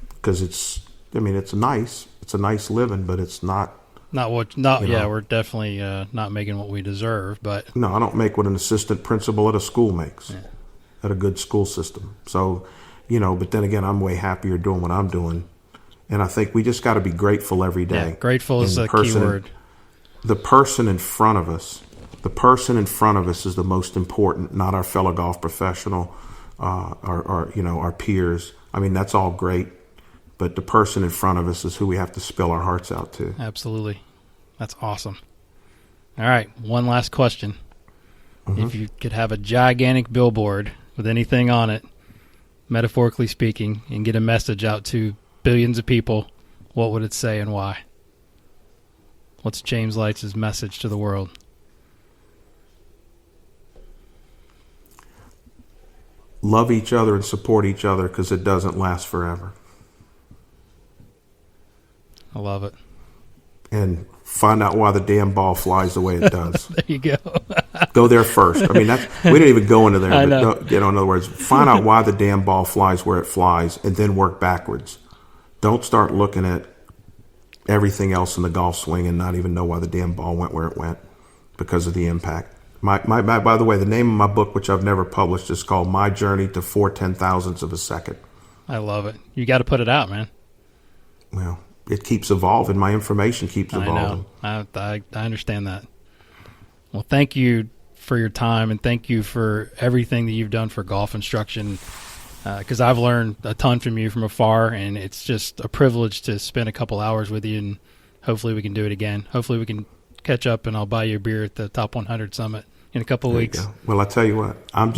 Because it's a nice living, but it's not. We're definitely not making what we deserve, but. No, I don't make what an assistant principal at a school makes, at a good school system. So, but then again, I'm way happier doing what I'm doing. And I think we just got to be grateful every day. Yeah, grateful is a key word. The person in front of us is the most important, not our fellow golf professional, our peers. I mean, that's all great, but the person in front of us is who we have to spill our hearts out to. Absolutely. That's awesome. All right, one last question. Mm-hmm. If you could have a gigantic billboard with anything on it, metaphorically speaking, and get a message out to billions of people, what would it say and why? What's James Leitz's message to the world? Love each other and support each other, because it doesn't last forever. I love it. And find out why the damn ball flies the way it does. There you go. Go there first. I mean, we didn't even go into there. I know. But, in other words, find out why the damn ball flies where it flies, and then work backwards. Don't start looking at everything else in the golf swing and not even know why the damn ball went where it went because of the impact. By the way, the name of my book, which I've never published, is called My Journey to 4/10,000ths of a Second. I love it. You got to put it out, man. Well, it keeps evolving. My information keeps evolving. I know. I understand that. Well, thank you for your time, and thank you for everything that you've done for golf instruction, because I've learned a ton from you from afar, and it's just a privilege to spend a couple hours with you, and hopefully we can do it again. Hopefully we can catch up, and I'll buy you a beer at the Top 100 Summit in a couple of weeks. Well, I tell you what, I'm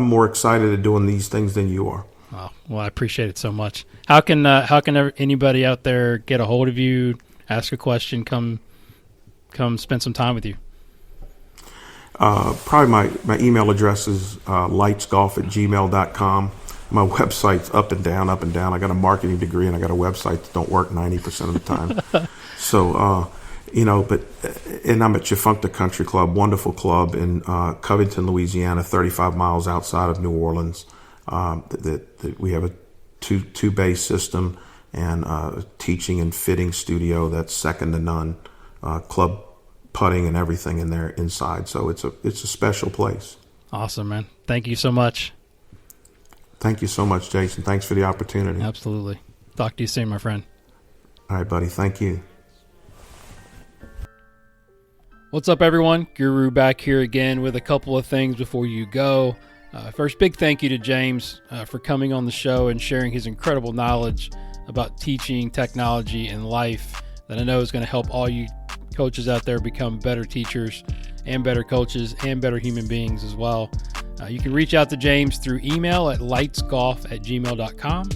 more excited at doing these things than you are. Oh, well, I appreciate it so much. How can anybody out there get a hold of you, ask a question, come spend some time with you? Probably my email address is leitzgolf@gmail.com. My website's up and down. I got a marketing degree, and I got a website that don't work 90% of the time. So, and I'm at Chafuncta Country Club, wonderful club in Covington, Louisiana, 35 miles outside of New Orleans. That we have a two bay system and a teaching and fitting studio that's second to none. Club putting and everything in there inside. So it's a special place. Awesome, man. Thank you so much. Thank you so much, Jason. Thanks for the opportunity. Absolutely. Talk to you soon, my friend. All right, buddy. Thank you. What's up, everyone? Guru back here again with a couple of things before you go. First, big thank you to James for coming on the show and sharing his incredible knowledge about teaching, technology, and life that I know is going to help all you coaches out there become better teachers and better coaches and better human beings as well. You can reach out to James through email at leitzgolf@gmail.com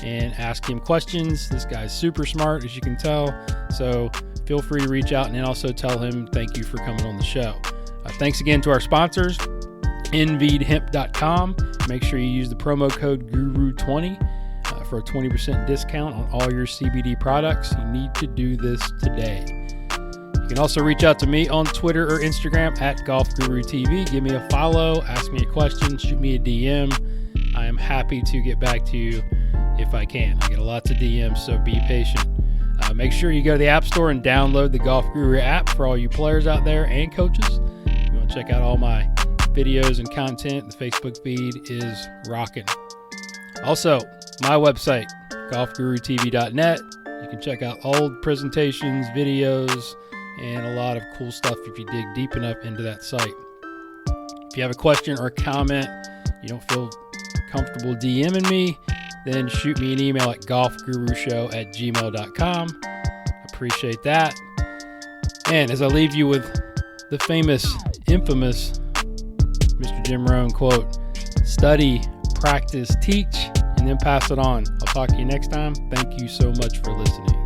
and ask him questions. This guy's super smart, as you can tell, so feel free to reach out and then also tell him thank you for coming on the show. Thanks again to our sponsors, nvidhemp.com. Make sure you use the promo code GURU20 for a 20% discount on all your CBD products. You need to do this today. You can also reach out to me on Twitter or Instagram at GolfGuruTV. Give me a follow, ask me a question, shoot me a DM. I am happy to get back to you if I can. I get lots of DMs, so be patient. Make sure you go to the App Store and download the Golf Guru app for all you players out there and coaches. If you want to check out all my videos and content, the Facebook feed is rocking. Also, my website, golfgurutv.net. You can check out old presentations, videos, and a lot of cool stuff if you dig deep enough into that site. If you have a question or a comment, you don't feel comfortable DMing me, then shoot me an email at golfgurushow@gmail.com. Appreciate that. And as I leave you with the famous, infamous Mr. Jim Rohn quote, study, practice, teach, and then pass it on. I'll talk to you next time. Thank you so much for listening.